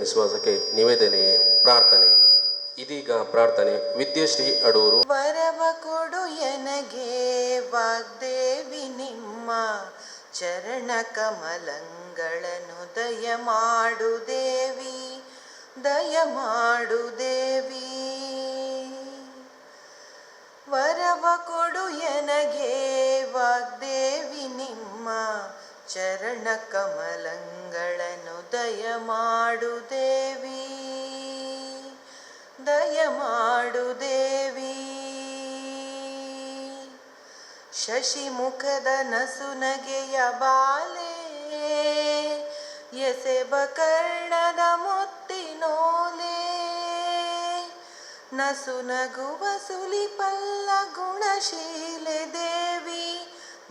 ವಿಶ್ವಾಸಕ್ಕೆ ನಿವೇದನೆ ಪ್ರಾರ್ಥನೆ. ಇದೀಗ ಪ್ರಾರ್ಥನೆ. ವಿದ್ಯಾಶ್ರೀ ಅಡೂರು. ವರವ ಕೊಡು ಎನಗೆ ವಾಗ್ದೇವಿ ನಿಮ್ಮ ಚರಣ ಕಮಲಗಳನ್ನು ದಯ ಮಾಡು ದೇವಿ, ದಯ ಮಾಡು ದೇವಿ. ವರವ ಕೊಡು ಎನಗೆ ವಾಗ್ದೇವಿ ನಿಮ್ಮ ಚರಣ ಕಮಲಗಳನ್ನು ದಯ ಮಾಡು ದೇವಿ, ದಯ ಮಾಡು ದೇವಿ. ಶಶಿಮುಖದ ನಸುನಗೆಯ ಬಾಲೆ ಎಸೆವ ಕರ್ಣದ ಮುತ್ತಿನೋಲೆ, ನಸುನಗುವ ಸುಲಿಪಲ್ಲ ಗುಣಶೀಲೆ ದೇವಿ,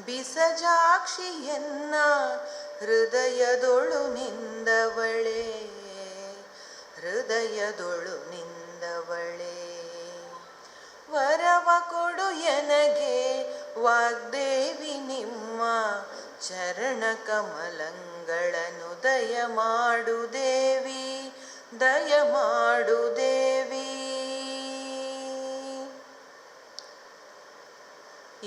ಬಿಸಜಾಕ್ಷಿಯನ್ನ ಹೃದಯದೊಳು ನಿಂದವಳೆ, ಹೃದಯದೊಳು ನಿಂದವಳೆ. ವರವ ಕೊಡು ಎನಗೆ ವಾಗ್ದೇವಿ ನಿಮ್ಮ ಚರಣ ಕಮಲಗಳನ್ನು ದಯ ಮಾಡು ದೇವಿ, ದಯ ಮಾಡು ದೇವಿ.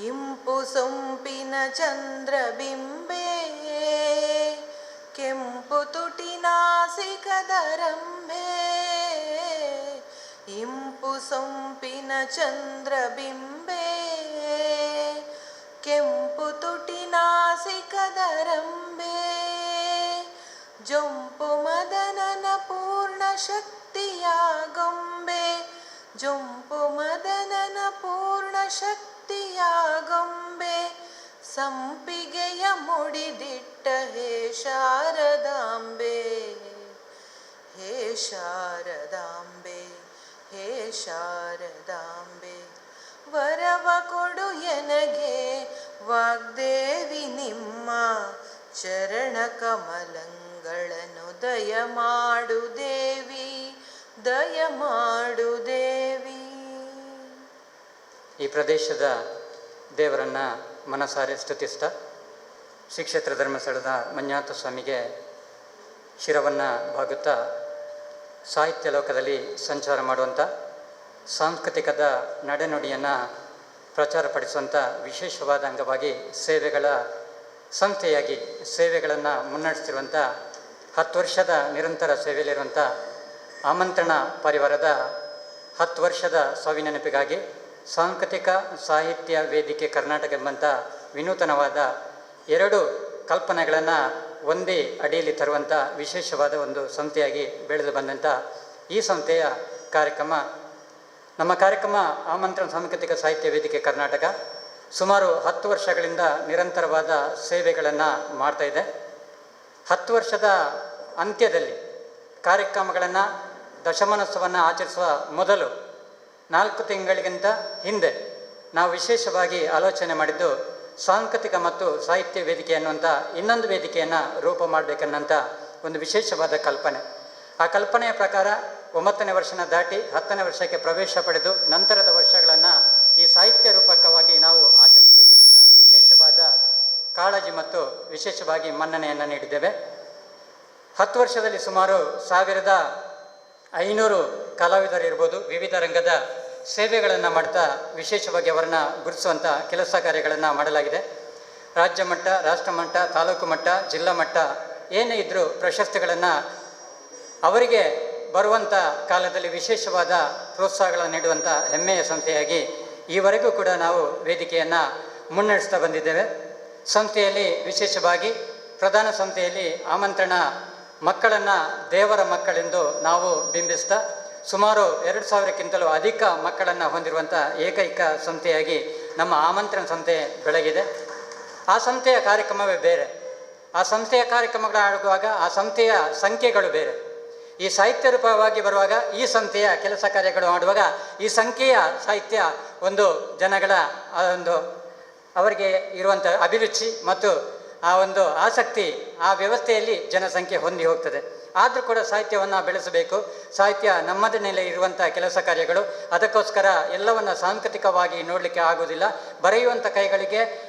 ಇಂಪು ಸೊಂಪಿನ ಚಂದ್ರಬಿಂಬೆ ಕೆಂಪು ತುಟಿನಾಸಿಕದ ರಂಬೆ, ಇಂಪು ಸೊಂಪಿನ ಚಂದ್ರಬಿಂಬೆ ಕೆಂಪು ತುಟಿನಾಸಿಕದ ರಂಬೆ, ಜೊಂಪು ಮದನನ ಪೂರ್ಣ ಶಕ್ತಿಯ ಗೊಂಬೆ, ಜೊಂಪು ಮದನನ ಪೂರ್ಣ ಶಕ್ತಿಯ ಗೊಂಬೆ, ಸಂಪಿಗೆಯ ಮುಡಿದಿಟ್ಟ ಹೇ ಶಾರದಾಂಬೆ, ಹೇ ಶಾರದಾಂಬೆ, ಹೇ ಶಾರದಾಂಬೆ. ವರವ ಕೊಡು ಎನಗೆ ವಾಗ್ದೇವಿ ನಿಮ್ಮ ಚರಣ ಕಮಲಗಳನ್ನು ದಯ ಮಾಡು ದೇವಿ, ದಯ ಮಾಡು ದೇವಿ. ಈ ಪ್ರದೇಶದ ದೇವರನ್ನು ಮನಸಾರೆ ಸ್ತುತಿಸ್ತಾ ಶ್ರೀ ಕ್ಷೇತ್ರ ಧರ್ಮಸ್ಥಳದ ಮಂಜುನಾಥ ಸ್ವಾಮಿಗೆ ಶಿರವನ್ನು ಬಾಗುತ್ತಾ ಸಾಹಿತ್ಯ ಲೋಕದಲ್ಲಿ ಸಂಚಾರ ಮಾಡುವಂಥ ಸಾಂಸ್ಕೃತಿಕದ ನಡೆನುಡಿಯನ್ನು ಪ್ರಚಾರಪಡಿಸುವಂಥ ವಿಶೇಷವಾದ ಅಂಗವಾಗಿ ಸೇವೆಗಳ ಸಂಸ್ಥೆಯಾಗಿ ಸೇವೆಗಳನ್ನು ಮುನ್ನಡೆಸ್ತಿರುವಂಥ 10 ವರ್ಷದ ನಿರಂತರ ಸೇವೆಯಲ್ಲಿರುವಂಥ ಆಮಂತ್ರಣ ಪರಿವಾರದ 10 ವರ್ಷದ ಸಾವಿನೆನಪಿಗಾಗಿ ಸಾಂಸ್ಕೃತಿಕ ಸಾಹಿತ್ಯ ವೇದಿಕೆ ಕರ್ನಾಟಕ ಎಂಬಂಥ ವಿನೂತನವಾದ 2 ಕಲ್ಪನೆಗಳನ್ನು ಒಂದೇ ಅಡಿಯಲ್ಲಿ ತರುವಂಥ ವಿಶೇಷವಾದ ಒಂದು ಸಂಸ್ಥೆಯಾಗಿ ಬೆಳೆದು ಬಂದಂಥ ಈ ಸಂಸ್ಥೆಯ ಕಾರ್ಯಕ್ರಮ, ನಮ್ಮ ಕಾರ್ಯಕ್ರಮ ಆಮಂತ್ರಣ ಸಾಂಸ್ಕೃತಿಕ ಸಾಹಿತ್ಯ ವೇದಿಕೆ ಕರ್ನಾಟಕ ಸುಮಾರು 10 ವರ್ಷಗಳಿಂದ ನಿರಂತರವಾದ ಸೇವೆಗಳನ್ನು ಮಾಡ್ತಾಯಿದೆ. 10 ವರ್ಷದ ಅಂತ್ಯದಲ್ಲಿ ಕಾರ್ಯಕ್ರಮಗಳನ್ನು ದಶಮಾನೋತ್ಸವವನ್ನು ಆಚರಿಸುವ ಮೊದಲು 4 ತಿಂಗಳಿಗಿಂತ ಹಿಂದೆ ನಾವು ವಿಶೇಷವಾಗಿ ಆಲೋಚನೆ ಮಾಡಿದ್ದು ಸಾಂಸ್ಕೃತಿಕ ಮತ್ತು ಸಾಹಿತ್ಯ ವೇದಿಕೆ ಅನ್ನುವಂಥ ಇನ್ನೊಂದು ವೇದಿಕೆಯನ್ನು ರೂಪ ಮಾಡಬೇಕನ್ನಂಥ ಒಂದು ವಿಶೇಷವಾದ ಕಲ್ಪನೆ. ಆ ಕಲ್ಪನೆಯ ಪ್ರಕಾರ 9ನೇ ವರ್ಷನ ದಾಟಿ 10ನೇ ವರ್ಷಕ್ಕೆ ಪ್ರವೇಶ ಪಡೆದು ನಂತರದ ವರ್ಷಗಳನ್ನು ಈ ಸಾಹಿತ್ಯ ರೂಪಕವಾಗಿ ನಾವು ಆಚರಿಸಬೇಕೆನ್ನುವಂಥ ವಿಶೇಷವಾದ ಕಾಳಜಿ ಮತ್ತು ವಿಶೇಷವಾಗಿ ಮನ್ನಣೆಯನ್ನು ನೀಡಿದ್ದೇವೆ. 10 ವರ್ಷದಲ್ಲಿ ಸುಮಾರು 1500 ಕಲಾವಿದರು ಇರ್ಬೋದು, ವಿವಿಧ ರಂಗದ ಸೇವೆಗಳನ್ನು ಮಾಡ್ತಾ ವಿಶೇಷವಾಗಿ ಅವರನ್ನು ಗುರುತಿಸುವಂಥ ಕೆಲಸ ಕಾರ್ಯಗಳನ್ನು ಮಾಡಲಾಗಿದೆ. ರಾಜ್ಯ ಮಟ್ಟ, ರಾಷ್ಟ್ರ ಮಟ್ಟ, ತಾಲೂಕು ಮಟ್ಟ, ಜಿಲ್ಲಾ ಮಟ್ಟ ಏನೇ ಇದ್ದರೂ ಪ್ರಶಸ್ತಿಗಳನ್ನು ಅವರಿಗೆ ಬರುವಂಥ ಕಾಲದಲ್ಲಿ ವಿಶೇಷವಾದ ಪ್ರೋತ್ಸಾಹಗಳನ್ನು ನೀಡುವಂಥ ಹೆಮ್ಮೆಯ ಸಂಸ್ಥೆಯಾಗಿ ಈವರೆಗೂ ಕೂಡ ನಾವು ವೇದಿಕೆಯನ್ನು ಮುನ್ನಡೆಸ್ತಾ ಬಂದಿದ್ದೇವೆ. ಸಂಸ್ಥೆಯಲ್ಲಿ ವಿಶೇಷವಾಗಿ ಪ್ರಧಾನ ಸಂಸ್ಥೆಯಲ್ಲಿ ಆಮಂತ್ರಣ ಮಕ್ಕಳನ್ನು ದೇವರ ಮಕ್ಕಳೆಂದು ನಾವು ಬಿಂಬಿಸ್ತಾ ಸುಮಾರು 2000ಕ್ಕಿಂತಲೂ ಅಧಿಕ ಮಕ್ಕಳನ್ನು ಹೊಂದಿರುವಂಥ ಏಕೈಕ ಸಂಸ್ಥೆಯಾಗಿ ನಮ್ಮ ಆಮಂತ್ರಣ ಸಂಸ್ಥೆ ಬೆಳಗಿದೆ. ಆ ಸಂಸ್ಥೆಯ ಕಾರ್ಯಕ್ರಮವೇ ಬೇರೆ. ಆ ಸಂಸ್ಥೆಯ ಕಾರ್ಯಕ್ರಮಗಳಾಗುವಾಗ ಆ ಸಂಸ್ಥೆಯ ಸಂಖ್ಯೆಗಳು ಬೇರೆ. ಈ ಸಾಹಿತ್ಯ ರೂಪವಾಗಿ ಬರುವಾಗ ಈ ಸಂಸ್ಥೆಯ ಕೆಲಸ ಕಾರ್ಯಗಳು ಮಾಡುವಾಗ ಈ ಸಂಖ್ಯೆಯ ಸಾಹಿತ್ಯ ಒಂದು ಜನಗಳ ಒಂದು ಅವರಿಗೆ ಇರುವಂಥ ಅಭಿರುಚಿ ಮತ್ತು ಆ ಒಂದು ಆಸಕ್ತಿ ಆ ವ್ಯವಸ್ಥೆಯಲ್ಲಿ ಜನಸಂಖ್ಯೆ ಹೊಂದಿ ಹೋಗ್ತದೆ. ಆದರೂ ಕೂಡ ಸಾಹಿತ್ಯವನ್ನು ಬೆಳೆಸಬೇಕು. ಸಾಹಿತ್ಯ ನಮ್ಮದೇ ಮೇಲೆ ಇರುವಂಥ ಕೆಲಸ ಕಾರ್ಯಗಳು, ಅದಕ್ಕೋಸ್ಕರ ಎಲ್ಲವನ್ನು ಸಾಂಸ್ಕೃತಿಕವಾಗಿ ನೋಡಲಿಕ್ಕೆ ಆಗೋದಿಲ್ಲ. ಬರೆಯುವಂಥ ಕೈಗಳಿಗೆ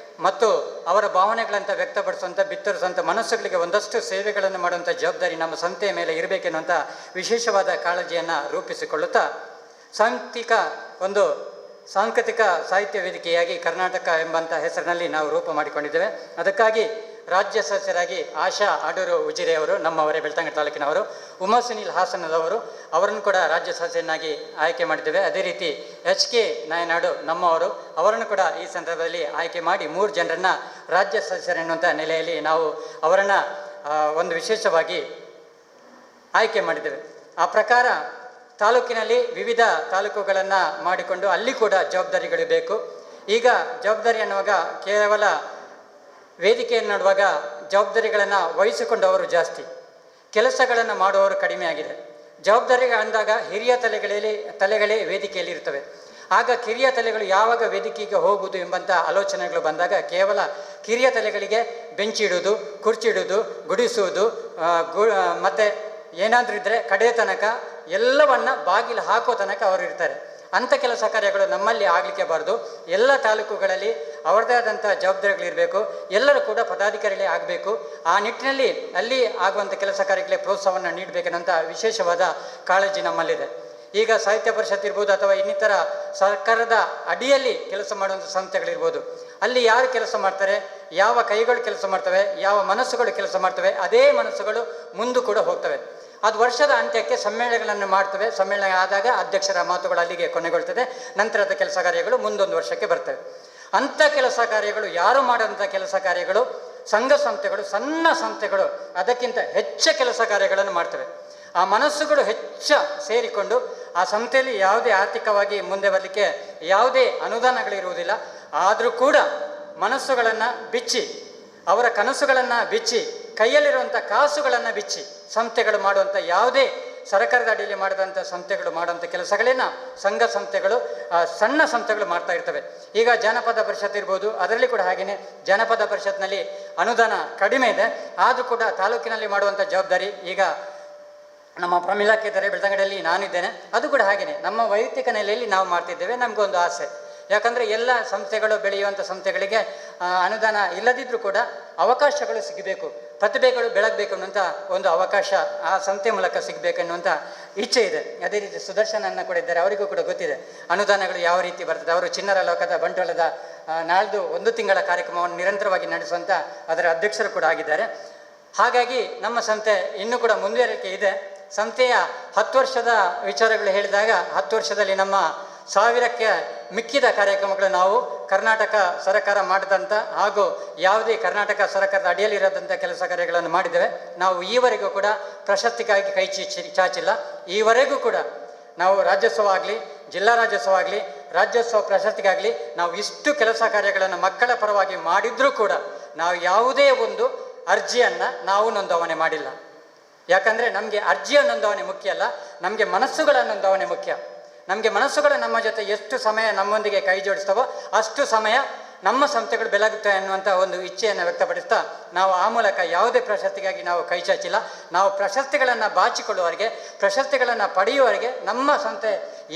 ಮತ್ತು ಅವರ ಭಾವನೆಗಳಂತ ವ್ಯಕ್ತಪಡಿಸುವಂಥ ಬಿತ್ತರಿಸುವಂಥ ಮನಸ್ಸುಗಳಿಗೆ ಒಂದಷ್ಟು ಸೇವೆಗಳನ್ನು ಮಾಡುವಂಥ ಜವಾಬ್ದಾರಿ ನಮ್ಮ ಸಂಸ್ಥೆಯ ಮೇಲೆ ಇರಬೇಕೆನ್ನುವಂಥ ವಿಶೇಷವಾದ ಕಾಳಜಿಯನ್ನು ರೂಪಿಸಿಕೊಳ್ಳುತ್ತಾ ಸಾಂಸ್ಕೃತಿಕ ಸಾಹಿತ್ಯ ವೇದಿಕೆಯಾಗಿ ಕರ್ನಾಟಕ ಎಂಬಂಥ ಹೆಸರಿನಲ್ಲಿ ನಾವು ರೂಪ ಮಾಡಿಕೊಂಡಿದ್ದೇವೆ. ಅದಕ್ಕಾಗಿ ರಾಜ್ಯ ಸದಸ್ಯರಾಗಿ ಆಶಾ ಅಡೂರು ಉಜಿರೆ ಅವರು ನಮ್ಮವರೇ, ಬೆಳ್ತಂಗಡಿ ತಾಲೂಕಿನವರು. ಉಮಾ ಸುನೀಲ್ ಹಾಸನದವರು, ಅವರನ್ನು ಕೂಡ ರಾಜ್ಯ ಸದಸ್ಯನಾಗಿ ಆಯ್ಕೆ ಮಾಡಿದ್ದೇವೆ. ಅದೇ ರೀತಿ HK ನಾಯನಾಡು ನಮ್ಮವರು, ಅವರನ್ನು ಕೂಡ ಈ ಸಂದರ್ಭದಲ್ಲಿ ಆಯ್ಕೆ ಮಾಡಿ 3 ಜನರನ್ನು ರಾಜ್ಯ ಸದಸ್ಯರೆನ್ನುವಂಥ ನೆಲೆಯಲ್ಲಿ ನಾವು ಅವರನ್ನು ಒಂದು ವಿಶೇಷವಾಗಿ ಆಯ್ಕೆ ಮಾಡಿದ್ದೇವೆ. ಆ ಪ್ರಕಾರ ತಾಲೂಕಿನಲ್ಲಿ ವಿವಿಧ ತಾಲೂಕುಗಳನ್ನು ಮಾಡಿಕೊಂಡು ಅಲ್ಲಿ ಕೂಡ ಜವಾಬ್ದಾರಿಗಳು ಬೇಕು. ಈಗ ಜವಾಬ್ದಾರಿ ಅನ್ನುವಾಗ ಕೇವಲ ವೇದಿಕೆಯನ್ನು ನೋಡುವಾಗ ಜವಾಬ್ದಾರಿಗಳನ್ನು ವಹಿಸಿಕೊಂಡವರು ಜಾಸ್ತಿ, ಕೆಲಸಗಳನ್ನು ಮಾಡುವವರು ಕಡಿಮೆ ಆಗಿದೆ. ಜವಾಬ್ದಾರಿ ಅಂದಾಗ ಹಿರಿಯ ತಲೆಗಳೇ ವೇದಿಕೆಯಲ್ಲಿ ಇರ್ತವೆ. ಆಗ ಕಿರಿಯ ತಲೆಗಳು ಯಾವಾಗ ವೇದಿಕೆಗೆ ಹೋಗುವುದು ಎಂಬಂಥ ಆಲೋಚನೆಗಳು ಬಂದಾಗ ಕೇವಲ ಕಿರಿಯ ತಲೆಗಳಿಗೆ ಬೆಂಚಿಡುವುದು, ಕುರ್ಚಿಡುವುದು, ಗುಡಿಸುವುದು, ಮತ್ತು ಏನಾದರೂ ಇದ್ದರೆ ಕಡೆ ತನಕ ಎಲ್ಲವನ್ನ ಬಾಗಿಲು ಹಾಕೋ ತನಕ ಅವರು ಇರ್ತಾರೆ. ಅಂಥ ಕೆಲಸ ಕಾರ್ಯಗಳು ನಮ್ಮಲ್ಲಿ ಆಗಲಿಕ್ಕೆ ಬಾರ್ದು. ಎಲ್ಲ ತಾಲೂಕುಗಳಲ್ಲಿ ಅವರದೇ ಆದಂಥ ಜವಾಬ್ದಾರಿಗಳಿರಬೇಕು. ಎಲ್ಲರೂ ಕೂಡ ಪದಾಧಿಕಾರಿಗಳೇ ಆಗಬೇಕು. ಆ ನಿಟ್ಟಿನಲ್ಲಿ ಅಲ್ಲಿ ಆಗುವಂಥ ಕೆಲಸ ಕಾರ್ಯಗಳಿಗೆ ಪ್ರೋತ್ಸಾಹವನ್ನು ನೀಡಬೇಕೆನ್ನುವಂಥ ವಿಶೇಷವಾದ ಕಾಳಜಿ ನಮ್ಮಲ್ಲಿದೆ. ಈಗ ಸಾಹಿತ್ಯ ಪರಿಷತ್ ಇರ್ಬೋದು ಅಥವಾ ಇನ್ನಿತರ ಸರ್ಕಾರದ ಅಡಿಯಲ್ಲಿ ಕೆಲಸ ಮಾಡುವಂಥ ಸಂಸ್ಥೆಗಳಿರ್ಬೋದು, ಅಲ್ಲಿ ಯಾರು ಕೆಲಸ ಮಾಡ್ತಾರೆ, ಯಾವ ಕೈಗಳು ಕೆಲಸ ಮಾಡ್ತವೆ, ಯಾವ ಮನಸ್ಸುಗಳು ಕೆಲಸ ಮಾಡ್ತವೆ, ಅದೇ ಮನಸ್ಸುಗಳು ಮುಂದೆ ಕೂಡ ಹೋಗ್ತವೆ. ಅದು ವರ್ಷದ ಅಂತ್ಯಕ್ಕೆ ಸಮ್ಮೇಳನಗಳನ್ನು ಮಾಡ್ತವೆ. ಸಮ್ಮೇಳನ ಆದಾಗ ಅಧ್ಯಕ್ಷರ ಮಾತುಗಳು ಅಲ್ಲಿಗೆ ಕೊನೆಗೊಳ್ತದೆ. ನಂತರದ ಕೆಲಸ ಕಾರ್ಯಗಳು ಮುಂದೊಂದು ವರ್ಷಕ್ಕೆ ಬರ್ತವೆ. ಅಂಥ ಕೆಲಸ ಕಾರ್ಯಗಳು ಯಾರು ಮಾಡುವಂಥ ಕೆಲಸ ಕಾರ್ಯಗಳು ಸಂಘ ಸಂಸ್ಥೆಗಳು, ಸಣ್ಣ ಸಂಸ್ಥೆಗಳು ಅದಕ್ಕಿಂತ ಹೆಚ್ಚು ಕೆಲಸ ಕಾರ್ಯಗಳನ್ನು ಮಾಡ್ತವೆ. ಆ ಮನಸ್ಸುಗಳು ಹೆಚ್ಚು ಸೇರಿಕೊಂಡು ಆ ಸಂಸ್ಥೆಯಲ್ಲಿ ಯಾವುದೇ ಆರ್ಥಿಕವಾಗಿ ಮುಂದೆ ಬರಲಿಕ್ಕೆ ಯಾವುದೇ ಅನುದಾನಗಳಿರುವುದಿಲ್ಲ. ಆದರೂ ಕೂಡ ಮನಸ್ಸುಗಳನ್ನು ಬಿಚ್ಚಿ, ಅವರ ಕನಸುಗಳನ್ನು ಬಿಚ್ಚಿ, ಕೈಯಲ್ಲಿರುವಂಥ ಕಾಸುಗಳನ್ನು ಬಿಚ್ಚಿ ಸಂಸ್ಥೆಗಳು ಮಾಡುವಂಥ ಯಾವುದೇ ಸರ್ಕಾರದ ಅಡಿಯಲ್ಲಿ ಮಾಡಿದಂಥ ಸಂಸ್ಥೆಗಳು ಮಾಡುವಂಥ ಕೆಲಸಗಳೇನ ಸಂಘ ಸಂಸ್ಥೆಗಳು, ಸಣ್ಣ ಸಂಸ್ಥೆಗಳು ಮಾಡ್ತಾ ಇರ್ತವೆ. ಈಗ ಜಾನಪದ ಪರಿಷತ್ ಇರ್ಬೋದು, ಅದರಲ್ಲಿ ಕೂಡ ಹಾಗೆಯೇ ಜಾನಪದ ಪರಿಷತ್ನಲ್ಲಿ ಅನುದಾನ ಕಡಿಮೆ ಇದೆ. ಆದರೂ ಕೂಡ ತಾಲೂಕಿನಲ್ಲಿ ಮಾಡುವಂಥ ಜವಾಬ್ದಾರಿ ಈಗ ನಮ್ಮ ಪ್ರಮಿಳಾಕ್ಕೆ ಇದ್ದಾರೆ, ಬೆಳ್ತಂಗಡಿಯಲ್ಲಿ ನಾನಿದ್ದೇನೆ. ಅದು ಕೂಡ ಹಾಗೆಯೇ ನಮ್ಮ ವೈಯಕ್ತಿಕ ನೆಲೆಯಲ್ಲಿ ನಾವು ಮಾಡ್ತಿದ್ದೇವೆ. ನಮಗೊಂದು ಆಸೆ, ಯಾಕಂದರೆ ಎಲ್ಲ ಸಂಸ್ಥೆಗಳು ಬೆಳೆಯುವಂಥ ಸಂಸ್ಥೆಗಳಿಗೆ ಅನುದಾನ ಇಲ್ಲದಿದ್ದರೂ ಕೂಡ ಅವಕಾಶಗಳು ಸಿಗಬೇಕು, ಪ್ರತಿಭೆಗಳು ಬೆಳಗಬೇಕು ಅನ್ನುವಂಥ ಒಂದು ಅವಕಾಶ ಆ ಸಂಸ್ಥೆ ಮೂಲಕ ಸಿಗಬೇಕನ್ನುವಂಥ ಇಚ್ಛೆ ಇದೆ. ಅದೇ ರೀತಿ ಸುದರ್ಶನನ್ನು ಕೂಡ ಇದ್ದಾರೆ, ಅವರಿಗೂ ಕೂಡ ಗೊತ್ತಿದೆ ಅನುದಾನಗಳು ಯಾವ ರೀತಿ ಬರ್ತದೆ. ಅವರು ಚಿಣ್ಣರ ಲೋಕದ ಬಂಟ್ವಾಳದ ನಾಳ್ದು 1 ತಿಂಗಳ ಕಾರ್ಯಕ್ರಮವನ್ನು ನಿರಂತರವಾಗಿ ನಡೆಸುವಂಥ ಅದರ ಅಧ್ಯಕ್ಷರು ಕೂಡ ಆಗಿದ್ದಾರೆ. ಹಾಗಾಗಿ ನಮ್ಮ ಸಂಸ್ಥೆ ಇನ್ನೂ ಕೂಡ ಮುಂದುವರಿಕೆ ಇದೆ. ಸಂಸ್ಥೆಯ 10 ವರ್ಷದ ವಿಚಾರಗಳು ಹೇಳಿದಾಗ 10 ವರ್ಷದಲ್ಲಿ ನಮ್ಮ 1000ಕ್ಕೆ ಮಿಕ್ಕಿದ ಕಾರ್ಯಕ್ರಮಗಳು ನಾವು ಕರ್ನಾಟಕ ಸರ್ಕಾರ ಮಾಡಿದಂಥ ಹಾಗೂ ಯಾವುದೇ ಕರ್ನಾಟಕ ಸರ್ಕಾರದ ಅಡಿಯಲ್ಲಿರೋದಂಥ ಕೆಲಸ ಕಾರ್ಯಗಳನ್ನು ಮಾಡಿದ್ದೇವೆ. ನಾವು ಈವರೆಗೂ ಕೂಡ ಪ್ರಶಸ್ತಿಗಾಗಿ ಕೈ ಚಾಚಿಲ್ಲ. ಈವರೆಗೂ ಕೂಡ ನಾವು ರಾಜ್ಯೋತ್ಸವ ಆಗಲಿ, ಜಿಲ್ಲಾ ರಾಜ್ಯೋತ್ಸವ ಆಗಲಿ, ರಾಜ್ಯೋತ್ಸವ ಪ್ರಶಸ್ತಿಗಾಗಲಿ ನಾವು ಇಷ್ಟು ಕೆಲಸ ಕಾರ್ಯಗಳನ್ನು ಮಕ್ಕಳ ಪರವಾಗಿ ಮಾಡಿದ್ರೂ ಕೂಡ ನಾವು ಯಾವುದೇ ಒಂದು ಅರ್ಜಿಯನ್ನು ನಾವು ನೋಂದಾವಣೆ ಮಾಡಿಲ್ಲ. ಯಾಕಂದರೆ ನಮಗೆ ಅರ್ಜಿಯ ನೋಂದಾವಣೆ ಮುಖ್ಯ ಅಲ್ಲ, ನಮಗೆ ಮನಸ್ಸುಗಳ ನೋಂದಾವಣೆ ಮುಖ್ಯ. ನಮಗೆ ಮನಸ್ಸುಗಳು ನಮ್ಮ ಜೊತೆ ಎಷ್ಟು ಸಮಯ ನಮ್ಮೊಂದಿಗೆ ಕೈ ಜೋಡಿಸ್ತವೋ ಅಷ್ಟು ಸಮಯ ನಮ್ಮ ಸಂಸ್ಥೆಗಳು ಬೆಳಗುತ್ತವೆ ಅನ್ನುವಂಥ ಒಂದು ಇಚ್ಛೆಯನ್ನು ವ್ಯಕ್ತಪಡಿಸ್ತಾ ನಾವು ಆ ಮೂಲಕ ಯಾವುದೇ ಪ್ರಶಸ್ತಿಗಾಗಿ ನಾವು ಕೈ ಚಾಚಿಲ್ಲ. ನಾವು ಪ್ರಶಸ್ತಿಗಳನ್ನು ಬಾಚಿಕೊಳ್ಳುವವರೆಗೆ, ಪ್ರಶಸ್ತಿಗಳನ್ನು ಪಡೆಯುವವರೆಗೆ ನಮ್ಮ ಸಂಸ್ಥೆ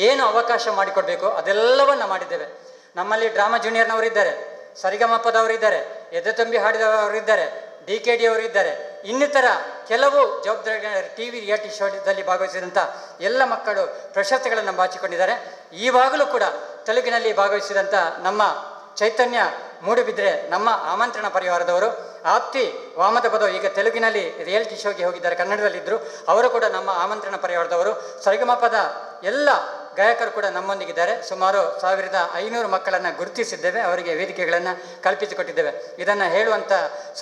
ಏನು ಅವಕಾಶ ಮಾಡಿಕೊಡ್ಬೇಕು ಅದೆಲ್ಲವನ್ನು ಮಾಡಿದ್ದೇವೆ. ನಮ್ಮಲ್ಲಿ ಡ್ರಾಮಾ ಜೂನಿಯರ್ನವರಿದ್ದಾರೆ, ಸರಿಗಮಪದವರಿದ್ದಾರೆ, ಎದೆ ತುಂಬಿ ಹಾಡಿದವರಿದ್ದಾರೆ, DKD ಅವರಿದ್ದಾರೆ, ಇನ್ನಿತರ ಕೆಲವು ಜವಾಬ್ದಾರಿಗಳ TV ರಿಯಾಲಿಟಿ ಶೋದಲ್ಲಿ ಭಾಗವಹಿಸಿದಂಥ ಎಲ್ಲ ಮಕ್ಕಳು ಪ್ರಶಸ್ತಿಗಳನ್ನು ಬಾಚಿಕೊಂಡಿದ್ದಾರೆ. ಈವಾಗಲೂ ಕೂಡ ತೆಲುಗಿನಲ್ಲಿ ಭಾಗವಹಿಸಿದಂಥ ನಮ್ಮ ಚೈತನ್ಯ ಮೂಡುಬಿದ್ರೆ ನಮ್ಮ ಆಮಂತ್ರಣ ಪರಿವಾರದವರು, ಆಪ್ತಿ ವಾಮದ ಪದವು ಈಗ ತೆಲುಗಿನಲ್ಲಿ ರಿಯಾಲಿಟಿ ಶೋಗೆ ಹೋಗಿದ್ದಾರೆ, ಕನ್ನಡದಲ್ಲಿದ್ದರು, ಅವರು ಕೂಡ ನಮ್ಮ ಆಮಂತ್ರಣ ಪರಿವಾರದವರು. ಸರಿಗಮಪದ ಎಲ್ಲ ಗಾಯಕರು ಕೂಡ ನಮ್ಮೊಂದಿಗಿದ್ದಾರೆ. ಸುಮಾರು 1500 ಮಕ್ಕಳನ್ನು ಗುರುತಿಸಿದ್ದೇವೆ, ಅವರಿಗೆ ವೇದಿಕೆಗಳನ್ನು ಕಲ್ಪಿಸಿಕೊಟ್ಟಿದ್ದೇವೆ. ಇದನ್ನು ಹೇಳುವಂಥ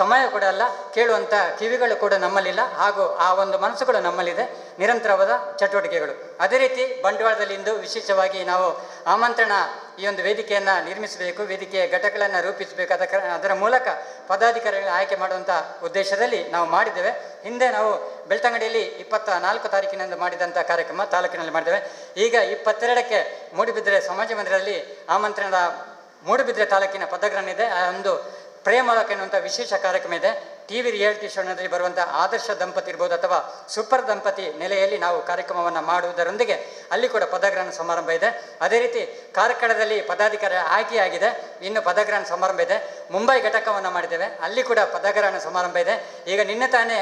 ಸಮಯ ಕೂಡ ಅಲ್ಲ, ಕೇಳುವಂಥ ಕಿವಿಗಳು ಕೂಡ ನಮ್ಮಲ್ಲಿಲ್ಲ, ಹಾಗೂ ಆ ಒಂದು ಮನಸ್ಸುಗಳು ನಮ್ಮಲ್ಲಿದೆ, ನಿರಂತರವಾದ ಚಟುವಟಿಕೆಗಳು. ಅದೇ ರೀತಿ ಬಂಟ್ವಾಳದಲ್ಲಿ ಇಂದು ವಿಶೇಷವಾಗಿ ನಾವು ಆಮಂತ್ರಣ ಈ ಒಂದು ವೇದಿಕೆಯನ್ನು ನಿರ್ಮಿಸಬೇಕು, ವೇದಿಕೆಯ ಘಟಕಗಳನ್ನು ರೂಪಿಸಬೇಕು, ಅದರ ಮೂಲಕ ಪದಾಧಿಕಾರಿಗಳನ್ನು ಆಯ್ಕೆ ಮಾಡುವಂಥ ಉದ್ದೇಶದಲ್ಲಿ ನಾವು ಮಾಡಿದ್ದೇವೆ. ಹಿಂದೆ ನಾವು ಬೆಳ್ತಂಗಡಿಯಲ್ಲಿ 24 ತಾರೀಕಿನಂದು ಮಾಡಿದಂಥ ಕಾರ್ಯಕ್ರಮ ತಾಲೂಕಿನಲ್ಲಿ ಮಾಡಿದ್ದೇವೆ. ಈಗ 22ಕ್ಕೆ ಮೂಡುಬಿದ್ರೆ ಸಮಾಜ ಮಂದಿರದಲ್ಲಿ ಆಮಂತ್ರಣದ ಮೂಡುಬಿದ್ರೆ ತಾಲೂಕಿನ ಪದಗ್ರಹಣ ಇದೆ. ಒಂದು ಪ್ರೇಮಲಕ ಎನ್ನುವಂಥ ವಿಶೇಷ ಕಾರ್ಯಕ್ರಮ ಇದೆ. ಟಿ ವಿ ರಿಯಾಲಿಟಿ ಶೋನಲ್ಲಿ ಬರುವಂಥ ಆದರ್ಶ ದಂಪತಿ ಇರ್ಬೋದು ಅಥವಾ ಸೂಪರ್ ದಂಪತಿ ನೆಲೆಯಲ್ಲಿ ನಾವು ಕಾರ್ಯಕ್ರಮವನ್ನು ಮಾಡುವುದರೊಂದಿಗೆ ಅಲ್ಲಿ ಕೂಡ ಪದಗ್ರಹಣ ಸಮಾರಂಭ ಇದೆ. ಅದೇ ರೀತಿ ಕಾರ್ಕಳದಲ್ಲಿ ಪದಾಧಿಕಾರಿ ಆಯ್ಕೆಯಾಗಿದೆ, ಇನ್ನು ಪದಗ್ರಹಣ ಸಮಾರಂಭ ಇದೆ. ಮುಂಬೈ ಘಟಕವನ್ನು ಮಾಡಿದ್ದೇವೆ, ಅಲ್ಲಿ ಕೂಡ ಪದಗ್ರಹಣ ಸಮಾರಂಭ ಇದೆ. ಈಗ ನಿನ್ನೆ ತಾನೇ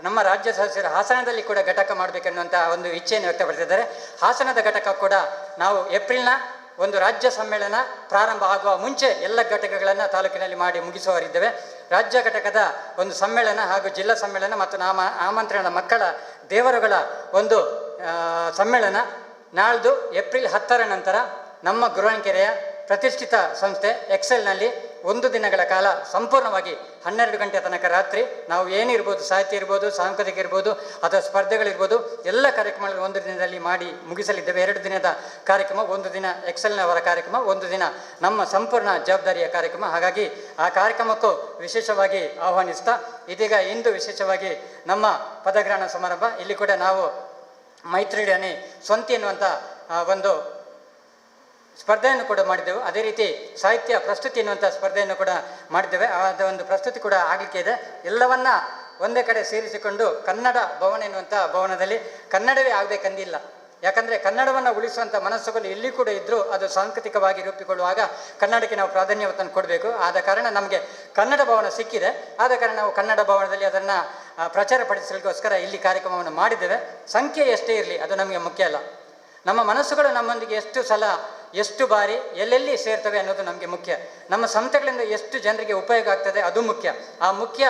ನಮ್ಮ ರಾಜ್ಯ ಸದಸ್ಯರು ಹಾಸನದಲ್ಲಿ ಕೂಡ ಘಟಕ ಮಾಡಬೇಕೆನ್ನುವಂಥ ಒಂದು ಇಚ್ಛೆಯನ್ನು ವ್ಯಕ್ತಪಡಿಸಿದ್ದಾರೆ. ಹಾಸನದ ಘಟಕ ಕೂಡ ನಾವು ಏಪ್ರಿಲ್ನ ಒಂದು ರಾಜ್ಯ ಸಮ್ಮೇಳನ ಪ್ರಾರಂಭ ಆಗುವ ಮುಂಚೆ ಎಲ್ಲ ಘಟಕಗಳನ್ನು ತಾಲೂಕಿನಲ್ಲಿ ಮಾಡಿ ಮುಗಿಸುವವರಿದ್ದೇವೆ. ರಾಜ್ಯ ಘಟಕದ ಒಂದು ಸಮ್ಮೇಳನ ಹಾಗೂ ಜಿಲ್ಲಾ ಸಮ್ಮೇಳನ ಮತ್ತು ಆಮಂತ್ರಣದ ಮಕ್ಕಳ ದೇವರುಗಳ ಒಂದು ಸಮ್ಮೇಳನ ನಾಳ್ದು ಏಪ್ರಿಲ್ 10ರ ನಂತರ ನಮ್ಮ ಗುರುವಾಂಕೆರೆಯ ಪ್ರತಿಷ್ಠಿತ ಸಂಸ್ಥೆ ಎಕ್ಸೆಲ್ನಲ್ಲಿ 1 ದಿನಗಳ ಕಾಲ ಸಂಪೂರ್ಣವಾಗಿ 12 ಗಂಟೆ ತನಕ ರಾತ್ರಿ ನಾವು ಏನಿರ್ಬೋದು, ಸಾಹಿತ್ಯ ಇರ್ಬೋದು, ಸಾಂಸ್ಕೃತಿಕ ಇರ್ಬೋದು ಅಥವಾ ಸ್ಪರ್ಧೆಗಳಿರ್ಬೋದು, ಎಲ್ಲ ಕಾರ್ಯಕ್ರಮಗಳನ್ನು 1 ದಿನದಲ್ಲಿ ಮಾಡಿ ಮುಗಿಸಲಿದ್ದೇವೆ. 2 ದಿನದ ಕಾರ್ಯಕ್ರಮ, 1 ದಿನ ಎಕ್ಸೆಲ್ನವರ ಕಾರ್ಯಕ್ರಮ, 1 ದಿನ ನಮ್ಮ ಸಂಪೂರ್ಣ ಜವಾಬ್ದಾರಿಯ ಕಾರ್ಯಕ್ರಮ. ಹಾಗಾಗಿ ಆ ಕಾರ್ಯಕ್ರಮಕ್ಕೂ ವಿಶೇಷವಾಗಿ ಆಹ್ವಾನಿಸ್ತಾ ಇದೀಗ ಇಂದು ವಿಶೇಷವಾಗಿ ನಮ್ಮ ಪದಗ್ರಹಣ ಸಮಾರಂಭ. ಇಲ್ಲಿ ಕೂಡ ನಾವು ಮೈತ್ರಿಡನೆ ಸ್ವಂತಿ ಎನ್ನುವಂಥ ಒಂದು ಸ್ಪರ್ಧೆಯನ್ನು ಕೂಡ ಮಾಡಿದ್ದೆವು. ಅದೇ ರೀತಿ ಸಾಹಿತ್ಯ ಪ್ರಸ್ತುತಿ ಎನ್ನುವಂಥ ಸ್ಪರ್ಧೆಯನ್ನು ಕೂಡ ಮಾಡಿದ್ದೇವೆ. ಆದ ಒಂದು ಪ್ರಸ್ತುತಿ ಕೂಡ ಆಗಲಿಕ್ಕೆ ಇದೆ. ಎಲ್ಲವನ್ನ ಒಂದೇ ಕಡೆ ಸೇರಿಸಿಕೊಂಡು ಕನ್ನಡ ಭವನ ಎನ್ನುವಂಥ ಭವನದಲ್ಲಿ ಕನ್ನಡವೇ ಆಗಬೇಕಂದಿಲ್ಲ. ಯಾಕಂದರೆ ಕನ್ನಡವನ್ನು ಉಳಿಸುವಂಥ ಮನಸ್ಸುಗಳು ಎಲ್ಲಿ ಕೂಡ ಇದ್ದರೂ ಅದು ಸಾಂಸ್ಕೃತಿಕವಾಗಿ ರೂಪಿಕೊಳ್ಳುವಾಗ ಕನ್ನಡಕ್ಕೆ ನಾವು ಪ್ರಾಧಾನ್ಯವನ್ನು ಕೊಡಬೇಕು. ಆದ ಕಾರಣ ನಮಗೆ ಕನ್ನಡ ಭವನ ಸಿಕ್ಕಿದೆ. ಆದ ಕಾರಣ ನಾವು ಕನ್ನಡ ಭವನದಲ್ಲಿ ಅದನ್ನು ಪ್ರಚಾರಪಡಿಸಲಿಕ್ಕೋಸ್ಕರ ಇಲ್ಲಿ ಕಾರ್ಯಕ್ರಮವನ್ನು ಮಾಡಿದ್ದೇವೆ. ಸಂಖ್ಯೆ ಎಷ್ಟೇ ಇರಲಿ ಅದು ನಮಗೆ ಮುಖ್ಯ ಅಲ್ಲ. ನಮ್ಮ ಮನಸ್ಸುಗಳು ನಮ್ಮೊಂದಿಗೆ ಎಷ್ಟು ಸಲ, ಎಷ್ಟು ಬಾರಿ, ಎಲ್ಲೆಲ್ಲಿ ಸೇರ್ತವೆ ಅನ್ನೋದು ನಮಗೆ ಮುಖ್ಯ. ನಮ್ಮ ಸಂಸ್ಥೆಗಳಿಂದ ಎಷ್ಟು ಜನರಿಗೆ ಉಪಯೋಗ ಆಗ್ತದೆ ಅದು ಮುಖ್ಯ. ಆ ಮುಖ್ಯ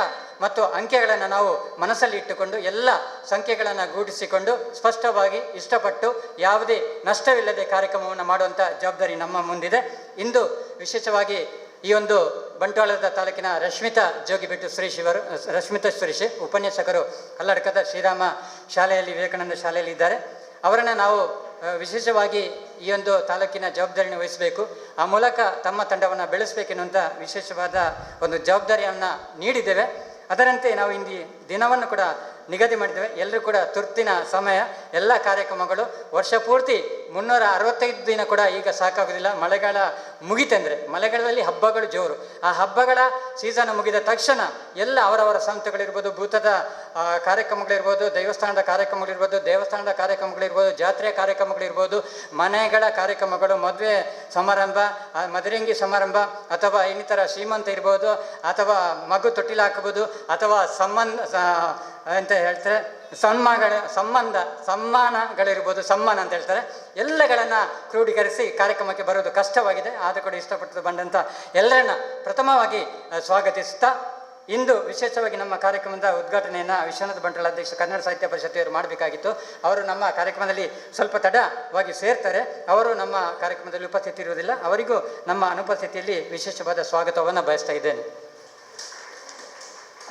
ಮತ್ತು ಅಂಕೆಗಳನ್ನು ನಾವು ಮನಸ್ಸಲ್ಲಿ ಇಟ್ಟುಕೊಂಡು ಎಲ್ಲ ಸಂಖ್ಯೆಗಳನ್ನು ಗೂಡಿಸಿಕೊಂಡು ಸ್ಪಷ್ಟವಾಗಿ ಇಷ್ಟಪಟ್ಟು ಯಾವುದೇ ನಷ್ಟವಿಲ್ಲದೆ ಕಾರ್ಯಕ್ರಮವನ್ನು ಮಾಡುವಂಥ ಜವಾಬ್ದಾರಿ ನಮ್ಮ ಮುಂದಿದೆ. ಇಂದು ವಿಶೇಷವಾಗಿ ಈ ಒಂದು ಬಂಟ್ವಾಳದ ತಾಲೂಕಿನ ರಶ್ಮಿತಾ ಜೋಗಿಬೆಟ್ಟು ಸುರೇಶ್ ಇವರು, ರಶ್ಮಿತಾ ಸುರೇಶ್ ಉಪನ್ಯಾಸಕರು ಕಲ್ಲಡ್ಕದ ಶ್ರೀರಾಮ ಶಾಲೆಯಲ್ಲಿ, ವಿವೇಕಾನಂದ ಶಾಲೆಯಲ್ಲಿ ಇದ್ದಾರೆ. ಅವರನ್ನು ನಾವು ವಿಶೇಷವಾಗಿ ಈ ಒಂದು ತಾಲೂಕಿನ ಜವಾಬ್ದಾರಿಯನ್ನು ವಹಿಸಬೇಕು, ಆ ಮೂಲಕ ತಮ್ಮ ತಂಡವನ್ನು ಬೆಳೆಸಬೇಕೆನ್ನುವಂಥ ವಿಶೇಷವಾದ ಒಂದು ಜವಾಬ್ದಾರಿಯನ್ನು ನೀಡಿದ್ದೇವೆ. ಅದರಂತೆ ನಾವು ಇಂದು ದಿನವನ್ನು ಕೂಡ ನಿಗದಿ ಮಾಡಿದ್ದೇವೆ. ಎಲ್ಲರೂ ಕೂಡ ತುರ್ತಿನ ಸಮಯ, ಎಲ್ಲ ಕಾರ್ಯಕ್ರಮಗಳು ವರ್ಷ ಪೂರ್ತಿ 365 ದಿನ ಕೂಡ ಈಗ ಸಾಕಾಗೋದಿಲ್ಲ. ಮಳೆಗಾಲ ಮುಗಿತೆಂದರೆ ಮಳೆಗಾಲದಲ್ಲಿ ಹಬ್ಬಗಳು ಜೋರು. ಆ ಹಬ್ಬಗಳ ಸೀಸನ್ ಮುಗಿದ ತಕ್ಷಣ ಎಲ್ಲ ಅವರವರ ಸಂಸ್ಥೆಗಳಿರ್ಬೋದು, ಭೂತದ ಕಾರ್ಯಕ್ರಮಗಳಿರ್ಬೋದು, ದೇವಸ್ಥಾನದ ಕಾರ್ಯಕ್ರಮಗಳಿರ್ಬೋದು, ಜಾತ್ರೆಯ ಕಾರ್ಯಕ್ರಮಗಳಿರ್ಬೋದು, ಮನೆಗಳ ಕಾರ್ಯಕ್ರಮಗಳು, ಮದುವೆ ಸಮಾರಂಭ, ಮದರಂಗಿ ಸಮಾರಂಭ ಅಥವಾ ಇನ್ನಿತರ ಶ್ರೀಮಂತ ಇರ್ಬೋದು, ಅಥವಾ ಮಗು ತೊಟ್ಟಿಲು ಹಾಕಬಹುದು, ಅಥವಾ ಅಂತ ಹೇಳ್ತಾರೆ ಸಮ್ಮಾನಗಳಿರ್ಬೋದು, ಸಮ್ಮಾನ ಅಂತ ಹೇಳ್ತಾರೆ. ಎಲ್ಲಗಳನ್ನು ಕ್ರೋಢೀಕರಿಸಿ ಕಾರ್ಯಕ್ರಮಕ್ಕೆ ಬರೋದು ಕಷ್ಟವಾಗಿದೆ. ಆದರೂ ಕೂಡ ಇಷ್ಟಪಟ್ಟು ಬಂದಂಥ ಎಲ್ಲರನ್ನ ಪ್ರಥಮವಾಗಿ ಸ್ವಾಗತಿಸುತ್ತಾ ಇಂದು ವಿಶೇಷವಾಗಿ ನಮ್ಮ ಕಾರ್ಯಕ್ರಮದ ಉದ್ಘಾಟನೆಯನ್ನು ವಿಶ್ವನಾಥ ಬಂಟ್ವಾಳ ಅಧ್ಯಕ್ಷ ಕನ್ನಡ ಸಾಹಿತ್ಯ ಪರಿಷತ್ತಿಯವರು ಮಾಡಬೇಕಾಗಿತ್ತು. ಅವರು ನಮ್ಮ ಕಾರ್ಯಕ್ರಮದಲ್ಲಿ ಸ್ವಲ್ಪ ತಡವಾಗಿ ಸೇರ್ತಾರೆ. ಅವರು ನಮ್ಮ ಕಾರ್ಯಕ್ರಮದಲ್ಲಿ ಉಪಸ್ಥಿತಿ ಇರುವುದಿಲ್ಲ. ಅವರಿಗೂ ನಮ್ಮ ಅನುಪಸ್ಥಿತಿಯಲ್ಲಿ ವಿಶೇಷವಾದ ಸ್ವಾಗತವನ್ನು ಬಯಸ್ತಾ ಇದ್ದೇನೆ.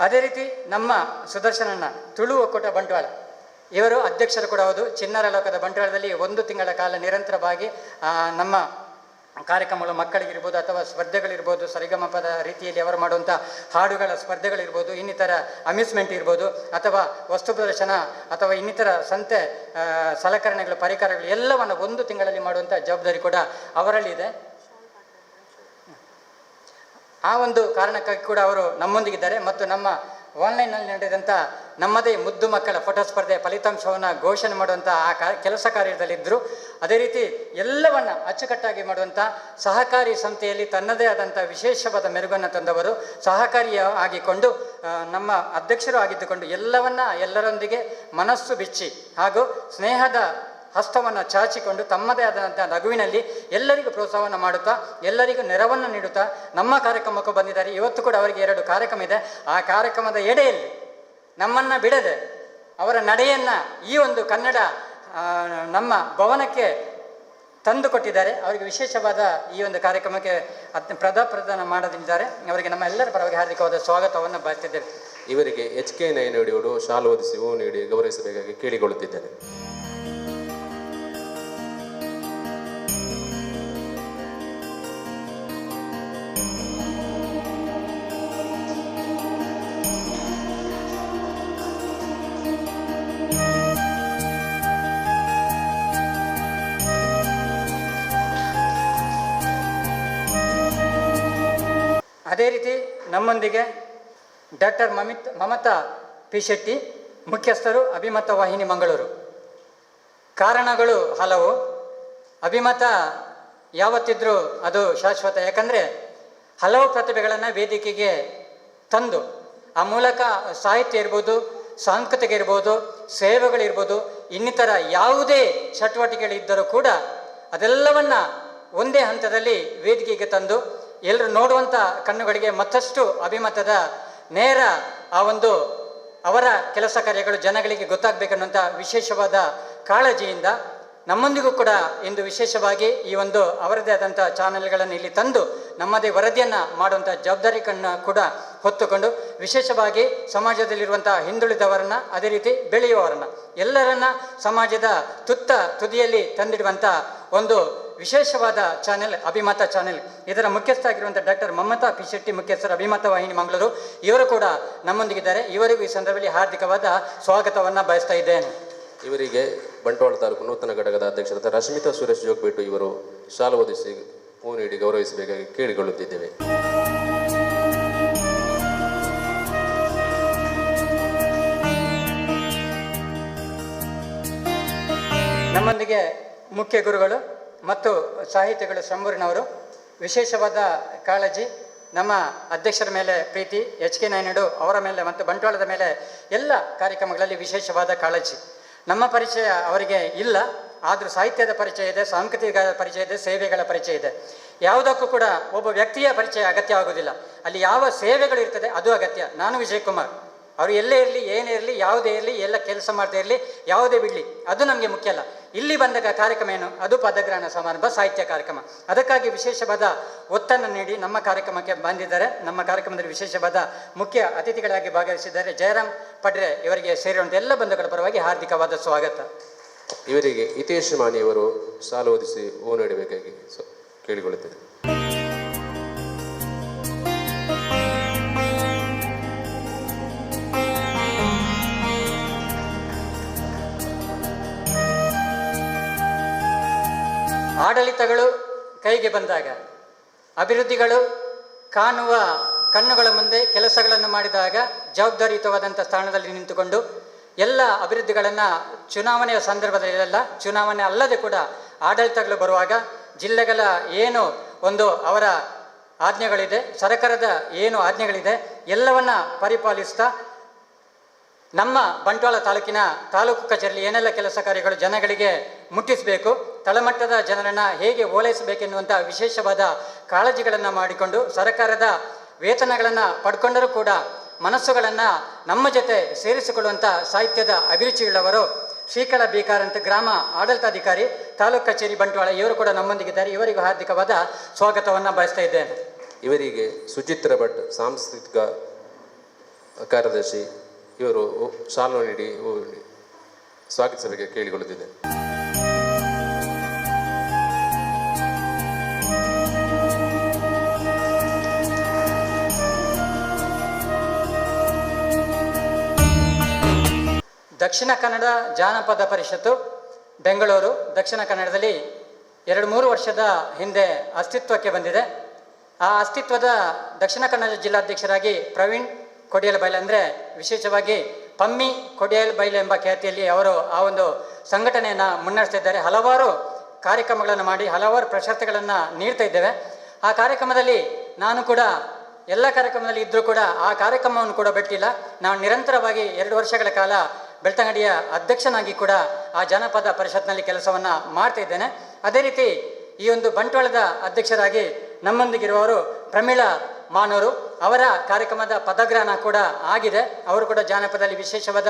ಅದೇ ರೀತಿ ನಮ್ಮ ಸುದರ್ಶನಣ್ಣ ತುಳು ಒಕ್ಕೂಟ ಬಂಟ್ವಾಳ ಇವರು ಅಧ್ಯಕ್ಷರು ಕೂಡ ಹೌದು. ಚಿಣ್ಣರ ಲೋಕದ ಬಂಟ್ವಾಳದಲ್ಲಿ 1 ತಿಂಗಳ ಕಾಲ ನಿರಂತರವಾಗಿ ನಮ್ಮ ಕಾರ್ಯಕ್ರಮಗಳು ಮಕ್ಕಳಿಗಿರ್ಬೋದು ಅಥವಾ ಸ್ಪರ್ಧೆಗಳಿರ್ಬೋದು, ಸರಿಗಮಪದ ರೀತಿಯಲ್ಲಿ ಅವರು ಮಾಡುವಂಥ ಹಾಡುಗಳ ಸ್ಪರ್ಧೆಗಳಿರ್ಬೋದು, ಇನ್ನಿತರ ಅಮ್ಯೂಸ್ಮೆಂಟ್ ಇರ್ಬೋದು, ಅಥವಾ ವಸ್ತು ಪ್ರದರ್ಶನ ಅಥವಾ ಇನ್ನಿತರ ಸಂತೆ ಸಲಕರಣೆಗಳು, ಪರಿಕರಗಳು ಎಲ್ಲವನ್ನು 1 ತಿಂಗಳಲ್ಲಿ ಮಾಡುವಂಥ ಜವಾಬ್ದಾರಿ ಕೂಡ ಅವರಲ್ಲಿದೆ. ಆ ಒಂದು ಕಾರಣಕ್ಕಾಗಿ ಕೂಡ ಅವರು ನಮ್ಮೊಂದಿಗಿದ್ದಾರೆ. ಮತ್ತು ನಮ್ಮ ಆನ್ಲೈನ್ನಲ್ಲಿ ನಡೆದಂಥ ನಮ್ಮದೇ ಮುದ್ದು ಮಕ್ಕಳ ಫೋಟೋ ಸ್ಪರ್ಧೆ ಫಲಿತಾಂಶವನ್ನು ಘೋಷಣೆ ಮಾಡುವಂಥ ಕೆಲಸ ಕಾರ್ಯದಲ್ಲಿದ್ದರು. ಅದೇ ರೀತಿ ಎಲ್ಲವನ್ನು ಅಚ್ಚುಕಟ್ಟಾಗಿ ಮಾಡುವಂಥ ಸಹಕಾರಿ ಸಂಸ್ಥೆಯಲ್ಲಿ ತನ್ನದೇ ಆದಂಥ ವಿಶೇಷವಾದ ಮೆರುಗನ್ನು ತಂದವರು, ಸಹಕಾರಿಯಾಗಿಕೊಂಡು ನಮ್ಮ ಅಧ್ಯಕ್ಷರು ಆಗಿದ್ದುಕೊಂಡು ಎಲ್ಲರೊಂದಿಗೆ ಮನಸ್ಸು ಬಿಚ್ಚಿ ಹಾಗೂ ಸ್ನೇಹದ ಹಸ್ತವನ್ನು ಚಾಚಿಕೊಂಡು ತಮ್ಮದೇ ಆದಂಥ ನಗುವಿನಲ್ಲಿ ಎಲ್ಲರಿಗೂ ಪ್ರೋತ್ಸಾಹವನ್ನು ಮಾಡುತ್ತಾ, ಎಲ್ಲರಿಗೂ ನೆರವನ್ನು ನೀಡುತ್ತಾ ನಮ್ಮ ಕಾರ್ಯಕ್ರಮಕ್ಕೂ ಬಂದಿದ್ದಾರೆ. ಇವತ್ತು ಕೂಡ ಅವರಿಗೆ 2 ಕಾರ್ಯಕ್ರಮ ಇದೆ. ಆ ಕಾರ್ಯಕ್ರಮದ ಎಡೆಯಲ್ಲಿ ನಮ್ಮನ್ನು ಬಿಡದೆ ಅವರ ನಡೆಯನ್ನು ಈ ಒಂದು ಕನ್ನಡ ನಮ್ಮ ಭವನಕ್ಕೆ ತಂದು ಕೊಟ್ಟಿದ್ದಾರೆ. ಅವರಿಗೆ ವಿಶೇಷವಾದ ಈ ಒಂದು ಕಾರ್ಯಕ್ರಮಕ್ಕೆ ಪ್ರದಾನ ಮಾಡಲಿದ್ದಾರೆ. ಅವರಿಗೆ ನಮ್ಮ ಎಲ್ಲರ ಪರವಾಗಿ ಹಾರ್ದಿಕವಾದ ಸ್ವಾಗತವನ್ನು ಬಯಸುತ್ತಿದ್ದೇವೆ. ಇವರಿಗೆ HK ನಾಯ್ನಡಿಯವರು ಶಾಲು ಓದಿಸಿ ಹೂ ನೀಡಿ ಗೌರವಿಸಬೇಕಾಗಿ ಕೇಳಿಕೊಳ್ಳುತ್ತಿದ್ದೇನೆ. ಅದೇ ರೀತಿ ನಮ್ಮೊಂದಿಗೆ ಡಾಕ್ಟರ್ ಮಮತಾ ಪಿ ಶೆಟ್ಟಿ, ಮುಖ್ಯಸ್ಥರು ಅಭಿಮತ ವಾಹಿನಿ ಮಂಗಳೂರು. ಕಾರಣಗಳು ಹಲವು. ಅಭಿಮತ ಯಾವತ್ತಿದ್ರೂ ಅದು ಶಾಶ್ವತ. ಯಾಕಂದರೆ ಹಲವು ಪ್ರತಿಭೆಗಳನ್ನು ವೇದಿಕೆಗೆ ತಂದು ಆ ಮೂಲಕ ಸಾಹಿತ್ಯ ಇರ್ಬೋದು, ಸಾಂಸ್ಕೃತಿಕ ಇರ್ಬೋದು, ಸೇವೆಗಳಿರ್ಬೋದು, ಇನ್ನಿತರ ಯಾವುದೇ ಚಟುವಟಿಕೆಗಳಿದ್ದರೂ ಕೂಡ ಅದೆಲ್ಲವನ್ನು ಒಂದೇ ಹಂತದಲ್ಲಿ ವೇದಿಕೆಗೆ ತಂದು ಎಲ್ಲರೂ ನೋಡುವಂಥ ಕಣ್ಣುಗಳಿಗೆ ಮತ್ತಷ್ಟು ಅಭಿಮತದ ನೇರ ಆ ಒಂದು ಅವರ ಕೆಲಸ ಕಾರ್ಯಗಳು ಜನಗಳಿಗೆ ಗೊತ್ತಾಗಬೇಕನ್ನುವಂಥ ವಿಶೇಷವಾದ ಕಾಳಜಿಯಿಂದ ನಮ್ಮೊಂದಿಗೂ ಕೂಡ ಇಂದು ವಿಶೇಷವಾಗಿ ಈ ಒಂದು ಅವರದೇ ಆದಂಥ ಚಾನೆಲ್ಗಳನ್ನು ಇಲ್ಲಿ ತಂದು ನಮ್ಮದೇ ವರದಿಯನ್ನು ಮಾಡುವಂಥ ಜವಾಬ್ದಾರಿಯನ್ನು ಕೂಡ ಹೊತ್ತುಕೊಂಡು ವಿಶೇಷವಾಗಿ ಸಮಾಜದಲ್ಲಿರುವಂಥ ಹಿಂದುಳಿದವರನ್ನು, ಅದೇ ರೀತಿ ಬೆಳೆಯುವವರನ್ನು ಎಲ್ಲರನ್ನ ಸಮಾಜದ ತುದಿಯಲ್ಲಿ ತಂದಿಡುವಂಥ ಒಂದು ವಿಶೇಷವಾದ ಚಾನೆಲ್ ಅಭಿಮತ ಚಾನೆಲ್. ಇದರ ಮುಖ್ಯಸ್ಥರಾಗಿರುವಂಥ ಡಾಕ್ಟರ್ ಮಮತಾ ಪಿ ಶೆಟ್ಟಿ, ಮುಖ್ಯಸ್ಥರು ಅಭಿಮತ ವಾಹಿನಿ ಮಂಗಳೂರು, ಇವರು ಕೂಡ ನಮ್ಮೊಂದಿಗಿದ್ದಾರೆ. ಇವರಿಗೂ ಈ ಸಂದರ್ಭದಲ್ಲಿ ಹಾರ್ದಿಕವಾದ ಸ್ವಾಗತವನ್ನು ಬಯಸ್ತಾ ಇದ್ದೇನೆ. ಇವರಿಗೆ ಬಂಟ್ವಾಳ ತಾಲೂಕು ನೂತನ ಘಟಕದ ಅಧ್ಯಕ್ಷರಾದ ರಶ್ಮಿತಾ ಸುರೇಶ್ ಜೋಗ್ಬೇಟು ಇವರು ಶಾಲು ಓದಿಸಿ ಹೂ ನೀಡಿ ಗೌರವಿಸಬೇಕಾಗಿ ಕೇಳಿಕೊಳ್ಳುತ್ತಿದ್ದೇವೆ. ನಮ್ಮೊಂದಿಗೆ ಮುಖ್ಯ ಗುರುಗಳು ಮತ್ತು ಸಾಹಿತಿಗಳು ಶಂಭೂರಿನವರು. ವಿಶೇಷವಾದ ಕಾಳಜಿ, ನಮ್ಮ ಅಧ್ಯಕ್ಷರ ಮೇಲೆ ಪ್ರೀತಿ, HK ನಾಯ್ಡು ಅವರ ಮೇಲೆ ಮತ್ತು ಬಂಟ್ವಾಳದ ಮೇಲೆ ಎಲ್ಲ ಕಾರ್ಯಕ್ರಮಗಳಲ್ಲಿ ವಿಶೇಷವಾದ ಕಾಳಜಿ. ನಮ್ಮ ಪರಿಚಯ ಅವರಿಗೆ ಇಲ್ಲ, ಆದರೂ ಸಾಹಿತ್ಯದ ಪರಿಚಯ ಇದೆ, ಸಾಂಸ್ಕೃತಿಕ ಪರಿಚಯ ಇದೆ, ಸೇವೆಗಳ ಪರಿಚಯ ಇದೆ. ಯಾವುದಕ್ಕೂ ಕೂಡ ಒಬ್ಬ ವ್ಯಕ್ತಿಯ ಪರಿಚಯ ಅಗತ್ಯವಾಗುವುದಿಲ್ಲ, ಅಲ್ಲಿ ಯಾವ ಸೇವೆಗಳಿರ್ತದೆ ಅದು ಅಗತ್ಯ. ನಾನು ವಿಜಯ್ ಕುಮಾರ್, ಅವರು ಎಲ್ಲೇ ಇರಲಿ, ಏನೇ ಇರಲಿ, ಯಾವುದೇ ಇರಲಿ, ಎಲ್ಲ ಕೆಲಸ ಮಾಡದೇ ಇರಲಿ, ಯಾವುದೇ ಬಿಡಲಿ, ಅದು ನಮಗೆ ಮುಖ್ಯ ಅಲ್ಲ. ಇಲ್ಲಿ ಬಂದಾಗ ಕಾರ್ಯಕ್ರಮ ಏನು, ಅದು ಪದಗ್ರಹಣ ಸಮಾರಂಭ, ಸಾಹಿತ್ಯ ಕಾರ್ಯಕ್ರಮ. ಅದಕ್ಕಾಗಿ ವಿಶೇಷವಾದ ಒತ್ತನ್ನು ನೀಡಿ ನಮ್ಮ ಕಾರ್ಯಕ್ರಮಕ್ಕೆ ಬಂದಿದ್ದಾರೆ. ನಮ್ಮ ಕಾರ್ಯಕ್ರಮದಲ್ಲಿ ವಿಶೇಷವಾದ ಮುಖ್ಯ ಅತಿಥಿಗಳಾಗಿ ಭಾಗವಹಿಸಿದ್ದಾರೆ ಜಯರಾಮ್ ಪಡ್ರೆ. ಇವರಿಗೆ ಸೇರಿರುವಂಥ ಎಲ್ಲ ಬಂಧುಗಳ ಪರವಾಗಿ ಹಾರ್ದಿಕವಾದ ಸ್ವಾಗತ. ಇವರಿಗೆ ಹಿತೇಶ್ ಮಾನಿಯವರು ಶಾಲು ಓದಿಸಿ ಹೂ ನೀಡಬೇಕಾಗಿ ಕೇಳಿಕೊಳ್ಳುತ್ತೇನೆ. ಆಡಳಿತಗಳು ಕೈಗೆ ಬಂದಾಗ, ಅಭಿವೃದ್ಧಿಗಳು ಕಾಣುವ ಕಣ್ಣುಗಳ ಮುಂದೆ ಕೆಲಸಗಳನ್ನು ಮಾಡಿದಾಗ ಜವಾಬ್ದಾರಿಯುತವಾದಂಥ ಸ್ಥಾನದಲ್ಲಿ ನಿಂತುಕೊಂಡು ಎಲ್ಲ ಅಭಿವೃದ್ಧಿಗಳನ್ನು ಚುನಾವಣೆಯ ಸಂದರ್ಭದಲ್ಲೆಲ್ಲ, ಚುನಾವಣೆ ಅಲ್ಲದೆ ಕೂಡ ಆಡಳಿತಗಳು ಬರುವಾಗ ಜಿಲ್ಲೆಗಳ ಏನು ಒಂದು ಅವರ ಆಜ್ಞೆಗಳಿದೆ, ಸರ್ಕಾರದ ಏನು ಆಜ್ಞೆಗಳಿದೆ ಎಲ್ಲವನ್ನ ಪರಿಪಾಲಿಸ್ತಾ ನಮ್ಮ ಬಂಟ್ವಾಳ ತಾಲೂಕಿನ ತಾಲೂಕು ಕಚೇರಿಯಲ್ಲಿ ಏನೆಲ್ಲ ಕೆಲಸ ಕಾರ್ಯಗಳು ಜನಗಳಿಗೆ ಮುಟ್ಟಿಸಬೇಕು, ತಳಮಟ್ಟದ ಜನರನ್ನು ಹೇಗೆ ಓಲೈಸಬೇಕೆನ್ನುವಂಥ ವಿಶೇಷವಾದ ಕಾಳಜಿಗಳನ್ನು ಮಾಡಿಕೊಂಡು ಸರ್ಕಾರದ ವೇತನಗಳನ್ನು ಪಡ್ಕೊಂಡರೂ ಕೂಡ ಮನಸ್ಸುಗಳನ್ನು ನಮ್ಮ ಜೊತೆ ಸೇರಿಸಿಕೊಳ್ಳುವಂಥ ಸಾಹಿತ್ಯದ ಅಭಿರುಚಿಯುಳ್ಳವರು ಶ್ರೀಕರ ಬೀಕಾರ್ ಅಂತ ಗ್ರಾಮ ಆಡಳಿತಾಧಿಕಾರಿ, ತಾಲೂಕು ಕಚೇರಿ ಬಂಟ್ವಾಳ, ಇವರು ಕೂಡ ನಮ್ಮೊಂದಿಗಿದ್ದಾರೆ. ಇವರಿಗೂ ಹಾರ್ದಿಕವಾದ ಸ್ವಾಗತವನ್ನು ಬಯಸ್ತಾ ಇದ್ದೇನೆ. ಇವರಿಗೆ ಸುಚಿತ್ರ ಭಟ್ ಸಾಂಸ್ಕೃತಿಕ ಕಾರ್ಯದರ್ಶಿ, ಇವರು ಶಾಲು ನೀಡಿ ಸ್ವಾಗತಿಸಬೇಕು ಕೇಳಿಕೊಳ್ಳುತ್ತಿದೆ. ದಕ್ಷಿಣ ಕನ್ನಡ ಜಾನಪದ ಪರಿಷತ್ತು ಬೆಂಗಳೂರು, ದಕ್ಷಿಣ ಕನ್ನಡದಲ್ಲಿ 2-3 ವರ್ಷದ ಹಿಂದೆ ಅಸ್ತಿತ್ವಕ್ಕೆ ಬಂದಿದೆ. ಆ ಅಸ್ತಿತ್ವದ ದಕ್ಷಿಣ ಕನ್ನಡ ಜಿಲ್ಲಾಧ್ಯಕ್ಷರಾಗಿ ಪ್ರವೀಣ್ ಕೊಡಿಯಲ್ ಬೈಲೆ, ಅಂದರೆ ವಿಶೇಷವಾಗಿ ಪಮ್ಮಿ ಕೊಡಿಯಲ್ ಬೈಲೆ ಎಂಬ ಖ್ಯಾತಿಯಲ್ಲಿ ಅವರು ಆ ಒಂದು ಸಂಘಟನೆಯನ್ನು ಮುನ್ನಡೆಸ್ತಿದ್ದಾರೆ. ಹಲವಾರು ಕಾರ್ಯಕ್ರಮಗಳನ್ನು ಮಾಡಿ ಹಲವಾರು ಪ್ರಶಸ್ತಿಗಳನ್ನು ನೀಡ್ತಾ ಇದ್ದೇವೆ. ಆ ಕಾರ್ಯಕ್ರಮದಲ್ಲಿ ನಾನು ಕೂಡ ಎಲ್ಲ ಕಾರ್ಯಕ್ರಮದಲ್ಲಿ ಇದ್ದರೂ ಕೂಡ ಆ ಕಾರ್ಯಕ್ರಮವನ್ನು ಕೂಡ ಬಿಟ್ಟಿಲ್ಲ. ನಾನು ನಿರಂತರವಾಗಿ 2 ವರ್ಷಗಳ ಕಾಲ ಬೆಳ್ತಂಗಡಿಯ ಅಧ್ಯಕ್ಷನಾಗಿ ಕೂಡ ಆ ಜಾನಪದ ಪರಿಷತ್ನಲ್ಲಿ ಕೆಲಸವನ್ನು ಮಾಡ್ತಾ ಇದ್ದೇನೆ. ಅದೇ ರೀತಿ ಈ ಒಂದು ಬಂಟ್ವಾಳದ ಅಧ್ಯಕ್ಷರಾಗಿ ನಮ್ಮೊಂದಿಗಿರುವವರು ಪ್ರಮೀಳಾ ಮಾನೂರು, ಅವರ ಕಾರ್ಯಕ್ರಮದ ಪದಗ್ರಹಣ ಕೂಡ ಆಗಿದೆ. ಅವರು ಕೂಡ ಜಾನಪದದಲ್ಲಿ ವಿಶೇಷವಾದ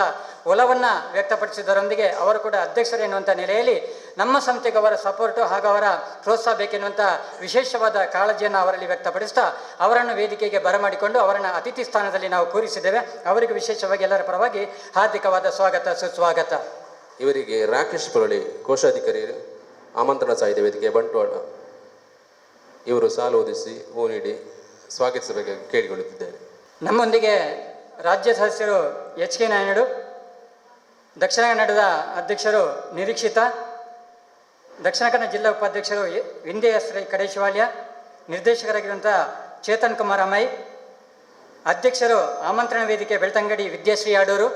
ಒಲವನ್ನು ವ್ಯಕ್ತಪಡಿಸಿದರೊಂದಿಗೆ ಅವರು ಕೂಡ ಅಧ್ಯಕ್ಷರು ಎನ್ನುವಂಥ ನೆಲೆಯಲ್ಲಿ ನಮ್ಮ ಸಂಸ್ಥೆಗೆ ಅವರ ಸಪೋರ್ಟು ಹಾಗೂ ಅವರ ಪ್ರೋತ್ಸಾಹ ಬೇಕೆನ್ನುವಂಥ ವಿಶೇಷವಾದ ಕಾಳಜಿಯನ್ನು ಅವರಲ್ಲಿ ವ್ಯಕ್ತಪಡಿಸ್ತಾ ಅವರನ್ನು ವೇದಿಕೆಗೆ ಬರಮಾಡಿಕೊಂಡು ಅವರನ್ನು ಅತಿಥಿ ಸ್ಥಾನದಲ್ಲಿ ನಾವು ಕೂರಿಸಿದ್ದೇವೆ. ಅವರಿಗೆ ವಿಶೇಷವಾಗಿ ಎಲ್ಲರ ಪರವಾಗಿ ಹಾರ್ದಿಕವಾದ ಸ್ವಾಗತ, ಸುಸ್ವಾಗತ. ಇವರಿಗೆ ರಾಕೇಶ್ ಪುರಳಿ ಕೋಶಾಧಿಕಾರಿ ಆಮಂತ್ರಣ ಸಾಹಿತ್ಯ ವೇದಿಕೆ ಬಂಟ್ವಾಳ, ಇವರು ಶಾಲು ಓದಿಸಿ ಹೂ ನೀಡಿ ಸ್ವಾಗತಿಸಬೇಕಾಗಿ ಕೇಳಿಕೊಳ್ಳುತ್ತಿದ್ದೇನೆ. ನಮ್ಮೊಂದಿಗೆ ರಾಜ್ಯ ಸದಸ್ಯರು HK ನಾಯ್ಡು, ದಕ್ಷಿಣ ಕನ್ನಡದ ಅಧ್ಯಕ್ಷರು ನಿರೀಕ್ಷಿತಾ, ದಕ್ಷಿಣ ಕನ್ನಡ ಜಿಲ್ಲಾ ಉಪಾಧ್ಯಕ್ಷರು ವಿಂಧ್ಯ ಶ್ರೀ ಕಡೇಶವಾಳ್ಯ, ನಿರ್ದೇಶಕರಾಗಿರುವಂಥ ಚೇತನ್ ಕುಮಾರ್ ಅಮೈ, ಅಧ್ಯಕ್ಷರು ಆಮಂತ್ರಣ ವೇದಿಕೆ ಬೆಳ್ತಂಗಡಿ ವಿದ್ಯಾಶ್ರೀ ಆಡೂರು,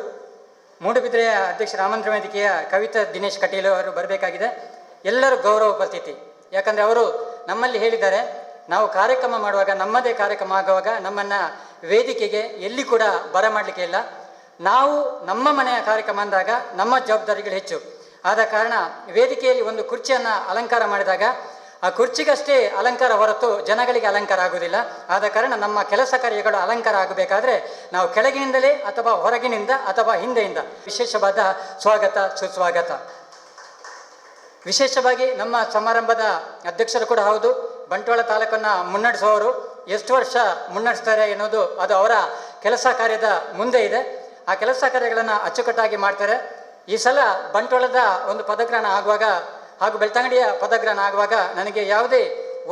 ಮೂಡುಬಿದಿರೆಯ ಅಧ್ಯಕ್ಷರ ಆಮಂತ್ರಣ ವೇದಿಕೆಯ ಕವಿತಾ ದಿನೇಶ್ ಕಟೀಲು ಅವರು ಬರಬೇಕಾಗಿದೆ. ಎಲ್ಲರೂ ಗೌರವ ಉಪಸ್ಥಿತಿ. ಯಾಕಂದರೆ ಅವರು ನಮ್ಮಲ್ಲಿ ಹೇಳಿದ್ದಾರೆ, ನಾವು ಕಾರ್ಯಕ್ರಮ ಮಾಡುವಾಗ, ನಮ್ಮದೇ ಕಾರ್ಯಕ್ರಮ ಆಗುವಾಗ ನಮ್ಮನ್ನು ವೇದಿಕೆಗೆ ಎಲ್ಲಿ ಕೂಡ ಬರಮಾಡಲಿಕ್ಕೆ ಇಲ್ಲ. ನಾವು ನಮ್ಮ ಮನೆಯ ಕಾರ್ಯಕ್ರಮ ಅಂದಾಗ ನಮ್ಮ ಜವಾಬ್ದಾರಿಗಳು ಹೆಚ್ಚು. ಆದ ಕಾರಣ ವೇದಿಕೆಯಲ್ಲಿ ಒಂದು ಕುರ್ಚಿಯನ್ನು ಅಲಂಕಾರ ಮಾಡಿದಾಗ ಆ ಕುರ್ಚಿಗಷ್ಟೇ ಅಲಂಕಾರ ಹೊರತು ಜನಗಳಿಗೆ ಅಲಂಕಾರ ಆಗುವುದಿಲ್ಲ. ಆದ ಕಾರಣ ನಮ್ಮ ಕೆಲಸ ಕಾರ್ಯಗಳು ಅಲಂಕಾರ ಆಗಬೇಕಾದ್ರೆ ನಾವು ಕೆಳಗಿನಿಂದಲೇ ಅಥವಾ ಹೊರಗಿನಿಂದ ಅಥವಾ ಹಿಂದೆಯಿಂದ ವಿಶೇಷವಾದ ಸ್ವಾಗತ ಸುಸ್ವಾಗತ. ವಿಶೇಷವಾಗಿ ನಮ್ಮ ಸಮಾರಂಭದ ಅಧ್ಯಕ್ಷರು ಕೂಡ ಹೌದು, ಬಂಟ್ವಾಳ ತಾಲೂಕನ್ನು ಮುನ್ನಡೆಸುವವರು. ಎಷ್ಟು ವರ್ಷ ಮುನ್ನಡೆಸ್ತಾರೆ ಎನ್ನುವುದು ಅದು ಅವರ ಕೆಲಸ ಕಾರ್ಯದ ಮುಂದೆ ಇದೆ. ಆ ಕೆಲಸ ಕಾರ್ಯಗಳನ್ನು ಅಚ್ಚುಕಟ್ಟಾಗಿ ಮಾಡ್ತಾರೆ. ಈ ಸಲ ಬಂಟ್ವಾಳದ ಒಂದು ಪದಗ್ರಹಣ ಆಗುವಾಗ ಹಾಗೂ ಬೆಳ್ತಂಗಡಿಯ ಪದಗ್ರಹಣ ಆಗುವಾಗ ನನಗೆ ಯಾವುದೇ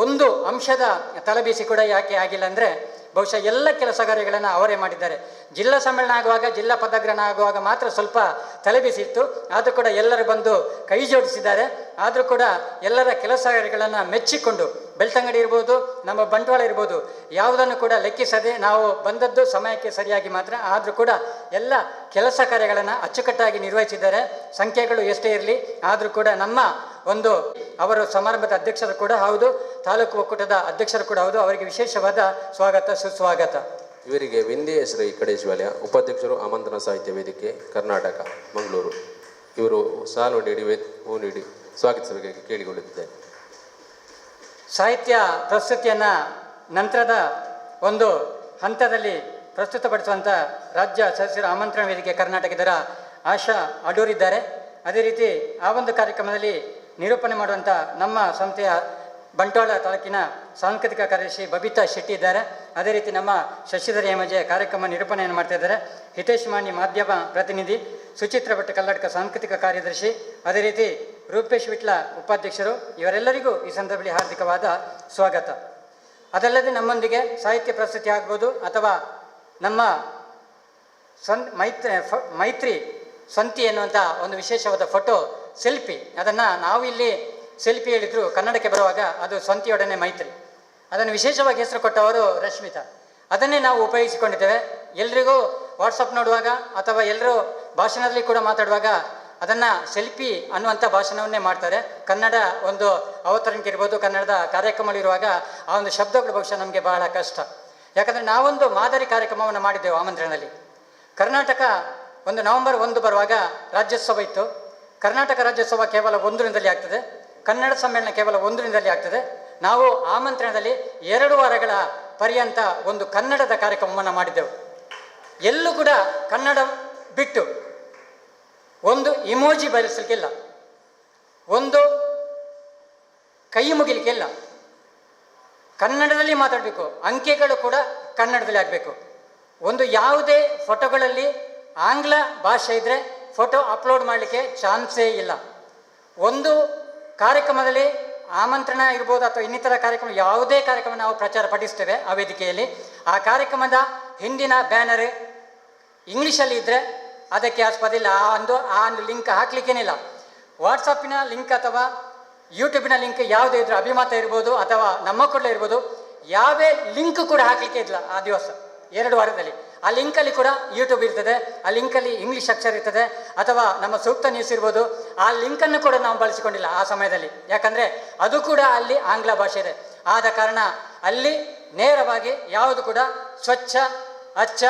ಒಂದು ಅಂಶದ ತಲೆಬೀಸಿ ಕೂಡ ಯಾಕೆ ಆಗಿಲ್ಲ ಅಂದರೆ, ಬಹುಶಃ ಎಲ್ಲ ಕೆಲಸ ಕಾರ್ಯಗಳನ್ನು ಅವರೇ ಮಾಡಿದ್ದಾರೆ. ಜಿಲ್ಲಾ ಸಮ್ಮೇಳನ ಆಗುವಾಗ, ಜಿಲ್ಲಾ ಪದಗ್ರಹಣ ಆಗುವಾಗ ಮಾತ್ರ ಸ್ವಲ್ಪ ತಲೆಬಿಸಿ ಇತ್ತು. ಆದರೂ ಕೂಡ ಎಲ್ಲರೂ ಬಂದು ಕೈ ಜೋಡಿಸಿದ್ದಾರೆ. ಆದರೂ ಕೂಡ ಎಲ್ಲರ ಕೆಲಸ ಕಾರ್ಯಗಳನ್ನು ಮೆಚ್ಚಿಕೊಂಡು, ಬೆಳ್ತಂಗಡಿ ಇರ್ಬೋದು, ನಮ್ಮ ಬಂಟ್ವಾಳ ಇರ್ಬೋದು, ಯಾವುದನ್ನು ಕೂಡ ಲೆಕ್ಕಿಸದೆ ನಾವು ಬಂದದ್ದು ಸಮಯಕ್ಕೆ ಸರಿಯಾಗಿ ಮಾತ್ರ. ಆದರೂ ಕೂಡ ಎಲ್ಲ ಕೆಲಸ ಕಾರ್ಯಗಳನ್ನು ಅಚ್ಚುಕಟ್ಟಾಗಿ ನಿರ್ವಹಿಸಿದ್ದಾರೆ. ಸಂಖ್ಯೆಗಳು ಎಷ್ಟೇ ಇರಲಿ, ಆದರೂ ಕೂಡ ನಮ್ಮ ಒಂದು ಅವರು ಸಮಾರಂಭದ ಅಧ್ಯಕ್ಷರು ಕೂಡ ಹೌದು, ತಾಲೂಕು ಒಕ್ಕೂಟದ ಅಧ್ಯಕ್ಷರು ಕೂಡ ಹೌದು. ಅವರಿಗೆ ವಿಶೇಷವಾದ ಸ್ವಾಗತ ಸುಸ್ವಾಗತ. ಇವರಿಗೆ ವಿಂಧ್ಯೇಶ್ವರಿ ಕಡೇಶ್ವಾಲ್ಯ ಉಪಾಧ್ಯಕ್ಷರು ಆಮಂತ್ರಣ ಸಾಹಿತ್ಯ ವೇದಿಕೆ ಕರ್ನಾಟಕ ಮಂಗಳೂರು. ಇವರು ಸಾಲು ನೀಡಿ ಹೂ ನೀಡಿ ಸ್ವಾಗತಿಸಬೇಕಾಗಿ ಕೇಳಿಕೊಳ್ಳುತ್ತಿದ್ದೇನೆ. ಸಾಹಿತ್ಯ ಪ್ರಸ್ತುತಿಯನ್ನು ನಂತರದ ಒಂದು ಹಂತದಲ್ಲಿ ಪ್ರಸ್ತುತಪಡಿಸುವಂಥ ರಾಜ್ಯ ಸದಸ್ಯರ ಆಮಂತ್ರಣ ವೇದಿಕೆ ಕರ್ನಾಟಕದರ ಆಶಾ ಅಡೂರಿದ್ದಾರೆ. ಅದೇ ರೀತಿ ಆ ಒಂದು ಕಾರ್ಯಕ್ರಮದಲ್ಲಿ ನಿರೂಪಣೆ ಮಾಡುವಂಥ ನಮ್ಮ ಸಂಸ್ಥೆಯ ಬಂಟ್ವಾಳ ತಾಲೂಕಿನ ಸಾಂಸ್ಕೃತಿಕ ಕಾರ್ಯದರ್ಶಿ ಬಬಿತಾ ಶೆಟ್ಟಿ ಇದ್ದಾರೆ. ಅದೇ ರೀತಿ ನಮ್ಮ ಶಶಿಧರ ಹೇಮಜೆ ಕಾರ್ಯಕ್ರಮ ನಿರೂಪಣೆಯನ್ನು ಮಾಡ್ತಾ ಇದ್ದಾರೆ. ಹಿತೇಶ್ ಮಾನ್ಯ ಮಾಧ್ಯಮ ಪ್ರತಿನಿಧಿ, ಸುಚಿತ್ರ ಭಟ್ ಕಲ್ಲಡ್ಕ ಸಾಂಸ್ಕೃತಿಕ ಕಾರ್ಯದರ್ಶಿ, ಅದೇ ರೀತಿ ರೂಪೇಶ್ ವಿಟ್ಲ ಉಪಾಧ್ಯಕ್ಷರು. ಇವರೆಲ್ಲರಿಗೂ ಈ ಸಂದರ್ಭದಲ್ಲಿ ಹಾರ್ದಿಕವಾದ ಸ್ವಾಗತ. ಅದಲ್ಲದೆ ನಮ್ಮೊಂದಿಗೆ ಸಾಹಿತ್ಯ ಪ್ರಸ್ತುತಿ ಆಗ್ಬೋದು ಅಥವಾ ನಮ್ಮ ಮೈತ್ರಿ ಸಂತಿ ಎನ್ನುವಂಥ ಒಂದು ವಿಶೇಷವಾದ ಫೋಟೋ ಸೆಲ್ಫಿ, ಅದನ್ನು ನಾವು ಇಲ್ಲಿ ಸೆಲ್ಫಿ ಹೇಳಿದ್ರು, ಕನ್ನಡಕ್ಕೆ ಬರುವಾಗ ಅದು ಸ್ವಂತಿಯೊಡನೆ ಮೈತ್ರಿ. ಅದನ್ನು ವಿಶೇಷವಾಗಿ ಹೆಸರು ಕೊಟ್ಟವರು ರಶ್ಮಿತಾ. ಅದನ್ನೇ ನಾವು ಉಪಯೋಗಿಸಿಕೊಂಡಿದ್ದೇವೆ. ಎಲ್ರಿಗೂ ವಾಟ್ಸಪ್ ನೋಡುವಾಗ ಅಥವಾ ಎಲ್ಲರೂ ಭಾಷಣದಲ್ಲಿ ಕೂಡ ಮಾತಾಡುವಾಗ ಅದನ್ನು ಸೆಲ್ಫಿ ಅನ್ನುವಂಥ ಭಾಷಣವನ್ನೇ ಮಾಡ್ತಾರೆ. ಕನ್ನಡ ಒಂದು ಅವತರಣಿಕೆ ಇರ್ಬೋದು, ಕನ್ನಡದ ಕಾರ್ಯಕ್ರಮಗಳಿರುವಾಗ ಆ ಒಂದು ಶಬ್ದಗಳು ಬಹುಶಃ ನಮಗೆ ಬಹಳ ಕಷ್ಟ. ಯಾಕಂದರೆ ನಾವೊಂದು ಮಾದರಿ ಕಾರ್ಯಕ್ರಮವನ್ನು ಮಾಡಿದ್ದೆವು ಆಮಂತ್ರಣದಲ್ಲಿ. ಕರ್ನಾಟಕ ಒಂದು ನವೆಂಬರ್ 1 ಬರುವಾಗ ರಾಜ್ಯೋತ್ಸವ ಇತ್ತು. ಕರ್ನಾಟಕ ರಾಜ್ಯೋತ್ಸವ ಕೇವಲ 1ರಿಂದಲೇ ಆಗ್ತದೆ, ಕನ್ನಡ ಸಮ್ಮೇಳನ ಕೇವಲ 1ರಿಂದಲೇ ಆಗ್ತದೆ. ನಾವು ಆಮಂತ್ರಣದಲ್ಲಿ 2 ವಾರಗಳ ಪರ್ಯಂತ ಒಂದು ಕನ್ನಡದ ಕಾರ್ಯಕ್ರಮವನ್ನು ಮಾಡಿದ್ದೆವು. ಎಲ್ಲೂ ಕೂಡ ಕನ್ನಡ ಬಿಟ್ಟು ಒಂದು ಇಮೋಜಿ ಬಳಸಲಿಕ್ಕಿಲ್ಲ, ಒಂದು ಕೈ ಮುಗಿಲಿಕ್ಕಿಲ್ಲ. ಕನ್ನಡದಲ್ಲಿ ಮಾತಾಡಬೇಕು, ಅಂಕೆಗಳು ಕೂಡ ಕನ್ನಡದಲ್ಲಿ ಆಗಬೇಕು. ಒಂದು ಯಾವುದೇ ಫೋಟೋಗಳಲ್ಲಿ ಆಂಗ್ಲ ಭಾಷೆ ಇದ್ದರೆ ಫೋಟೋ ಅಪ್ಲೋಡ್ ಮಾಡಲಿಕ್ಕೆ ಚಾನ್ಸೇ ಇಲ್ಲ. ಒಂದು ಕಾರ್ಯಕ್ರಮದಲ್ಲಿ ಆಮಂತ್ರಣ ಇರ್ಬೋದು ಅಥವಾ ಇನ್ನಿತರ ಕಾರ್ಯಕ್ರಮ, ಯಾವುದೇ ಕಾರ್ಯಕ್ರಮ ನಾವು ಪ್ರಚಾರ ಪಡಿಸ್ತೇವೆ ಆ ವೇದಿಕೆಯಲ್ಲಿ, ಆ ಕಾರ್ಯಕ್ರಮದ ಹಿಂದಿನ ಬ್ಯಾನರ್ ಇಂಗ್ಲೀಷಲ್ಲಿ ಇದ್ದರೆ ಅದಕ್ಕೆ ಆಸ್ಪದ ಇಲ್ಲ. ಆ ಒಂದು ಲಿಂಕ್ ಹಾಕಲಿಕ್ಕೇನಿಲ್ಲ. ವಾಟ್ಸಪ್ಪಿನ ಲಿಂಕ್ ಅಥವಾ ಯೂಟ್ಯೂಬಿನ ಲಿಂಕ್ ಯಾವುದೇ ಇದ್ರೂ, ಅಭಿಮತ ಇರ್ಬೋದು ಅಥವಾ ನಮ್ಮ ಕೂಡಲೇ ಇರ್ಬೋದು, ಯಾವೇ ಲಿಂಕ್ ಕೂಡ ಹಾಕಲಿಕ್ಕೆ ಇಲ್ಲ ಆ ದಿವಸ 2 ವಾರದಲ್ಲಿ. ಆ ಲಿಂಕಲ್ಲಿ ಕೂಡ ಯೂಟ್ಯೂಬ್ ಇರ್ತದೆ, ಆ ಲಿಂಕಲ್ಲಿ ಇಂಗ್ಲೀಷ್ ಅಕ್ಷರ ಇರ್ತದೆ, ಅಥವಾ ನಮ್ಮ ಸೂಕ್ತ ನ್ಯೂಸ್ ಇರ್ಬೋದು. ಆ ಲಿಂಕನ್ನು ಕೂಡ ನಾವು ಬಳಸಿಕೊಂಡಿಲ್ಲ ಆ ಸಮಯದಲ್ಲಿ, ಯಾಕಂದರೆ ಅದು ಕೂಡ ಅಲ್ಲಿ ಆಂಗ್ಲ ಭಾಷೆ ಇದೆ. ಆದ ಕಾರಣ ಅಲ್ಲಿ ನೇರವಾಗಿ ಯಾವುದು ಕೂಡ ಸ್ವಚ್ಛ ಅಚ್ಚ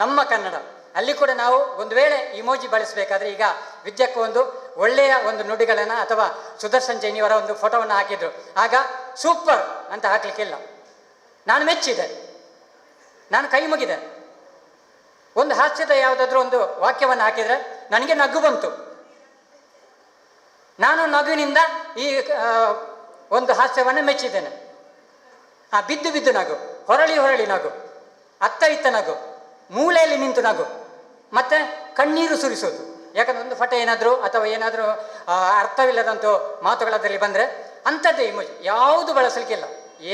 ನಮ್ಮ ಕನ್ನಡ. ಅಲ್ಲಿ ಕೂಡ ನಾವು ಒಂದು ವೇಳೆ ಇಮೋಜಿ ಬಳಸಬೇಕಾದ್ರೆ, ಈಗ ವಿದ್ಯಕ್ಕೂ ಒಂದು ಒಳ್ಳೆಯ ಒಂದು ನುಡಿಗಳನ್ನು ಅಥವಾ ಸುದರ್ಶನ್ ಜೈನಿಯವರ ಒಂದು ಫೋಟೋವನ್ನು ಹಾಕಿದ್ರು, ಆಗ ಸೂಪರ್ ಅಂತ ಹಾಕಲಿಕ್ಕಿಲ್ಲ. ನಾನು ಮೆಚ್ಚಿದೆ, ನಾನು ಕೈ ಮುಗಿದೆ. ಒಂದು ಹಾಸ್ಯದ ಯಾವುದಾದ್ರೂ ಒಂದು ವಾಕ್ಯವನ್ನು ಹಾಕಿದರೆ ನನಗೆ ನಗು ಬಂತು. ನಾನು ನಗುವಿನಿಂದ ಈ ಒಂದು ಹಾಸ್ಯವನ್ನು ಮೆಚ್ಚಿದ್ದೇನೆ. ಬಿದ್ದು ಬಿದ್ದು ನಗು, ಹೊರಳಿ ಹೊರಳಿ ನಗು, ಅತ್ತ ಇತ್ತ ನಗು, ಮೂಲೆಯಲ್ಲಿ ನಿಂತು ನಗು, ಮತ್ತು ಕಣ್ಣೀರು ಸುರಿಸೋದು. ಯಾಕಂದರೆ ಒಂದು ಫೋಟೋ ಏನಾದರೂ ಅಥವಾ ಏನಾದರೂ ಅರ್ಥವಿಲ್ಲದಂಥ ಮಾತುಗಳದಲ್ಲಿ ಬಂದರೆ ಅಂಥದ್ದೇ ಇಮೋಜಿ ಯಾವುದು ಬಳಸಲಿಕ್ಕಿಲ್ಲ.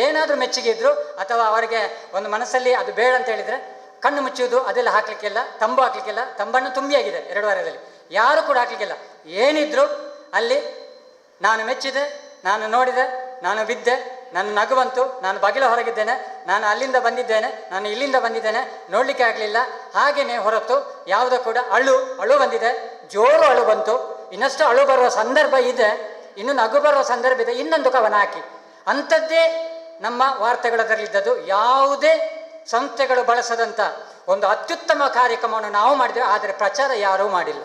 ಏನಾದರೂ ಮೆಚ್ಚುಗೆ ಇದ್ದರೂ ಅಥವಾ ಅವರಿಗೆ ಒಂದು ಮನಸ್ಸಲ್ಲಿ ಅದು ಬೇಡ ಅಂತ ಹೇಳಿದರೆ ಕಣ್ಣು ಮುಚ್ಚುವುದು ಅದೆಲ್ಲ ಹಾಕಲಿಕ್ಕಿಲ್ಲ. ತಂಬು ಹಾಕಲಿಕ್ಕಿಲ್ಲ. ತಂಬನ್ನು ತುಂಬಿಯಾಗಿದೆ 2 ವಾರದಲ್ಲಿ, ಯಾರು ಕೂಡ ಹಾಕಲಿಕ್ಕಿಲ್ಲ. ಏನಿದ್ರು ಅಲ್ಲಿ ನಾನು ಮೆಚ್ಚಿದೆ, ನಾನು ನೋಡಿದೆ, ನಾನು ಬಿದ್ದೆ, ನನ್ನ ನಗು ಬಂತು, ನಾನು ಬಗಿಲ ಹೊರಗಿದ್ದೇನೆ, ನಾನು ಅಲ್ಲಿಂದ ಬಂದಿದ್ದೇನೆ, ನಾನು ಇಲ್ಲಿಂದ ಬಂದಿದ್ದೇನೆ, ನೋಡಲಿಕ್ಕೆ ಆಗಲಿಲ್ಲ. ಹಾಗೆಯೇ ಹೊರತು ಯಾವುದೋ ಕೂಡ ಅಳು ಬಂದಿದೆ, ಜೋರು ಅಳು ಬಂತು, ಇನ್ನಷ್ಟು ಅಳು ಬರುವ ಸಂದರ್ಭ ಇದೆ, ಇನ್ನು ನಗು ಬರುವ ಸಂದರ್ಭ ಇದೆ, ಇನ್ನೊಂದು ಕವನ ಹಾಕಿ. ಅಂಥದ್ದೇ ನಮ್ಮ ವಾರ್ತೆಗಳಲ್ಲಿದ್ದದ್ದು. ಯಾವುದೇ ಸಂಸ್ಥೆಗಳು ಬಳಸದಂಥ ಒಂದು ಅತ್ಯುತ್ತಮ ಕಾರ್ಯಕ್ರಮವನ್ನು ನಾವು ಮಾಡಿದ್ದೇವೆ. ಆದರೆ ಪ್ರಚಾರ ಯಾರೂ ಮಾಡಿಲ್ಲ,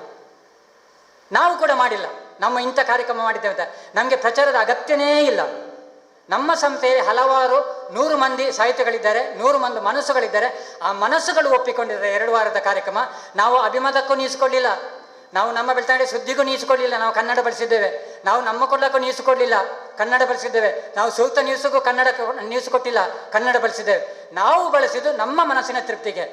ನಾವು ಕೂಡ ಮಾಡಿಲ್ಲ. ನಮ್ಮ ಇಂಥ ಕಾರ್ಯಕ್ರಮ ಮಾಡಿದ್ದೇವೆ ಅಂತ ನಮಗೆ ಪ್ರಚಾರದ ಅಗತ್ಯನೇ ಇಲ್ಲ. ನಮ್ಮ ಸಂಸ್ಥೆಯಲ್ಲಿ ಹಲವಾರು 100 ಮಂದಿ ಸಾಹಿತ್ಯಗಳಿದ್ದಾರೆ, 100 ಮಂದಿ ಮನಸ್ಸುಗಳಿದ್ದಾರೆ. ಆ ಮನಸ್ಸುಗಳು ಒಪ್ಪಿಕೊಂಡಿದ್ದಾರೆ 2 ವಾರದ ಕಾರ್ಯಕ್ರಮ. ನಾವು ಅಭಿಮತಕ್ಕೂ ನೀಸಿಕೊಳ್ಳಿಲ್ಲ, ನಾವು ನಮ್ಮ ಬೆಳ್ತಂಗಡಿ ಸುದ್ದಿಗೂ ನೀಸಿಕೊಳ್ಳಿಲ್ಲ, ನಾವು ಕನ್ನಡ ಬಳಸಿದ್ದೇವೆ. ನಾವು ನಮ್ಮ ಕೊಡ್ಲಕ್ಕೂ ನೀಸಿಕೊಳ್ಳಿಲ್ಲ, ಕನ್ನಡ ಬಳಸಿದ್ದೇವೆ. ನಾವು ಸೂಕ್ತ ನ್ಯೂಸ್ಗೂ ಕನ್ನಡ ನ್ಯೂಸ್ ಕೊಟ್ಟಿಲ್ಲ, ಕನ್ನಡ ಬಳಸಿದ್ದೇವೆ. ನಾವು ಬಳಸಿದ್ದು ನಮ್ಮ ಮನಸ್ಸಿನ ತೃಪ್ತಿಗೆ.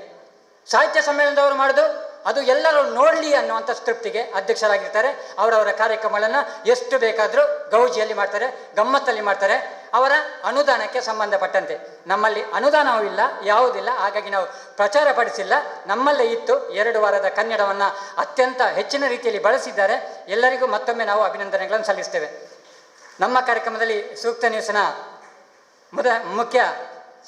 ಸಾಹಿತ್ಯ ಸಮ್ಮೇಳನದವರು ಮಾಡೋದು ಅದು ಎಲ್ಲರೂ ನೋಡಲಿ ಅನ್ನುವಂಥ ತೃಪ್ತಿಗೆ ಅಧ್ಯಕ್ಷರಾಗಿರ್ತಾರೆ. ಅವರವರ ಕಾರ್ಯಕ್ರಮಗಳನ್ನು ಎಷ್ಟು ಬೇಕಾದರೂ ಗೌಜಿಯಲ್ಲಿ ಮಾಡ್ತಾರೆ, ಗಮ್ಮತ್ತಲ್ಲಿ ಮಾಡ್ತಾರೆ, ಅವರ ಅನುದಾನಕ್ಕೆ ಸಂಬಂಧಪಟ್ಟಂತೆ. ನಮ್ಮಲ್ಲಿ ಅನುದಾನವೂ ಇಲ್ಲ, ಯಾವುದಿಲ್ಲ. ಹಾಗಾಗಿ ನಾವು ಪ್ರಚಾರ ಪಡಿಸಿಲ್ಲ. ನಮ್ಮಲ್ಲೇ ಇತ್ತು 2 ವಾರದ ಕನ್ನಡವನ್ನು ಅತ್ಯಂತ ಹೆಚ್ಚಿನ ರೀತಿಯಲ್ಲಿ ಬಳಸಿದ್ದಾರೆ. ಎಲ್ಲರಿಗೂ ಮತ್ತೊಮ್ಮೆ ನಾವು ಅಭಿನಂದನೆಗಳನ್ನು ಸಲ್ಲಿಸ್ತೇವೆ. ನಮ್ಮ ಕಾರ್ಯಕ್ರಮದಲ್ಲಿ ಸೂಕ್ತ ನ್ಯೂಸ್ನ ಮುಖ್ಯ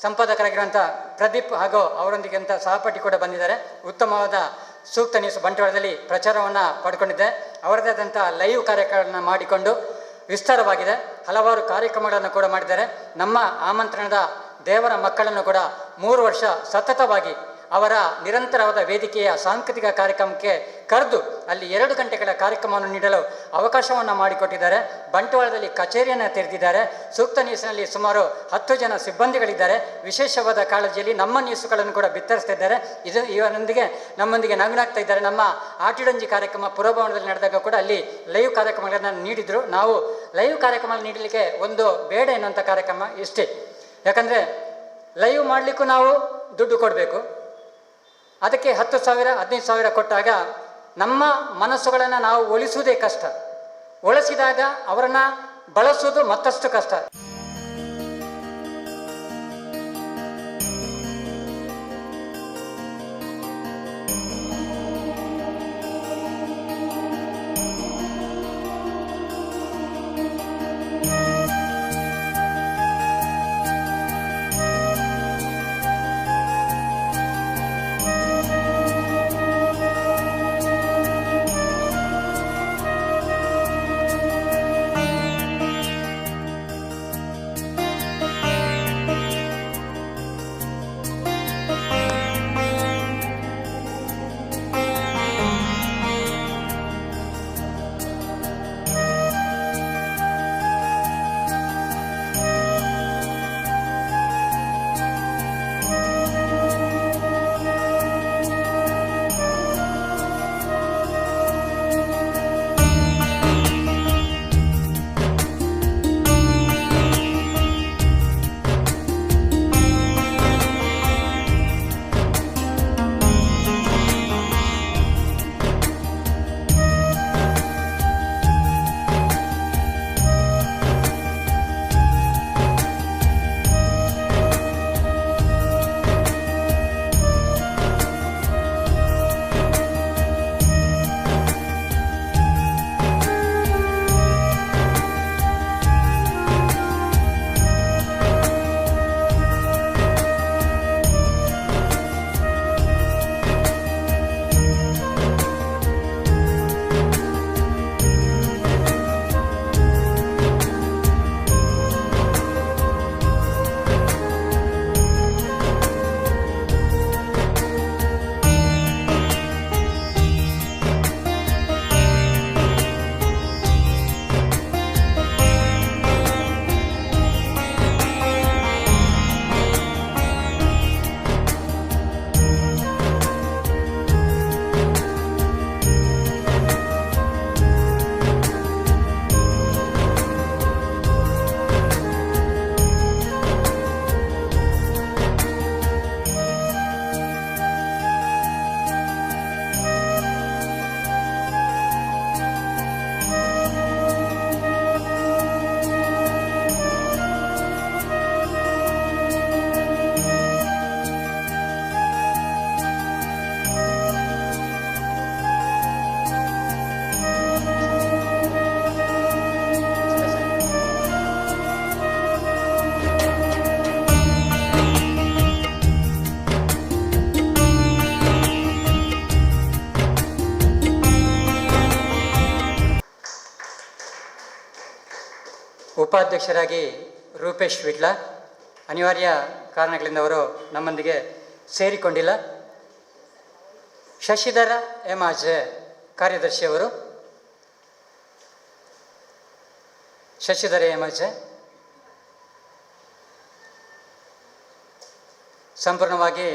ಸಂಪಾದಕರಾಗಿರುವಂಥ ಪ್ರದೀಪ್ ಹಾಗೂ ಅವರೊಂದಿಗೆ ಅಂತ ಸಹಪಾಠಿ ಕೂಡ ಬಂದಿದ್ದಾರೆ. ಉತ್ತಮವಾದ ಸೂಕ್ತ ನ್ಯೂಸ್ ಬಂಟ್ವಾಳದಲ್ಲಿ ಪ್ರಚಾರವನ್ನು ಪಡ್ಕೊಂಡಿದ್ದೆ. ಅವರದೇ ಆದಂಥ ಲೈವ್ ಕಾರ್ಯಕ್ರಮಗಳನ್ನು ಮಾಡಿಕೊಂಡು ವಿಸ್ತಾರವಾಗಿದೆ. ಹಲವಾರು ಕಾರ್ಯಕ್ರಮಗಳನ್ನು ಕೂಡ ಮಾಡಿದ್ದಾರೆ. ನಮ್ಮ ಆಮಂತ್ರಣದ ದೇವರ ಮಕ್ಕಳನ್ನು ಕೂಡ 3 ವರ್ಷ ಸತತವಾಗಿ ಅವರ ನಿರಂತರವಾದ ವೇದಿಕೆಯ ಸಾಂಸ್ಕೃತಿಕ ಕಾರ್ಯಕ್ರಮಕ್ಕೆ ಕರೆದು ಅಲ್ಲಿ 2 ಗಂಟೆಗಳ ಕಾರ್ಯಕ್ರಮವನ್ನು ನೀಡಲು ಅವಕಾಶವನ್ನು ಮಾಡಿಕೊಟ್ಟಿದ್ದಾರೆ. ಬಂಟ್ವಾಳದಲ್ಲಿ ಕಚೇರಿಯನ್ನು ತೆರೆದಿದ್ದಾರೆ. ಸೂಕ್ತ ನ್ಯೂಸ್ನಲ್ಲಿ ಸುಮಾರು 10 ಜನ ಸಿಬ್ಬಂದಿಗಳಿದ್ದಾರೆ. ವಿಶೇಷವಾದ ಕಾಳಜಿಯಲ್ಲಿ ನಮ್ಮ ನ್ಯೂಸ್ಗಳನ್ನು ಕೂಡ ಬಿತ್ತರಿಸ್ತಿದ್ದಾರೆ. ಇವರೊಂದಿಗೆ ನಮ್ಮೊಂದಿಗೆ ನಗುನಾಗ್ತಾ ಇದ್ದಾರೆ. ನಮ್ಮ ಆಟಿಡಂಜಿ ಕಾರ್ಯಕ್ರಮ ಪುರಭವನದಲ್ಲಿ ನಡೆದಾಗ ಕೂಡ ಅಲ್ಲಿ ಲೈವ್ ಕಾರ್ಯಕ್ರಮಗಳನ್ನು ನೀಡಿದರು. ನಾವು ಲೈವ್ ಕಾರ್ಯಕ್ರಮ ನೀಡಲಿಕ್ಕೆ ಒಂದು ಬೇಡ ಎನ್ನುವಂಥ ಕಾರ್ಯಕ್ರಮ ಇಷ್ಟೇ. ಯಾಕಂದರೆ ಲೈವ್ ಮಾಡಲಿಕ್ಕೂ ನಾವು ದುಡ್ಡು ಕೊಡಬೇಕು. ಅದಕ್ಕೆ 10,000 15,000 ಕೊಟ್ಟಾಗ ನಮ್ಮ ಮನಸ್ಸುಗಳನ್ನು ನಾವು ಒಲಿಸುವುದೇ ಕಷ್ಟ. ಒಲಿಸಿದಾಗ ಅವರನ್ನು ಬಳಸುವುದು ಮತ್ತಷ್ಟು ಕಷ್ಟ. ಉಪಾಧ್ಯಕ್ಷರಾಗಿ ರೂಪೇಶ್ ವಿಟ್ಲ ಅನಿವಾರ್ಯ ಕಾರಣಗಳಿಂದ ಅವರು ನಮ್ಮೊಂದಿಗೆ ಸೇರಿಕೊಂಡಿಲ್ಲ. ಶಶಿಧರ ಎಮಾಜೆ ಕಾರ್ಯದರ್ಶಿಯವರು. ಶಶಿಧರ ಎಮಾಜೆ ಸಂಪೂರ್ಣವಾಗಿ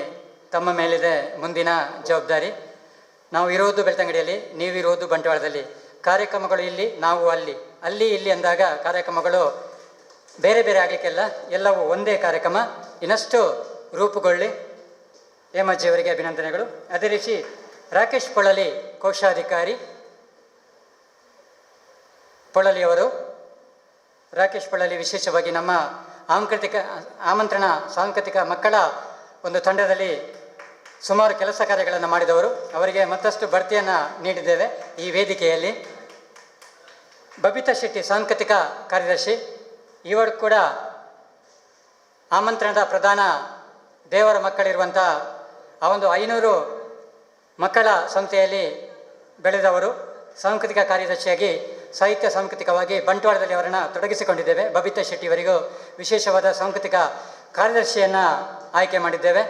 ತಮ್ಮ ಮೇಲಿದೆ ಮುಂದಿನ ಜವಾಬ್ದಾರಿ. ನಾವು ಇರೋದು ಬೆಳ್ತಂಗಡಿಯಲ್ಲಿ, ನೀವಿರೋದು ಬಂಟ್ವಾಳದಲ್ಲಿ. ಕಾರ್ಯಕ್ರಮಗಳು ಇಲ್ಲಿ, ನಾವು ಅಲ್ಲಿ, ಅಲ್ಲಿ ಇಲ್ಲಿ ಅಂದಾಗ ಕಾರ್ಯಕ್ರಮಗಳು ಬೇರೆ ಬೇರೆ ಆಗಲಿಕ್ಕೆಲ್ಲ, ಎಲ್ಲವೂ ಒಂದೇ ಕಾರ್ಯಕ್ರಮ. ಇನ್ನಷ್ಟು ರೂಪುಗೊಳ್ಳಿ. ಹೇಮಜ್ಜಿಯವರಿಗೆ ಅಭಿನಂದನೆಗಳು. ಅದೇ ರೀತಿ ರಾಕೇಶ್ ಪೊಳಲಿ ಕೋಶಾಧಿಕಾರಿ ಪೊಳಲಿಯವರು. ರಾಕೇಶ್ ಪೊಳಲಿ ವಿಶೇಷವಾಗಿ ನಮ್ಮ ಆಮಂತ್ರಣ ಸಾಂಸ್ಕೃತಿಕ ಮಕ್ಕಳ ಒಂದು ತಂಡದಲ್ಲಿ ಸುಮಾರು ಕೆಲಸ ಕಾರ್ಯಗಳನ್ನು ಮಾಡಿದವರು. ಅವರಿಗೆ ಮತ್ತಷ್ಟು ಬಡ್ತಿಯನ್ನು ನೀಡಿದ್ದೇವೆ ಈ ವೇದಿಕೆಯಲ್ಲಿ. ಬಬಿತಾ ಶೆಟ್ಟಿ ಸಾಂಸ್ಕೃತಿಕ ಕಾರ್ಯದರ್ಶಿ. ಇವರು ಕೂಡ ಆಮಂತ್ರಣದ ಪ್ರಧಾನ ದೇವರ ಮಕ್ಕಳಿರುವಂಥ ಆ ಒಂದು 500 ಮಕ್ಕಳ ಸಂಸ್ಥೆಯಲ್ಲಿ ಬೆಳೆದವರು. ಸಾಂಸ್ಕೃತಿಕ ಕಾರ್ಯದರ್ಶಿಯಾಗಿ ಸಾಹಿತ್ಯ ಸಾಂಸ್ಕೃತಿಕವಾಗಿ ಬಂಟ್ವಾಳದಲ್ಲಿ ಅವರನ್ನು ತೊಡಗಿಸಿಕೊಂಡಿದ್ದೇವೆ. ಬಬಿತಾ ಶೆಟ್ಟಿಯವರಿಗೂ ವಿಶೇಷವಾದ ಸಾಂಸ್ಕೃತಿಕ ಕಾರ್ಯದರ್ಶಿಯನ್ನು ಆಯ್ಕೆ ಮಾಡಿದ್ದೇವೆ.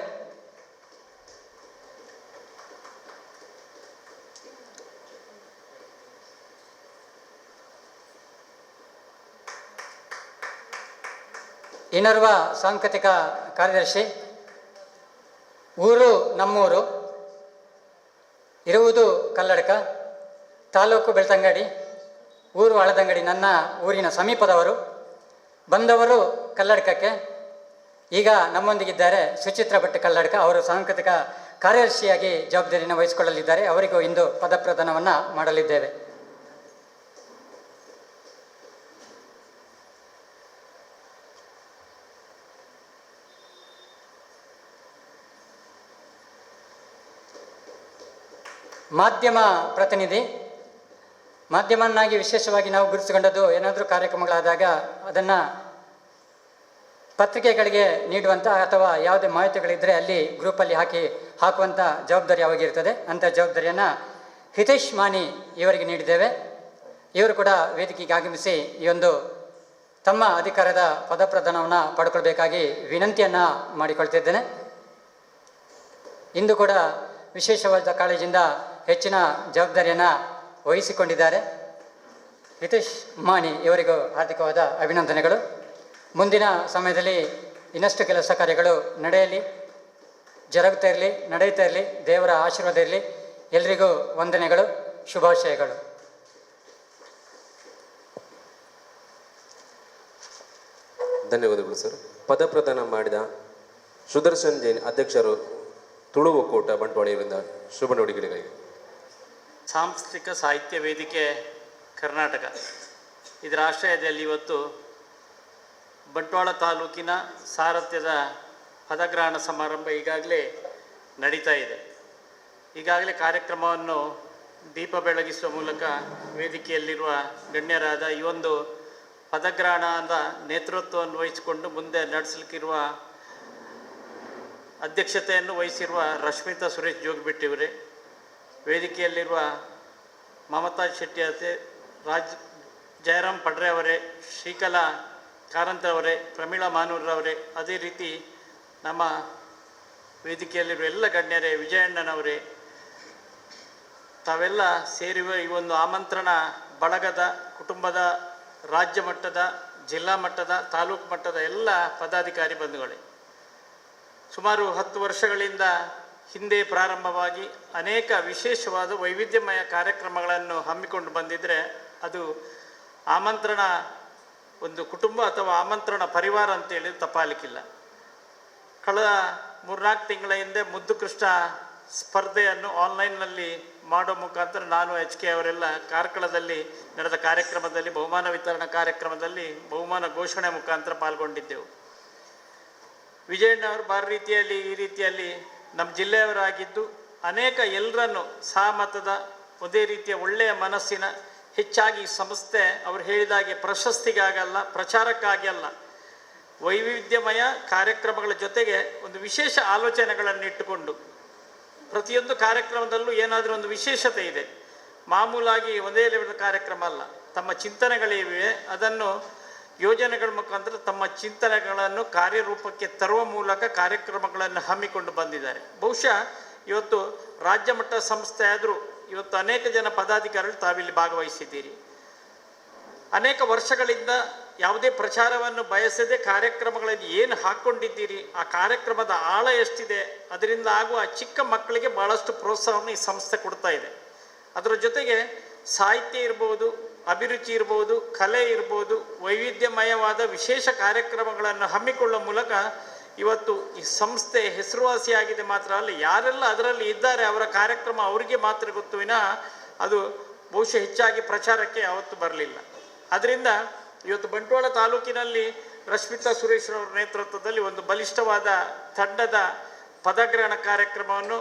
ಇನ್ನೋರ್ವ ಸಾಂಸ್ಕೃತಿಕ ಕಾರ್ಯದರ್ಶಿ. ಊರು ನಮ್ಮೂರು, ಇರುವುದು ಕಲ್ಲಡ್ಕ, ತಾಲೂಕು ಬೆಳ್ತಂಗಡಿ, ಊರು ಹಳದಂಗಡಿ. ನನ್ನ ಊರಿನ ಸಮೀಪದವರು. ಬಂದವರು ಕಲ್ಲಡ್ಕಕ್ಕೆ. ಈಗ ನಮ್ಮೊಂದಿಗಿದ್ದಾರೆ ಸುಚಿತ್ರ ಭಟ್ ಕಲ್ಲಡ್ಕ. ಅವರು ಸಾಂಸ್ಕೃತಿಕ ಕಾರ್ಯದರ್ಶಿಯಾಗಿ ಜವಾಬ್ದಾರಿಯನ್ನು ವಹಿಸಿಕೊಳ್ಳಲಿದ್ದಾರೆ. ಅವರಿಗೂ ಇಂದು ಪದಪ್ರದಾನವನ್ನು ಮಾಡಲಿದ್ದೇವೆ. ಮಾಧ್ಯಮ ಪ್ರತಿನಿಧಿ. ಮಾಧ್ಯಮನ್ನಾಗಿ ವಿಶೇಷವಾಗಿ ನಾವು ಗುರುತಿಸಿಕೊಂಡದ್ದು ಏನಾದರೂ ಕಾರ್ಯಕ್ರಮಗಳಾದಾಗ ಅದನ್ನು ಪತ್ರಿಕೆಗಳಿಗೆ ನೀಡುವಂಥ ಅಥವಾ ಯಾವುದೇ ಮಾಹಿತಿಗಳಿದ್ದರೆ ಅಲ್ಲಿ ಗ್ರೂಪಲ್ಲಿ ಹಾಕುವಂಥ ಜವಾಬ್ದಾರಿ ಯಾವಾಗಿರ್ತದೆ. ಅಂಥ ಜವಾಬ್ದಾರಿಯನ್ನು ಹಿತೇಶ್ ಮಾನಿ ಇವರಿಗೆ ನೀಡಿದ್ದೇವೆ. ಇವರು ಕೂಡ ವೇದಿಕೆಗೆ ಆಗಮಿಸಿ ಈ ಒಂದು ತಮ್ಮ ಅಧಿಕಾರದ ಪದಪ್ರದಾನವನ್ನು ಪಡ್ಕೊಳ್ಬೇಕಾಗಿ ವಿನಂತಿಯನ್ನು ಮಾಡಿಕೊಳ್ತಿದ್ದೇನೆ. ಇಂದು ಕೂಡ ವಿಶೇಷವಾದ ಕಾಳಜಿಯಿಂದ ಹೆಚ್ಚಿನ ಜವಾಬ್ದಾರಿಯನ್ನು ವಹಿಸಿಕೊಂಡಿದ್ದಾರೆ. ಹಿತೇಶ್ ಮಾನಿ ಇವರಿಗೂ ಹಾರ್ದಿಕವಾದ ಅಭಿನಂದನೆಗಳು. ಮುಂದಿನ ಸಮಯದಲ್ಲಿ ಇನ್ನಷ್ಟು ಕೆಲಸ ಕಾರ್ಯಗಳು ಜರುಗುತ್ತಾ ಇರಲಿ, ನಡೆಯುತ್ತಾ ಇರಲಿ. ದೇವರ ಆಶೀರ್ವಾದ ಇರಲಿ. ಎಲ್ರಿಗೂ ವಂದನೆಗಳು, ಶುಭಾಶಯಗಳು. ಧನ್ಯವಾದಗಳು ಸರ್. ಪದಪ್ರದಾನ ಮಾಡಿದ ಸುದರ್ಶನ್ ಜೈನ್ ಅಧ್ಯಕ್ಷರು, ತುಳು ಒಕ್ಕೂಟ ಬಂಟ್ವಾಳದಿಂದ ಶುಭ ನುಡಿಗಳಿಗೆ. ಸಾಂಸ್ಕೃತಿಕ ಸಾಹಿತ್ಯ ವೇದಿಕೆ ಕರ್ನಾಟಕ ಇದರ ಆಶ್ರಯದಲ್ಲಿ ಇವತ್ತು ಬಂಟ್ವಾಳ ತಾಲೂಕಿನ ಸಾರಥ್ಯದ ಪದಗ್ರಹಣ ಸಮಾರಂಭ ಈಗಾಗಲೇ ನಡೀತಾ ಇದೆ. ಈಗಾಗಲೇ ಕಾರ್ಯಕ್ರಮವನ್ನು ದೀಪ ಬೆಳಗಿಸುವ ಮೂಲಕ ವೇದಿಕೆಯಲ್ಲಿರುವ ಗಣ್ಯರಾದ ಈ ಒಂದು ಪದಗ್ರಹಣದ ನೇತೃತ್ವವನ್ನು ವಹಿಸಿಕೊಂಡು ಮುಂದೆ ನಡೆಸಲಿಕ್ಕಿರುವ ಅಧ್ಯಕ್ಷತೆಯನ್ನು ವಹಿಸಿರುವ ರಶ್ಮಿತಾ ಸುರೇಶ್ ಜೋಗಿಬಿಟ್ಟಿಯವರೇ, ವೇದಿಕೆಯಲ್ಲಿರುವ ಮಮತಾ ಶೆಟ್ಟಿಯತೆ, ಜಯರಾಮ್ ಪಡ್ರೆ ಅವರೇ, ಶ್ರೀಕಲಾ ಕಾರಂತರವರೇ, ಪ್ರಮೀಳಾ ಮಾನೂರವರೇ, ಅದೇ ರೀತಿ ನಮ್ಮ ವೇದಿಕೆಯಲ್ಲಿರುವ ಎಲ್ಲ ಗಣ್ಯರೇ, ವಿಜಯಣ್ಣನವರೇ, ತಾವೆಲ್ಲ ಸೇರುವ ಈ ಒಂದು ಆಮಂತ್ರಣ ಬಳಗದ ಕುಟುಂಬದ ರಾಜ್ಯ ಮಟ್ಟದ, ಜಿಲ್ಲಾ ಮಟ್ಟದ, ತಾಲೂಕು ಮಟ್ಟದ ಎಲ್ಲ ಪದಾಧಿಕಾರಿ ಬಂಧುಗಳೇ, ಸುಮಾರು 10 ವರ್ಷಗಳಿಂದ ಹಿಂದೆ ಪ್ರಾರಂಭವಾಗಿ ಅನೇಕ ವಿಶೇಷವಾದ ವೈವಿಧ್ಯಮಯ ಕಾರ್ಯಕ್ರಮಗಳನ್ನು ಹಮ್ಮಿಕೊಂಡು ಬಂದಿದ್ದರೆ ಅದು ಆಮಂತ್ರಣ ಒಂದು ಕುಟುಂಬ ಅಥವಾ ಆಮಂತ್ರಣ ಪರಿವಾರ ಅಂತೇಳಿ ತಪ್ಪಾಲಿಕ್ಕಿಲ್ಲ. ಕಳೆದ 3-4 ತಿಂಗಳ ಹಿಂದೆ ಮುದ್ದು ಕೃಷ್ಣ ಸ್ಪರ್ಧೆಯನ್ನು ಆನ್ಲೈನ್ನಲ್ಲಿ ಮಾಡೋ ಮುಖಾಂತರ ನಾನು HK ಅವರೆಲ್ಲ ಕಾರ್ಕಳದಲ್ಲಿ ನಡೆದ ಕಾರ್ಯಕ್ರಮದಲ್ಲಿ ಬಹುಮಾನ ವಿತರಣಾ ಕಾರ್ಯಕ್ರಮದಲ್ಲಿ ಬಹುಮಾನ ಘೋಷಣೆ ಮುಖಾಂತರ ಪಾಲ್ಗೊಂಡಿದ್ದೆವು. ವಿಜಯಣ್ಣವರು ಈ ರೀತಿಯಲ್ಲಿ ನಮ್ಮ ಜಿಲ್ಲೆಯವರಾಗಿದ್ದು ಅನೇಕ ಎಲ್ಲರನ್ನು ಸಹಮತದ ಒಂದೇ ರೀತಿಯ ಒಳ್ಳೆಯ ಮನಸ್ಸಿನ ಹೆಚ್ಚಾಗಿ ಸಂಸ್ಥೆ ಅವರು ಹೇಳಿದಾಗೆ ಪ್ರಶಸ್ತಿಗಾಗಲ್ಲ, ಪ್ರಚಾರಕ್ಕಾಗಿ ಅಲ್ಲ, ವೈವಿಧ್ಯಮಯ ಕಾರ್ಯಕ್ರಮಗಳ ಜೊತೆಗೆ ಒಂದು ವಿಶೇಷ ಆಲೋಚನೆಗಳನ್ನು ಇಟ್ಟುಕೊಂಡು ಪ್ರತಿಯೊಂದು ಕಾರ್ಯಕ್ರಮದಲ್ಲೂ ಏನಾದರೂ ಒಂದು ವಿಶೇಷತೆ ಇದೆ. ಮಾಮೂಲಾಗಿ ಒಂದೇ ಲೆವೆಲ್ ಕಾರ್ಯಕ್ರಮ ಅಲ್ಲ, ತಮ್ಮ ಚಿಂತನೆಗಳಿವೆ. ಅದನ್ನು ಯೋಜನೆಗಳ ಮುಖಾಂತರ ತಮ್ಮ ಚಿಂತನೆಗಳನ್ನು ಕಾರ್ಯರೂಪಕ್ಕೆ ತರುವ ಮೂಲಕ ಕಾರ್ಯಕ್ರಮಗಳನ್ನು ಹಮ್ಮಿಕೊಂಡು ಬಂದಿದ್ದಾರೆ. ಬಹುಶಃ ಇವತ್ತು ರಾಜ್ಯ ಮಟ್ಟ ಸಂಸ್ಥೆ ಆದರೂ ಇವತ್ತು ಅನೇಕ ಜನ ಪದಾಧಿಕಾರಿಗಳು ತಾವಿಲ್ಲಿ ಭಾಗವಹಿಸಿದ್ದೀರಿ. ಅನೇಕ ವರ್ಷಗಳಿಂದ ಯಾವುದೇ ಪ್ರಚಾರವನ್ನು ಬಯಸದೆ ಕಾರ್ಯಕ್ರಮಗಳಲ್ಲಿ ಏನು ಹಾಕ್ಕೊಂಡಿದ್ದೀರಿ, ಆ ಕಾರ್ಯಕ್ರಮದ ಆಳ ಎಷ್ಟಿದೆ, ಅದರಿಂದ ಆಗುವ ಚಿಕ್ಕ ಮಕ್ಕಳಿಗೆ ಭಾಳಷ್ಟು ಪ್ರೋತ್ಸಾಹವನ್ನು ಈ ಸಂಸ್ಥೆ ಕೊಡ್ತಾ ಇದೆ. ಅದರ ಜೊತೆಗೆ ಸಾಹಿತ್ಯ ಇರ್ಬೋದು, ಅಭಿರುಚಿ ಇರ್ಬೋದು, ಕಲೆ ಇರ್ಬೋದು, ವೈವಿಧ್ಯಮಯವಾದ ವಿಶೇಷ ಕಾರ್ಯಕ್ರಮಗಳನ್ನು ಹಮ್ಮಿಕೊಳ್ಳುವ ಮೂಲಕ ಇವತ್ತು ಈ ಸಂಸ್ಥೆ ಹೆಸರುವಾಸಿಯಾಗಿದೆ. ಮಾತ್ರ ಅಲ್ಲ, ಯಾರೆಲ್ಲ ಅದರಲ್ಲಿ ಇದ್ದಾರೆ ಅವರ ಕಾರ್ಯಕ್ರಮ ಅವರಿಗೆ ಮಾತ್ರ ಗೊತ್ತು ವಿನಃ ಅದು ಬಹುಶಃ ಹೆಚ್ಚಾಗಿ ಪ್ರಚಾರಕ್ಕೆ ಯಾವತ್ತೂ ಬರಲಿಲ್ಲ. ಅದರಿಂದ ಇವತ್ತು ಬಂಟ್ವಾಳ ತಾಲೂಕಿನಲ್ಲಿ ರಶ್ಮಿತಾ ಸುರೇಶ್ ಅವರ ನೇತೃತ್ವದಲ್ಲಿ ಒಂದು ಬಲಿಷ್ಠವಾದ ತಂಡದ ಪದಗ್ರಹಣ ಕಾರ್ಯಕ್ರಮವನ್ನು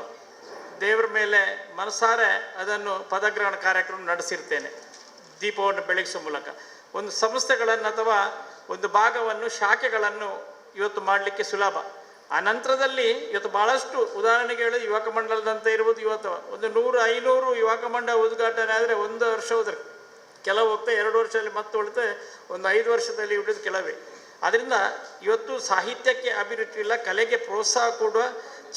ದೇವರ ಮೇಲೆ ಮನಸಾರೆ ಅದನ್ನು ಪದಗ್ರಹಣ ಕಾರ್ಯಕ್ರಮ ನಡೆಸಿರ್ತೇನೆ. ದೀಪವನ್ನು ಬೆಳಗಿಸುವ ಮೂಲಕ ಒಂದು ಸಂಸ್ಥೆಗಳನ್ನು ಅಥವಾ ಒಂದು ಭಾಗವನ್ನು ಶಾಖೆಗಳನ್ನು ಇವತ್ತು ಮಾಡಲಿಕ್ಕೆ ಸುಲಭ. ಆ ನಂತರದಲ್ಲಿ ಇವತ್ತು ಭಾಳಷ್ಟು ಉದಾಹರಣೆಗೆ ಹೇಳಿದ್ರೆ ಯುವಕ ಮಂಡಲದಂತ ಇರ್ಬೋದು, ಇವತ್ತು ಒಂದು 100-500 ಯುವಕ ಮಂಡಲ ಉದ್ಘಾಟನೆ ಆದರೆ 1 ವರ್ಷ ಹೋದ್ರೆ ಕೆಲವು ಹೋಗ್ತಾ 2 ವರ್ಷದಲ್ಲಿ ಮತ್ತೆ ಉಳಿತೆ, ಒಂದು 5 ವರ್ಷದಲ್ಲಿ ಉಳಿದು ಕೆಲವೇ. ಆದ್ದರಿಂದ ಇವತ್ತು ಸಾಹಿತ್ಯಕ್ಕೆ ಅಭಿರುಚಿ ಇಲ್ಲ, ಕಲೆಗೆ ಪ್ರೋತ್ಸಾಹ ಕೊಡುವ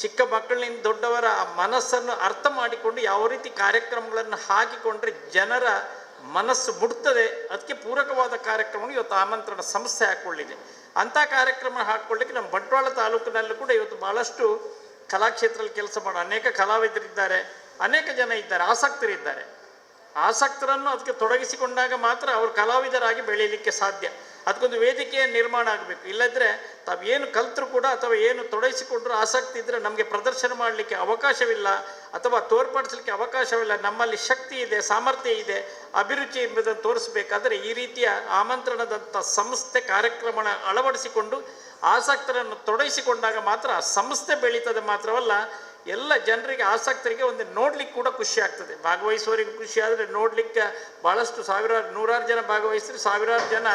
ಚಿಕ್ಕ ಮಕ್ಕಳಿಂದ ದೊಡ್ಡವರ ಆ ಮನಸ್ಸನ್ನು ಅರ್ಥ ಮಾಡಿಕೊಂಡು ಯಾವ ರೀತಿ ಕಾರ್ಯಕ್ರಮಗಳನ್ನು ಹಾಕಿಕೊಂಡ್ರೆ ಜನರ ಮನಸ್ಸು ಮುಟ್ತದೆ, ಅದಕ್ಕೆ ಪೂರಕವಾದ ಕಾರ್ಯಕ್ರಮ ಇವತ್ತು ಆಮಂತ್ರಣ ಸಂಸ್ಥೆ ಹಾಕ್ಕೊಳ್ಳಿದೆ. ಅಂಥ ಕಾರ್ಯಕ್ರಮ ಹಾಕ್ಕೊಳ್ಳಿಕ್ಕೆ ನಮ್ಮ ಬಂಟ್ವಾಳ ತಾಲೂಕಿನಲ್ಲೂ ಕೂಡ ಇವತ್ತು ಭಾಳಷ್ಟು ಕಲಾಕ್ಷೇತ್ರದಲ್ಲಿ ಕೆಲಸ ಮಾಡೋ ಅನೇಕ ಕಲಾವಿದರಿದ್ದಾರೆ, ಅನೇಕ ಜನ ಇದ್ದಾರೆ, ಆಸಕ್ತರಿದ್ದಾರೆ. ಆಸಕ್ತರನ್ನು ಅದಕ್ಕೆ ತೊಡಗಿಸಿಕೊಂಡಾಗ ಮಾತ್ರ ಅವರು ಕಲಾವಿದರಾಗಿ ಬೆಳೀಲಿಕ್ಕೆ ಸಾಧ್ಯ. ಅದಕ್ಕೊಂದು ವೇದಿಕೆಯ ನಿರ್ಮಾಣ ಆಗಬೇಕು. ಇಲ್ಲದ್ರೆ ತಾವೇನು ಕಲ್ತರೂ ಕೂಡ ಅಥವಾ ಏನು ತೊಡಗಿಸಿಕೊಂಡ್ರೂ ಆಸಕ್ತಿ ಇದ್ದರೆ ನಮಗೆ ಪ್ರದರ್ಶನ ಮಾಡಲಿಕ್ಕೆ ಅವಕಾಶವಿಲ್ಲ ಅಥವಾ ತೋರ್ಪಡಿಸಲಿಕ್ಕೆ ಅವಕಾಶವಿಲ್ಲ. ನಮ್ಮಲ್ಲಿ ಶಕ್ತಿ ಇದೆ, ಸಾಮರ್ಥ್ಯ ಇದೆ, ಅಭಿರುಚಿ ಎಂಬುದನ್ನು ತೋರಿಸಬೇಕಾದರೆ ಈ ರೀತಿಯ ಆಮಂತ್ರಣದಂಥ ಸಂಸ್ಥೆ ಕಾರ್ಯಕ್ರಮ ಅಳವಡಿಸಿಕೊಂಡು ಆಸಕ್ತರನ್ನು ತೊಡಗಿಸಿಕೊಂಡಾಗ ಮಾತ್ರ ಸಂಸ್ಥೆ ಬೆಳೀತದೆ. ಮಾತ್ರವಲ್ಲ, ಎಲ್ಲ ಜನರಿಗೆ ಆಸಕ್ತರಿಗೆ ಒಂದು ನೋಡ್ಲಿಕ್ಕೆ ಕೂಡ ಖುಷಿ ಆಗ್ತದೆ. ಭಾಗವಹಿಸುವವರಿಗೆ ಖುಷಿ ಆದರೆ ನೋಡಲಿಕ್ಕೆ ಭಾಳಷ್ಟು ನೂರಾರು ಜನ ಭಾಗವಹಿಸಿದ್ರೆ ಸಾವಿರಾರು ಜನ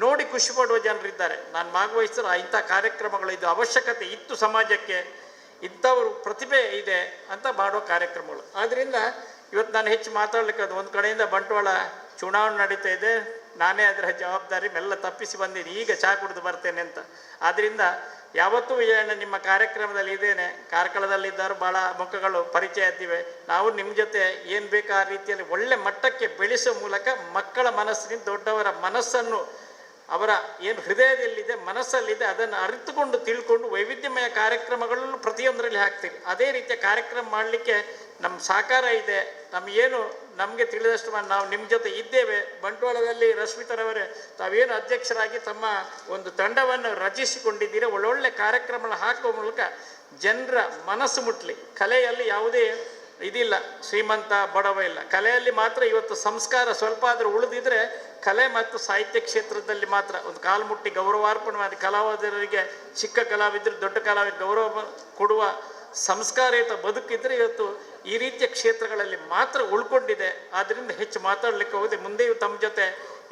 ನೋಡಿ ಖುಷಿ ಪಡುವ ಜನರಿದ್ದಾರೆ. ನಾನು ಭಾಗವಹಿಸಿದ್ರೆ ಇಂಥ ಕಾರ್ಯಕ್ರಮಗಳು ಇದು ಅವಶ್ಯಕತೆ ಇತ್ತು, ಸಮಾಜಕ್ಕೆ ಇಂಥವರು ಪ್ರತಿಭೆ ಇದೆ ಅಂತ ಮಾಡುವ ಕಾರ್ಯಕ್ರಮಗಳು. ಆದ್ದರಿಂದ ಇವತ್ತು ನಾನು ಹೆಚ್ಚು ಮಾತಾಡಲಿಕ್ಕೆ ಅದು ಒಂದು ಕಡೆಯಿಂದ ಬಂಟ್ವಾಳ ಚುನಾವಣೆ ನಡೀತಾ ಇದೆ, ನಾನೇ ಅದರ ಜವಾಬ್ದಾರಿ ಮೆಲ್ಲ ತಪ್ಪಿಸಿ ಬಂದೀನಿ, ಈಗ ಚಹಾ ಕುಡಿದು ಬರ್ತೇನೆ ಅಂತ. ಆದ್ದರಿಂದ ಯಾವತ್ತೂ ವಿಜಯಣ್ಣ ನಿಮ್ಮ ಕಾರ್ಯಕ್ರಮದಲ್ಲಿ ಇದ್ದೇನೆ, ಕಾರ್ಕಳದಲ್ಲಿದ್ದರು ಭಾಳ ಮುಖಗಳು ಪರಿಚಯ ಇದ್ದೀವಿ. ನಾವು ನಿಮ್ಮ ಜೊತೆ ಏನು ಬೇಕು ಆ ರೀತಿಯಲ್ಲಿ ಒಳ್ಳೆ ಮಟ್ಟಕ್ಕೆ ಬೆಳೆಸೋ ಮೂಲಕ ಮಕ್ಕಳ ಮನಸ್ಸಿನಿಂದ ದೊಡ್ಡವರ ಮನಸ್ಸನ್ನು ಅವರ ಏನು ಹೃದಯದಲ್ಲಿದೆ, ಮನಸ್ಸಲ್ಲಿದೆ ಅದನ್ನು ಅರಿತುಕೊಂಡು ತಿಳ್ಕೊಂಡು ವೈವಿಧ್ಯಮಯ ಕಾರ್ಯಕ್ರಮಗಳನ್ನು ಪ್ರತಿಯೊಂದರಲ್ಲಿ ಹಾಕ್ತೀವಿ. ಅದೇ ರೀತಿಯ ಕಾರ್ಯಕ್ರಮ ಮಾಡಲಿಕ್ಕೆ ನಮ್ಮ ಸಹಕಾರ ಇದೆ. ನಮಗೆ ತಿಳಿದಷ್ಟು ನಾವು ನಿಮ್ಮ ಜೊತೆ ಇದ್ದೇವೆ. ಬಂಟ್ವಾಳದಲ್ಲಿ ರಶ್ಮಿತರವರೇ ತಾವೇನು ಅಧ್ಯಕ್ಷರಾಗಿ ತಮ್ಮ ಒಂದು ತಂಡವನ್ನು ರಚಿಸಿಕೊಂಡಿದ್ದೀರಿ, ಒಳ್ಳೊಳ್ಳೆ ಕಾರ್ಯಕ್ರಮಗಳನ್ನು ಹಾಕುವ ಮೂಲಕ ಜನರ ಮನಸ್ಸು ಮುಟ್ಲಿ. ಕಲೆಯಲ್ಲಿ ಯಾವುದೇ ಇದಿಲ್ಲ, ಶ್ರೀಮಂತ ಬಡವ ಇಲ್ಲ, ಕಲೆಯಲ್ಲಿ ಮಾತ್ರ ಇವತ್ತು ಸಂಸ್ಕಾರ ಸ್ವಲ್ಪ ಆದರೂ ಉಳಿದಿದ್ರೆ ಕಲೆ ಮತ್ತು ಸಾಹಿತ್ಯ ಕ್ಷೇತ್ರದಲ್ಲಿ ಮಾತ್ರ ಒಂದು ಕಾಲು ಮುಟ್ಟಿ ಗೌರವಾರ್ಪಣೆ ಮಾಡಿ ಕಲಾವಿದರಿಗೆ, ಚಿಕ್ಕ ಕಲಾವಿದರು ದೊಡ್ಡ ಕಲಾವಿದ ಗೌರವ ಕೊಡುವ ಸಂಸ್ಕಾರಯುತ ಬದುಕಿದ್ರೆ ಇವತ್ತು ಈ ರೀತಿಯ ಕ್ಷೇತ್ರಗಳಲ್ಲಿ ಮಾತ್ರ ಉಳ್ಕೊಂಡಿದೆ. ಆದ್ದರಿಂದ ಹೆಚ್ಚು ಮಾತಾಡಲಿಕ್ಕೆ ಹೋಗದೆ ಮುಂದೆಯೂ ತಮ್ಮ ಜೊತೆ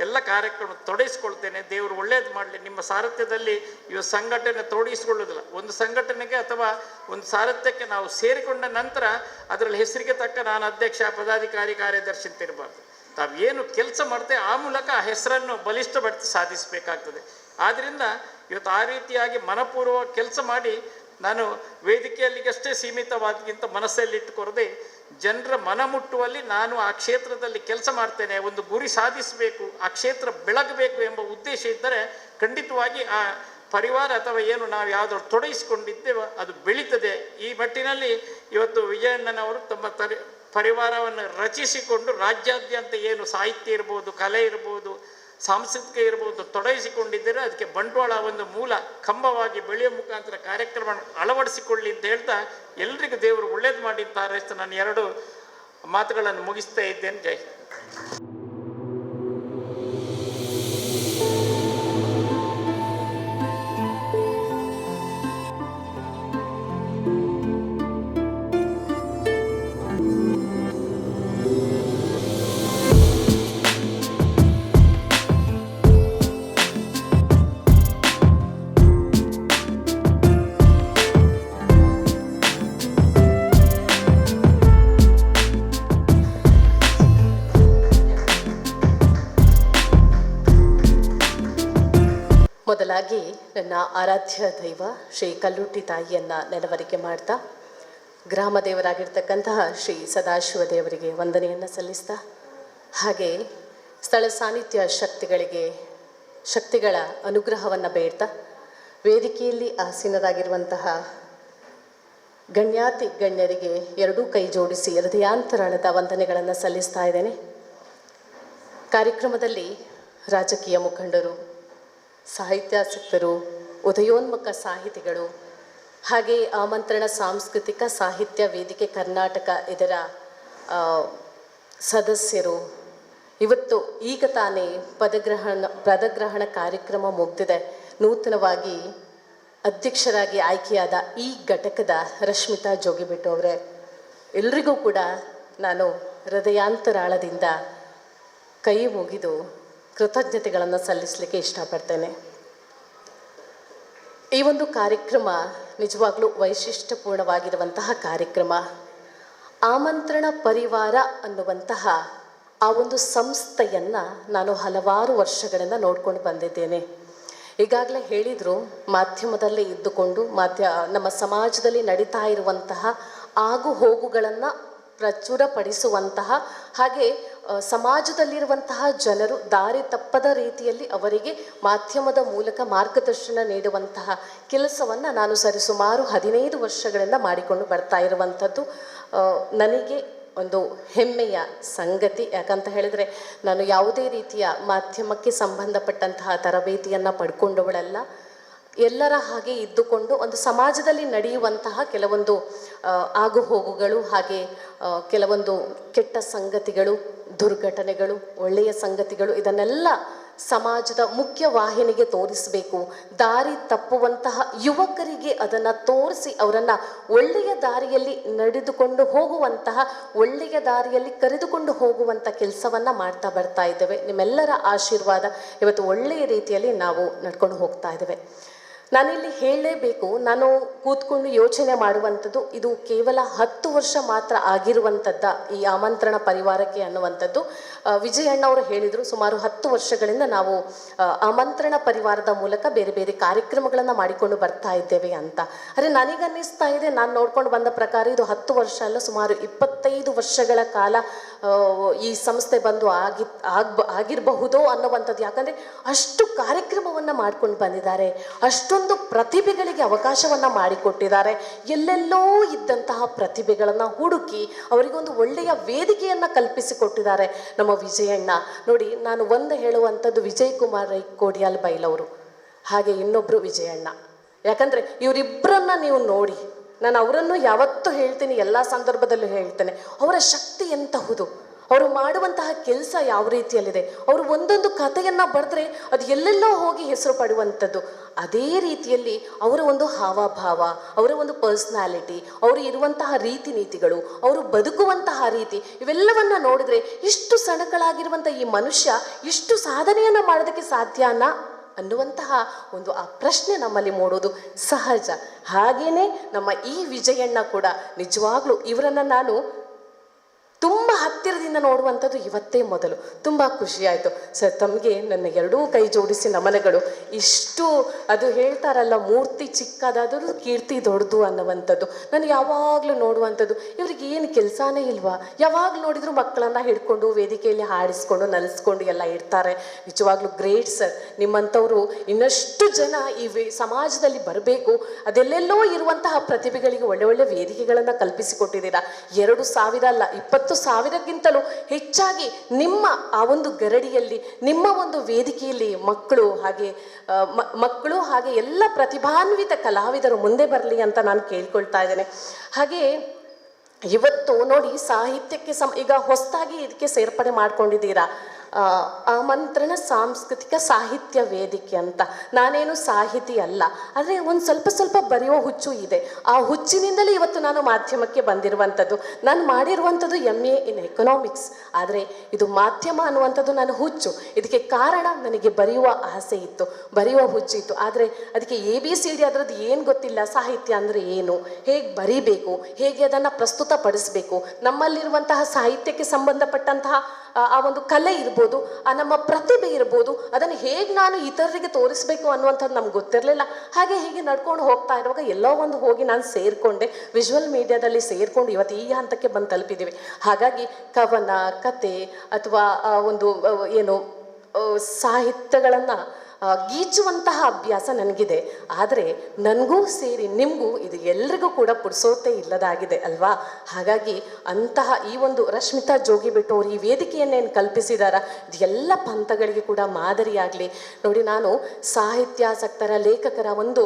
ಎಲ್ಲ ಕಾರ್ಯಕ್ರಮ ತೊಡಗಿಸ್ಕೊಳ್ತೇನೆ. ದೇವರು ಒಳ್ಳೇದು ಮಾಡಲಿ. ನಿಮ್ಮ ಸಾರಥ್ಯದಲ್ಲಿ ಇವತ್ತು ಸಂಘಟನೆ ತೊಡಗಿಸ್ಕೊಳ್ಳೋದಿಲ್ಲ. ಒಂದು ಸಂಘಟನೆಗೆ ಅಥವಾ ಒಂದು ಸಾರಥ್ಯಕ್ಕೆ ನಾವು ಸೇರಿಕೊಂಡ ನಂತರ ಅದರಲ್ಲಿ ಹೆಸರಿಗೆ ತಕ್ಕ ನಾನು ಅಧ್ಯಕ್ಷ, ಪದಾಧಿಕಾರಿ, ಕಾರ್ಯದರ್ಶಿ ಅಂತ ಇರಬಾರ್ದು. ತಾವೇನು ಕೆಲಸ ಮಾಡ್ತೇವೆ ಆ ಮೂಲಕ ಆ ಹೆಸರನ್ನು ಬಲಿಷ್ಠಪಡಿಸಿ ಸಾಧಿಸಬೇಕಾಗ್ತದೆ. ಆದ್ದರಿಂದ ಇವತ್ತು ಆ ರೀತಿಯಾಗಿ ಮನಪೂರ್ವ ಕೆಲಸ ಮಾಡಿ ನಾನು ವೇದಿಕೆಯಲ್ಲಿಗಷ್ಟೇ ಸೀಮಿತವಾದಕ್ಕಿಂತ ಮನಸ್ಸಲ್ಲಿ ಇಟ್ಟುಕೊರದೆ ಜನರ ಮನ ಮುಟ್ಟುವಲ್ಲಿ ನಾನು ಆ ಕ್ಷೇತ್ರದಲ್ಲಿ ಕೆಲಸ ಮಾಡ್ತೇನೆ. ಒಂದು ಗುರಿ ಸಾಧಿಸಬೇಕು, ಆ ಕ್ಷೇತ್ರ ಬೆಳಗಬೇಕು ಎಂಬ ಉದ್ದೇಶ ಇದ್ದರೆ ಖಂಡಿತವಾಗಿ ಆ ಪರಿವಾರ ಅಥವಾ ಏನು ನಾವು ಯಾವುದಾದ್ರು ತೊಡಗಿಸಿಕೊಂಡಿದ್ದೇವೋ ಅದು ಬೆಳೀತದೆ. ಈ ಮಟ್ಟಿನಲ್ಲಿ ಇವತ್ತು ವಿಜಯಣ್ಣನವರು ತಮ್ಮ ಪರಿವಾರವನ್ನು ರಚಿಸಿಕೊಂಡು ರಾಜ್ಯಾದ್ಯಂತ ಏನು ಸಾಹಿತ್ಯ ಇರ್ಬೋದು, ಕಲೆ ಇರ್ಬೋದು, ಸಾಂಸ್ಕೃತಿಕ ಇರ್ಬೋದು ತೊಡಗಿಸಿಕೊಂಡಿದ್ದರೆ ಅದಕ್ಕೆ ಬಂಟ್ವಾಳ ಒಂದು ಮೂಲ ಕಂಬವಾಗಿ ಬೆಳೆಯುವ ಮುಖಾಂತರ ಕಾರ್ಯಕ್ರಮ ಅಳವಡಿಸಿಕೊಳ್ಳಿ ಅಂತ ಹೇಳ್ತಾ ಎಲ್ರಿಗೂ ದೇವರು ಒಳ್ಳೇದು ಮಾಡಿ ಅಂತ ಹಾರೈಸ್ತಾ ನಾನು 2 ಮಾತುಗಳನ್ನು ಮುಗಿಸ್ತಾ ಇದ್ದೇನೆ. ಜೈ ಹಿಂದ್. ಮೊದಲಾಗಿ ನನ್ನ ಆರಾಧ್ಯ ದೈವ ಶ್ರೀ ಕಲ್ಲುಟ್ಟಿ ತಾಯಿಯನ್ನು ನೆನವರಿಕೆ ಮಾಡ್ತಾ, ಗ್ರಾಮ ದೇವರಾಗಿರ್ತಕ್ಕಂತಹ ಶ್ರೀ ಸದಾಶಿವ ದೇವರಿಗೆ ವಂದನೆಯನ್ನು ಸಲ್ಲಿಸ್ತಾ, ಹಾಗೆ ಸ್ಥಳ ಸಾನ್ನಿಧ್ಯ ಶಕ್ತಿಗಳ ಅನುಗ್ರಹವನ್ನು ಬೇಡ್ತಾ, ವೇದಿಕೆಯಲ್ಲಿ ಆಸೀನರಾಗಿರುವಂತಹ ಗಣ್ಯಾತಿ ಗಣ್ಯರಿಗೆ ಎರಡೂ ಕೈ ಜೋಡಿಸಿ ಹೃದಯಾಂತರಾಳದ ವಂದನೆಗಳನ್ನು ಸಲ್ಲಿಸ್ತಾ ಇದ್ದೇನೆ. ಕಾರ್ಯಕ್ರಮದಲ್ಲಿ ರಾಜಕೀಯ ಮುಖಂಡರು, ಸಾಹಿತ್ಯಾಸಕ್ತರು, ಉದಯೋನ್ಮುಖ ಸಾಹಿತಿಗಳು, ಹಾಗೆ ಆಮಂತ್ರಣ ಸಾಂಸ್ಕೃತಿಕ ಸಾಹಿತ್ಯ ವೇದಿಕೆ ಕರ್ನಾಟಕ ಇದರ ಸದಸ್ಯರು, ಇವತ್ತು ಈಗ ತಾನೇ ಪದಗ್ರಹಣ ಕಾರ್ಯಕ್ರಮ ಮುಗಿದಿದೆ. ನೂತನವಾಗಿ ಅಧ್ಯಕ್ಷರಾಗಿ ಆಯ್ಕೆಯಾದ ಈ ಘಟಕದ ರಶ್ಮಿತಾ ಜೋಗಿಬಿಟ್ಟು ಅವರೇ, ಎಲ್ರಿಗೂ ಕೂಡ ನಾನು ಹೃದಯಾಂತರಾಳದಿಂದ ಕೈ ಮುಗಿದು ಕೃತಜ್ಞತೆಗಳನ್ನು ಸಲ್ಲಿಸಲಿಕ್ಕೆ ಇಷ್ಟಪಡ್ತೇನೆ. ಈ ಒಂದು ಕಾರ್ಯಕ್ರಮ ನಿಜವಾಗ್ಲೂ ವೈಶಿಷ್ಟ್ಯಪೂರ್ಣವಾಗಿರುವಂತಹ ಕಾರ್ಯಕ್ರಮ. ಆಮಂತ್ರಣ ಪರಿವಾರ ಅನ್ನುವಂತಹ ಆ ಒಂದು ಸಂಸ್ಥೆಯನ್ನು ನಾನು ಹಲವಾರು ವರ್ಷಗಳಿಂದ ನೋಡ್ಕೊಂಡು ಬಂದಿದ್ದೇನೆ. ಈಗಾಗಲೇ ಹೇಳಿದರು, ಮಾಧ್ಯಮದಲ್ಲೇ ಇದ್ದುಕೊಂಡು ನಮ್ಮ ಸಮಾಜದಲ್ಲಿ ನಡೀತಾ ಇರುವಂತಹ ಆಗು ಹೋಗುಗಳನ್ನು ಪ್ರಚುರಪಡಿಸುವಂತಹ, ಹಾಗೆ ಸಮಾಜದಲ್ಲಿರುವಂತಹ ಜನರು ದಾರಿ ತಪ್ಪದ ರೀತಿಯಲ್ಲಿ ಅವರಿಗೆ ಮಾಧ್ಯಮದ ಮೂಲಕ ಮಾರ್ಗದರ್ಶನ ನೀಡುವಂತಹ ಕೆಲಸವನ್ನು ನಾನು ಸರಿಸುಮಾರು 15 ವರ್ಷಗಳಿಂದ ಮಾಡಿಕೊಂಡು ಬರ್ತಾ ಇರುವಂಥದ್ದು ನನಗೆ ಒಂದು ಹೆಮ್ಮೆಯ ಸಂಗತಿ. ಯಾಕಂತ ಹೇಳಿದರೆ, ನಾನು ಯಾವುದೇ ರೀತಿಯ ಮಾಧ್ಯಮಕ್ಕೆ ಸಂಬಂಧಪಟ್ಟಂತಹ ತರಬೇತಿಯನ್ನು ಪಡ್ಕೊಂಡವಳಲ್ಲ. ಎಲ್ಲರ ಹಾಗೆ ಇದ್ದುಕೊಂಡು ಒಂದು ಸಮಾಜದಲ್ಲಿ ನಡೆಯುವಂತಹ ಕೆಲವೊಂದು ಆಗುಹೋಗುಗಳು, ಹಾಗೆ ಕೆಲವೊಂದು ಕೆಟ್ಟ ಸಂಗತಿಗಳು, ದುರ್ಘಟನೆಗಳು, ಒಳ್ಳೆಯ ಸಂಗತಿಗಳು, ಇದನ್ನೆಲ್ಲ ಸಮಾಜದ ಮುಖ್ಯ ವಾಹಿನಿಗೆ ತೋರಿಸಬೇಕು. ದಾರಿ ತಪ್ಪುವಂತಹ ಯುವಕರಿಗೆ ಅದನ್ನು ತೋರಿಸಿ ಅವರನ್ನು ಒಳ್ಳೆಯ ದಾರಿಯಲ್ಲಿ ನಡೆದುಕೊಂಡು ಹೋಗುವಂತಹ, ಒಳ್ಳೆಯ ದಾರಿಯಲ್ಲಿ ಕರೆದುಕೊಂಡು ಹೋಗುವಂಥ ಕೆಲಸವನ್ನು ಮಾಡ್ತಾ ಬರ್ತಾ ಇದ್ದೇವೆ. ನಿಮ್ಮೆಲ್ಲರ ಆಶೀರ್ವಾದ ಇವತ್ತು ಒಳ್ಳೆಯ ರೀತಿಯಲ್ಲಿ ನಾವು ನಡ್ಕೊಂಡು ಹೋಗ್ತಾ ಇದ್ದೇವೆ. ನಾನಿಲ್ಲಿ ಹೇಳಲೇಬೇಕು, ನಾನು ಕೂತ್ಕೊಂಡು ಯೋಚನೆ ಮಾಡುವಂಥದ್ದು, ಇದು ಕೇವಲ 10 ವರ್ಷ ಮಾತ್ರ ಆಗಿರುವಂಥದ್ದು ಈ ಆಮಂತ್ರಣ ಪರಿವಾರಕ್ಕೆ ಅನ್ನುವಂಥದ್ದು. ವಿಜಯಣ್ಣ ಅವರು ಹೇಳಿದರು, ಸುಮಾರು 10 ವರ್ಷಗಳಿಂದ ನಾವು ಆಮಂತ್ರಣ ಪರಿವಾರದ ಮೂಲಕ ಬೇರೆ ಬೇರೆ ಕಾರ್ಯಕ್ರಮಗಳನ್ನು ಮಾಡಿಕೊಂಡು ಬರ್ತಾ ಇದ್ದೇವೆ ಅಂತ. ಆದರೆ ನನಗನ್ನಿಸ್ತಾ ಇದೆ, ನಾನು ನೋಡ್ಕೊಂಡು ಬಂದ ಪ್ರಕಾರ ಇದು 10 ವರ್ಷ ಅಲ್ಲ, ಸುಮಾರು 25 ವರ್ಷಗಳ ಕಾಲ ಈ ಸಂಸ್ಥೆ ಬಂದು ಆಗಿರಬಹುದೋ ಅನ್ನುವಂಥದ್ದು. ಯಾಕಂದರೆ ಅಷ್ಟು ಕಾರ್ಯಕ್ರಮವನ್ನು ಮಾಡ್ಕೊಂಡು ಬಂದಿದ್ದಾರೆ, ಅಷ್ಟೊಂದು ಪ್ರತಿಭೆಗಳಿಗೆ ಅವಕಾಶವನ್ನು ಮಾಡಿಕೊಟ್ಟಿದ್ದಾರೆ. ಎಲ್ಲೆಲ್ಲೋ ಇದ್ದಂತಹ ಪ್ರತಿಭೆಗಳನ್ನು ಹುಡುಕಿ ಅವರಿಗೊಂದು ಒಳ್ಳೆಯ ವೇದಿಕೆಯನ್ನು ಕಲ್ಪಿಸಿಕೊಟ್ಟಿದ್ದಾರೆ ನಮ್ಮ ವಿಜಯಣ್ಣ. ನೋಡಿ, ನಾನು ಒಂದು ಹೇಳುವಂಥದ್ದು, ವಿಜಯ್ ಕುಮಾರ್ ಕೋಡಿಯಾಲ್ ಬೈಲವರು, ಹಾಗೆ ಇನ್ನೊಬ್ಬರು ವಿಜಯಣ್ಣ. ಯಾಕಂದರೆ ಇವರಿಬ್ಬರನ್ನ ನೀವು ನೋಡಿ, ನಾನು ಅವರನ್ನು ಯಾವತ್ತೂ ಹೇಳ್ತೀನಿ, ಎಲ್ಲ ಸಂದರ್ಭದಲ್ಲೂ ಹೇಳ್ತೇನೆ, ಅವರ ಶಕ್ತಿ ಎಂತಹುದು, ಅವರು ಮಾಡುವಂತಹ ಕೆಲಸ ಯಾವ ರೀತಿಯಲ್ಲಿದೆ. ಅವರು ಒಂದೊಂದು ಕಥೆಯನ್ನು ಬರೆದ್ರೆ ಅದು ಎಲ್ಲೆಲ್ಲೋ ಹೋಗಿ ಹೆಸರು ಪಡುವಂಥದ್ದು. ಅದೇ ರೀತಿಯಲ್ಲಿ ಅವರ ಒಂದು ಹಾವಭಾವ, ಅವರ ಒಂದು ಪರ್ಸ್ನಾಲಿಟಿ, ಅವರು ಇರುವಂತಹ ರೀತಿ ನೀತಿಗಳು, ಅವರು ಬದುಕುವಂತಹ ರೀತಿ, ಇವೆಲ್ಲವನ್ನ ನೋಡಿದ್ರೆ ಇಷ್ಟು ಸಣಕಳಾಗಿರುವಂಥ ಈ ಮನುಷ್ಯ ಇಷ್ಟು ಸಾಧನೆಯನ್ನು ಮಾಡೋದಕ್ಕೆ ಸಾಧ್ಯನಾ ಅನ್ನುವಂತಹ ಒಂದು ಆ ಪ್ರಶ್ನೆ ನಮ್ಮಲ್ಲಿ ಮೂಡೋದು ಸಹಜ. ಹಾಗೇನೆ ನಮ್ಮ ಈ ವಿಜಯಣ್ಣ ಕೂಡ ನಿಜವಾಗ್ಲೂ ಇವರನ್ನು ನಾನು ತುಂಬ ಹತ್ತಿರದಿಂದ ನೋಡುವಂಥದ್ದು ಇವತ್ತೇ ಮೊದಲು. ತುಂಬ ಖುಷಿಯಾಯಿತು ಸರ್, ತಮಗೆ ನನ್ನ ಎರಡೂ ಕೈ ಜೋಡಿಸಿ ನಮನಗಳು. ಇಷ್ಟು ಅದು ಹೇಳ್ತಾರಲ್ಲ, ಮೂರ್ತಿ ಚಿಕ್ಕದಾದರೂ ಕೀರ್ತಿ ದೊಡ್ಡದು ಅನ್ನುವಂಥದ್ದು. ನಾನು ಯಾವಾಗಲೂ ನೋಡುವಂಥದ್ದು, ಇವ್ರಿಗೆ ಏನು ಕೆಲಸನೇ ಇಲ್ವಾ, ಯಾವಾಗ ನೋಡಿದ್ರು ಮಕ್ಕಳನ್ನು ಹಿಡ್ಕೊಂಡು ವೇದಿಕೆಯಲ್ಲಿ ಹಾಡಿಸ್ಕೊಂಡು ನಲಿಸ್ಕೊಂಡು ಎಲ್ಲ ಇಡ್ತಾರೆ. ನಿಜವಾಗ್ಲೂ ಗ್ರೇಟ್ ಸರ್, ನಿಮ್ಮಂಥವರು ಇನ್ನಷ್ಟು ಜನ ಈ ಸಮಾಜದಲ್ಲಿ ಬರಬೇಕು. ಅದೆಲ್ಲೆಲ್ಲೋ ಇರುವಂತಹ ಪ್ರತಿಭೆಗಳಿಗೆ ಒಳ್ಳೆ ಒಳ್ಳೆ ವೇದಿಕೆಗಳನ್ನು ಕಲ್ಪಿಸಿಕೊಟ್ಟಿದ್ದೀರಾ. 2,000 ಅಲ್ಲ, 20,000ಕ್ಕಿಂತಲೂ ಹೆಚ್ಚಾಗಿ ನಿಮ್ಮ ಆ ಒಂದು ಗರಡಿಯಲ್ಲಿ, ನಿಮ್ಮ ಒಂದು ವೇದಿಕೆಯಲ್ಲಿ ಮಕ್ಕಳು ಹಾಗೆ ಎಲ್ಲ ಪ್ರತಿಭಾನ್ವಿತ ಕಲಾವಿದರು ಮುಂದೆ ಬರಲಿ ಅಂತ ನಾನು ಕೇಳ್ಕೊಳ್ತಾ ಇದ್ದೇನೆ. ಹಾಗೆ ಇವತ್ತು ನೋಡಿ, ಸಾಹಿತ್ಯಕ್ಕೆ ಈಗ ಹೊಸದಾಗಿ ಇದಕ್ಕೆ ಸೇರ್ಪಡೆ ಮಾಡ್ಕೊಂಡಿದ್ದೀರಾ, ಆಮಂತ್ರಣ ಸಾಂಸ್ಕೃತಿಕ ಸಾಹಿತ್ಯ ವೇದಿಕೆ ಅಂತ. ನಾನೇನು ಸಾಹಿತಿ ಅಲ್ಲ, ಆದರೆ ಒಂದು ಸ್ವಲ್ಪ ಬರೆಯೋ ಹುಚ್ಚು ಇದೆ. ಆ ಹುಚ್ಚಿನಿಂದಲೇ ಇವತ್ತು ನಾನು ಮಾಧ್ಯಮಕ್ಕೆ ಬಂದಿರುವಂಥದ್ದು. ನಾನು ಮಾಡಿರುವಂಥದ್ದು MA ಇನ್ ಎಕನಾಮಿಕ್ಸ್, ಆದರೆ ಇದು ಮಾಧ್ಯಮ ಅನ್ನುವಂಥದ್ದು ನಾನು ಹುಚ್ಚು. ಇದಕ್ಕೆ ಕಾರಣ ನನಗೆ ಬರೆಯುವ ಆಸೆ ಇತ್ತು, ಬರೆಯುವ ಹುಚ್ಚಿತ್ತು. ಆದರೆ ಅದಕ್ಕೆ ABCD ಅದರದ್ದು ಏನು ಗೊತ್ತಿಲ್ಲ. ಸಾಹಿತ್ಯ ಅಂದರೆ ಏನು, ಹೇಗೆ ಬರೀಬೇಕು, ಹೇಗೆ ಅದನ್ನು ಪ್ರಸ್ತುತಪಡಿಸಬೇಕು, ನಮ್ಮಲ್ಲಿರುವಂತಹ ಸಾಹಿತ್ಯಕ್ಕೆ ಸಂಬಂಧಪಟ್ಟಂತಹ ಆ ಒಂದು ಕಲೆ ಇರ್ಬೋದು, ಇರ್ಬೋದು, ಆ ನಮ್ಮ ಪ್ರತಿಭೆ ಇರ್ಬೋದು, ಅದನ್ನು ಹೇಗೆ ನಾನು ಇತರರಿಗೆ ತೋರಿಸ್ಬೇಕು ಅನ್ನುವಂಥದ್ದು ನಮ್ಗೆ ಗೊತ್ತಿರಲಿಲ್ಲ. ಹಾಗೆ ಹೀಗೆ ನಡ್ಕೊಂಡು ಹೋಗ್ತಾ ಇರುವಾಗ ಎಲ್ಲೋ ಒಂದು ಹೋಗಿ ನಾನು ಸೇರಿಕೊಂಡೆ, ವಿಜುವಲ್ ಮೀಡಿಯಾದಲ್ಲಿ ಸೇರಿಕೊಂಡು ಇವತ್ತು ಈ ಹಂತಕ್ಕೆ ಬಂದು ತಲುಪಿದ್ದೀವಿ. ಹಾಗಾಗಿ ಕವನ, ಕತೆ ಅಥವಾ ಒಂದು ಏನು ಸಾಹಿತ್ಯಗಳನ್ನು ಗೀಚುವಂತಹ ಅಭ್ಯಾಸ ನನಗಿದೆ. ಆದರೆ ನನಗೂ ಸೇರಿ ನಿಮಗೂ ಇದು ಎಲ್ರಿಗೂ ಕೂಡ ಪುಡ್ಸೋತೆ ಇಲ್ಲದಾಗಿದೆ ಅಲ್ವಾ. ಹಾಗಾಗಿ ಅಂತಹ ಈ ಒಂದು ರಶ್ಮಿತಾ ಜೋಗಿಬಿಟ್ಟು ಅವರು ಈ ವೇದಿಕೆಯನ್ನೇನು ಕಲ್ಪಿಸಿದಾರ, ಇದು ಎಲ್ಲ ಪಂಥಗಳಿಗೆ ಕೂಡ ಮಾದರಿಯಾಗಲಿ. ನೋಡಿ, ನಾನು ಸಾಹಿತ್ಯಾಸಕ್ತರ ಲೇಖಕರ ಒಂದು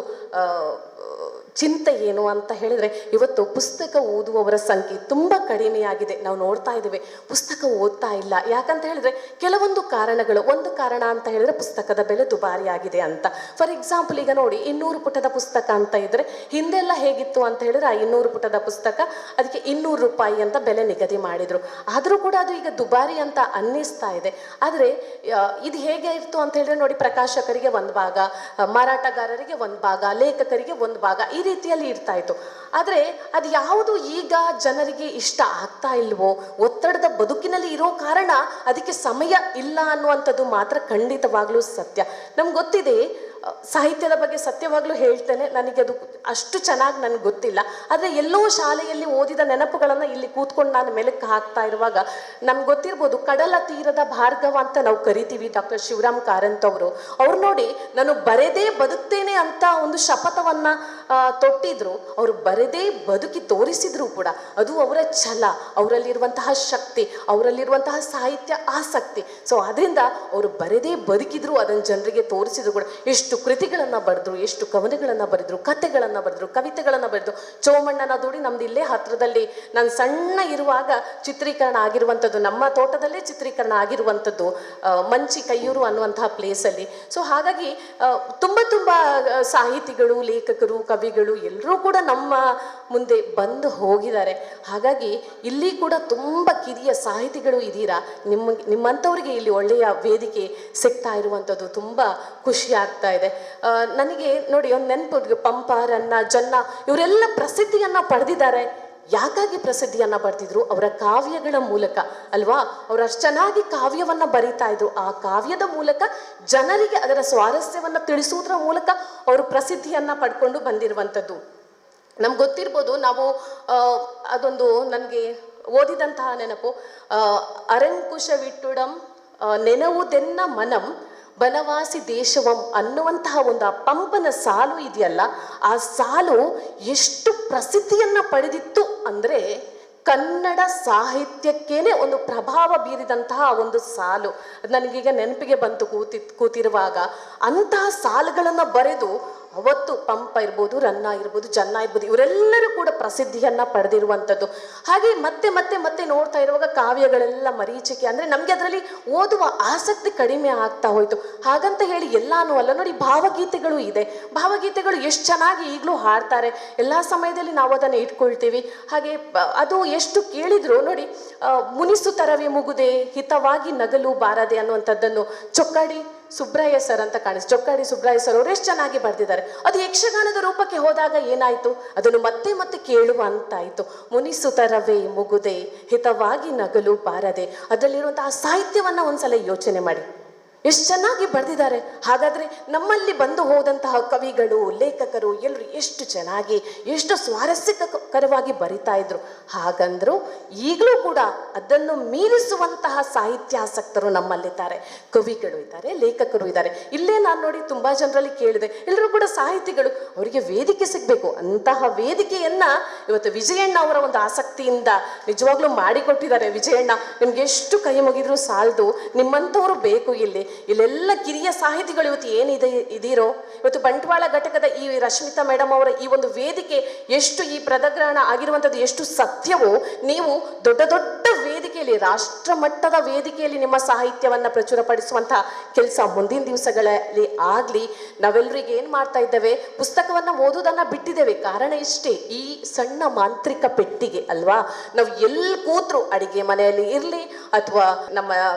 ಚಿಂತೆ ಏನು ಅಂತ ಹೇಳಿದ್ರೆ, ಇವತ್ತು ಪುಸ್ತಕ ಓದುವವರ ಸಂಖ್ಯೆ ತುಂಬ ಕಡಿಮೆಯಾಗಿದೆ. ನಾವು ನೋಡ್ತಾ ಇದ್ದೇವೆ, ಪುಸ್ತಕ ಓದ್ತಾ ಇಲ್ಲ. ಯಾಕಂತ ಹೇಳಿದ್ರೆ ಕೆಲವೊಂದು ಕಾರಣಗಳು. ಒಂದು ಕಾರಣ ಅಂತ ಹೇಳಿದ್ರೆ ಪುಸ್ತಕದ ಬೆಲೆ ದುಬಾರಿ ಆಗಿದೆ ಅಂತ. ಫಾರ್ ಎಕ್ಸಾಂಪಲ್, ಈಗ ನೋಡಿ, 200 ಪುಟದ ಪುಸ್ತಕ ಅಂತ ಇದ್ರೆ ಹಿಂದೆಲ್ಲ ಹೇಗಿತ್ತು ಅಂತ ಹೇಳಿದ್ರೆ, ಆ 200 ಪುಟದ ಪುಸ್ತಕ ಅದಕ್ಕೆ 200 ರೂಪಾಯಿ ಅಂತ ಬೆಲೆ ನಿಗದಿ ಮಾಡಿದ್ರು. ಆದರೂ ಕೂಡ ಅದು ಈಗ ದುಬಾರಿ ಅಂತ ಅನ್ನಿಸ್ತಾ ಇದೆ. ಆದರೆ ಇದು ಹೇಗೆ ಇತ್ತು ಅಂತ ಹೇಳಿದ್ರೆ ನೋಡಿ, ಪ್ರಕಾಶಕರಿಗೆ ಒಂದು ಭಾಗ, ಮಾರಾಟಗಾರರಿಗೆ ಒಂದು ಭಾಗ, ಲೇಖಕರಿಗೆ ಒಂದು ಭಾಗ, ಈ ರೀತಿಯಲ್ಲಿ ಇರ್ತಾ ಇತ್ತು. ಆದರೆ ಅದು ಯಾವುದು ಈಗ ಜನರಿಗೆ ಇಷ್ಟ ಆಗ್ತಾ ಇಲ್ವೋ, ಒತ್ತಡದ ಬದುಕಿನಲ್ಲಿ ಇರೋ ಕಾರಣ ಅದಕ್ಕೆ ಸಮಯ ಇಲ್ಲ ಅನ್ನುವಂಥದ್ದು ಮಾತ್ರ ಖಂಡಿತವಾಗ್ಲೂ ಸತ್ಯ. ನಮ್ಗೆ ಗೊತ್ತಿದೆ, ಸಾಹಿತ್ಯದ ಬಗ್ಗೆ ಸತ್ಯವಾಗ್ಲೂ ಹೇಳ್ತೇನೆ, ನನಗೆ ಅದು ಅಷ್ಟು ಚೆನ್ನಾಗಿ ನನಗೆ ಗೊತ್ತಿಲ್ಲ. ಆದರೆ ಎಲ್ಲೋ ಶಾಲೆಯಲ್ಲಿ ಓದಿದ ನೆನಪುಗಳನ್ನು ಇಲ್ಲಿ ಕೂತ್ಕೊಂಡು ನಾನು ಮೆಲುಕು ಹಾಕ್ತಾ ಇರುವಾಗ ನಮ್ಗೆ ಗೊತ್ತಿರ್ಬೋದು, ಕಡಲ ತೀರದ ಭಾರ್ಗವ ಅಂತ ನಾವು ಕರಿತೀವಿ ಡಾಕ್ಟರ್ ಶಿವರಾಮ್ ಕಾರಂತ್ ಅವರು. ಅವ್ರು ನೋಡಿ, ನಾನು ಬರೆದೇ ಬದುಕ್ತೇನೆ ಅಂತ ಒಂದು ಶಪಥವನ್ನು ತೊಟ್ಟಿದ್ರು. ಅವರು ಬರೆದೇ ಬದುಕಿ ತೋರಿಸಿದ್ರು ಕೂಡ. ಅದು ಅವರ ಛಲ, ಅವರಲ್ಲಿರುವಂತಹ ಶಕ್ತಿ, ಅವರಲ್ಲಿರುವಂತಹ ಸಾಹಿತ್ಯ ಆಸಕ್ತಿ. ಸೊ ಅದರಿಂದ ಅವರು ಬರೆದೇ ಬದುಕಿದ್ರು, ಅದನ್ನು ಜನರಿಗೆ ತೋರಿಸಿದ್ರು ಕೂಡ. ಎಷ್ಟು ಕೃತಿಗಳನ್ನು ಬರೆದ್ರು, ಎಷ್ಟು ಕವನಗಳನ್ನು ಬರೆದ್ರು, ಕಥೆಗಳನ್ನು ಬರೆದ್ರು, ಕವಿತೆಗಳನ್ನು ಬರೆದ್ರು. ಚೋಮಣ್ಣನ ದುಡಿ ನಮ್ದು ಇಲ್ಲೇ ಹತ್ರದಲ್ಲಿ, ನಾನು ಸಣ್ಣ ಇರುವಾಗ ಚಿತ್ರೀಕರಣ ಆಗಿರುವಂಥದ್ದು, ನಮ್ಮ ತೋಟದಲ್ಲೇ ಚಿತ್ರೀಕರಣ ಆಗಿರುವಂಥದ್ದು, ಮಂಚಿ ಕೈಯೂರು ಅನ್ನುವಂತಹ ಪ್ಲೇಸಲ್ಲಿ. ಸೊ ಹಾಗಾಗಿ ತುಂಬ ಸಾಹಿತಿಗಳು, ಲೇಖಕರು, ಕವಿಗಳು ಎಲ್ಲರೂ ಕೂಡ ನಮ್ಮ ಮುಂದೆ ಬಂದು ಹೋಗಿದ್ದಾರೆ. ಹಾಗಾಗಿ ಇಲ್ಲಿ ಕೂಡ ತುಂಬ ಕಿರಿಯ ಸಾಹಿತಿಗಳು ಇದ್ದೀರಾ. ನಿಮ್ಮಂಥವ್ರಿಗೆ ಇಲ್ಲಿ ಒಳ್ಳೆಯ ವೇದಿಕೆ ಸಿಗ್ತಾ ಇರುವಂಥದ್ದು ತುಂಬ ಖುಷಿ ಆಗ್ತಾ ಇದೆ ನನಗೆ. ನೋಡಿ, ಒಂದು ನೆನಪು, ಪಂಪ, ರನ್ನ, ಜನ್ನ ಇವರೆಲ್ಲ ಪ್ರಸಿದ್ಧಿಯನ್ನು ಪಡೆದಿದ್ದಾರೆ. ಯಾಕಾಗಿ ಪ್ರಸಿದ್ಧಿಯನ್ನು ಪಡೆದಿದ್ರು? ಅವರ ಕಾವ್ಯಗಳ ಮೂಲಕ ಅಲ್ವಾ. ಅವರು ಅಷ್ಟು ಚೆನ್ನಾಗಿ ಕಾವ್ಯವನ್ನು ಬರೀತಾ ಇದ್ರು. ಆ ಕಾವ್ಯದ ಮೂಲಕ ಜನರಿಗೆ ಅದರ ಸ್ವಾರಸ್ಯವನ್ನು ತಿಳಿಸುವುದರ ಮೂಲಕ ಅವರು ಪ್ರಸಿದ್ಧಿಯನ್ನು ಪಡ್ಕೊಂಡು ಬಂದಿರುವಂಥದ್ದು. ನಮ್ಗೆ ಗೊತ್ತಿರ್ಬೋದು, ನಾವು ಅದೊಂದು ನನಗೆ ಓದಿದಂತಹ ನೆನಪು, ಅರಂಕುಶವಿಟ್ಟುಡಂ ನೆನವುದೆನ್ನ ಮನಂ ಬನವಾಸಿ ದೇಶವಂ ಅನ್ನುವಂತಹ ಒಂದು ಆ ಪಂಪನ ಸಾಲು ಇದೆಯಲ್ಲ, ಆ ಸಾಲು ಎಷ್ಟು ಪ್ರಸಿದ್ಧಿಯನ್ನು ಪಡೆದಿತ್ತು ಅಂದರೆ ಕನ್ನಡ ಸಾಹಿತ್ಯಕ್ಕೇನೆ ಒಂದು ಪ್ರಭಾವ ಬೀರಿದಂತಹ ಒಂದು ಸಾಲು. ನನಗೀಗ ನೆನಪಿಗೆ ಬಂತು ಕೂತಿರುವಾಗ. ಅಂತಹ ಸಾಲುಗಳನ್ನು ಬರೆದು ಅವತ್ತು ಪಂಪ ಇರ್ಬೋದು, ರನ್ನ ಇರ್ಬೋದು, ಜನ್ನ ಇರ್ಬೋದು, ಇವರೆಲ್ಲರೂ ಕೂಡ ಪ್ರಸಿದ್ಧಿಯನ್ನು ಪಡೆದಿರುವಂಥದ್ದು. ಹಾಗೆ ಮತ್ತೆ ಮತ್ತೆ ಮತ್ತೆ ನೋಡ್ತಾ ಇರುವಾಗ ಕಾವ್ಯಗಳೆಲ್ಲ ಮರೀಚಿಕೆ, ಅಂದರೆ ನಮಗೆ ಅದರಲ್ಲಿ ಓದುವ ಆಸಕ್ತಿ ಕಡಿಮೆ ಆಗ್ತಾ ಹೋಯಿತು. ಹಾಗಂತ ಹೇಳಿ ಎಲ್ಲಾನು ಅಲ್ಲ. ನೋಡಿ, ಭಾವಗೀತೆಗಳು ಇದೆ. ಭಾವಗೀತೆಗಳು ಎಷ್ಟು ಚೆನ್ನಾಗಿ ಈಗಲೂ ಹಾಡ್ತಾರೆ. ಎಲ್ಲ ಸಮಯದಲ್ಲಿ ನಾವು ಅದನ್ನು ಇಟ್ಕೊಳ್ತೀವಿ. ಹಾಗೆ ಅದು ಎಷ್ಟು ಕೇಳಿದ್ರು ನೋಡಿ, ಮುನಿಸುತ್ತರವೇ ಮುಗುದೆ ಹಿತವಾಗಿ ನಗಲು ಬಾರದೆ ಅನ್ನುವಂಥದ್ದನ್ನು ಚೊಕ್ಕಾಡಿ ಸುಬ್ರಾಯ ಸರ್ ಅಂತ ಚೊಕ್ಕಾಡಿ ಸುಬ್ರಾಯ ಸರ್ ಅವರು ಎಷ್ಟು ಚೆನ್ನಾಗಿ ಬರೆದಿದ್ದಾರೆ. ಅದು ಯಕ್ಷಗಾನದ ರೂಪಕ್ಕೆ ಹೋದಾಗ ಏನಾಯಿತು, ಅದನ್ನು ಮತ್ತೆ ಮತ್ತೆ ಕೇಳುವ ಅಂತಾಯಿತು. ಮುನಿಸುತ್ತರವೇ ಮುಗುದೆ ಹಿತವಾಗಿ ನಗಲು ಬಾರದೆ, ಅದರಲ್ಲಿರುವಂತಹ ಸಾಹಿತ್ಯವನ್ನು ಒಂದ್ಸಲ ಯೋಚನೆ ಮಾಡಿ, ಎಷ್ಟು ಚೆನ್ನಾಗಿ ಬರೆದಿದ್ದಾರೆ. ಹಾಗಾದರೆ ನಮ್ಮಲ್ಲಿ ಬಂದು ಹೋದಂತಹ ಕವಿಗಳು, ಲೇಖಕರು ಎಲ್ಲರೂ ಎಷ್ಟು ಚೆನ್ನಾಗಿ, ಎಷ್ಟು ಸ್ವಾರಸ್ಯಕರವಾಗಿ ಬರಿತಾ ಇದ್ರು. ಹಾಗಂದ್ರು ಈಗಲೂ ಕೂಡ ಅದನ್ನು ಮೀರಿಸುವಂತಹ ಸಾಹಿತ್ಯಾಸಕ್ತರು ನಮ್ಮಲ್ಲಿದ್ದಾರೆ. ಕವಿಗಳು ಇದ್ದಾರೆ, ಲೇಖಕರು ಇದ್ದಾರೆ. ಇಲ್ಲೇ ನಾನು ನೋಡಿ ತುಂಬ ಜನರಲ್ಲಿ ಕೇಳಿದೆ, ಎಲ್ಲರೂ ಕೂಡ ಸಾಹಿತಿಗಳು, ಅವರಿಗೆ ವೇದಿಕೆ ಸಿಗಬೇಕು. ಅಂತಹ ವೇದಿಕೆಯನ್ನು ಇವತ್ತು ವಿಜಯಣ್ಣ ಅವರ ಒಂದು ಆಸಕ್ತಿಯಿಂದ ನಿಜವಾಗ್ಲೂ ಮಾಡಿಕೊಟ್ಟಿದ್ದಾರೆ. ವಿಜಯಣ್ಣ, ನಿಮ್ಗೆ ಎಷ್ಟು ಕೈ ಮುಗಿದ್ರು ಸಾಲದು, ನಿಮ್ಮಂಥವರು ಬೇಕು ಇಲ್ಲೆಲ್ಲ ಕಿರಿಯ ಸಾಹಿತಿಗಳು ಇವತ್ತು ಏನಿದೆ ಇದೀರೋ. ಇವತ್ತು ಬಂಟ್ವಾಳ ಘಟಕದ ಈ ರಶ್ಮಿತಾ ಮೇಡಮ್ ಅವರ ಈ ಒಂದು ವೇದಿಕೆ ಎಷ್ಟು ಈ ಪ್ರದಗ್ರಹಣ ಆಗಿರುವಂಥದ್ದು ಎಷ್ಟು ಸತ್ಯವೋ, ನೀವು ದೊಡ್ಡ ದೊಡ್ಡ ವೇದಿಕೆಯಲ್ಲಿ, ರಾಷ್ಟ್ರ ಮಟ್ಟದ ವೇದಿಕೆಯಲ್ಲಿ ನಿಮ್ಮ ಸಾಹಿತ್ಯವನ್ನು ಪ್ರಚುರಪಡಿಸುವಂತಹ ಕೆಲಸ ಮುಂದಿನ ದಿವಸಗಳಲ್ಲಿ ಆಗಲಿ. ನಾವೆಲ್ಲರಿಗೆ ಏನು ಮಾಡ್ತಾ ಇದ್ದೇವೆ, ಪುಸ್ತಕವನ್ನು ಓದೋದನ್ನು ಬಿಟ್ಟಿದ್ದೇವೆ. ಕಾರಣ ಇಷ್ಟೇ, ಈ ಸಣ್ಣ ಮಾಂತ್ರಿಕ ಪೆಟ್ಟಿಗೆ ಅಲ್ವಾ. ನಾವು ಎಲ್ಲಿ ಕೂತ್ರು, ಅಡಿಗೆ ಮನೆಯಲ್ಲಿ ಇರಲಿ ಅಥವಾ ನಮ್ಮ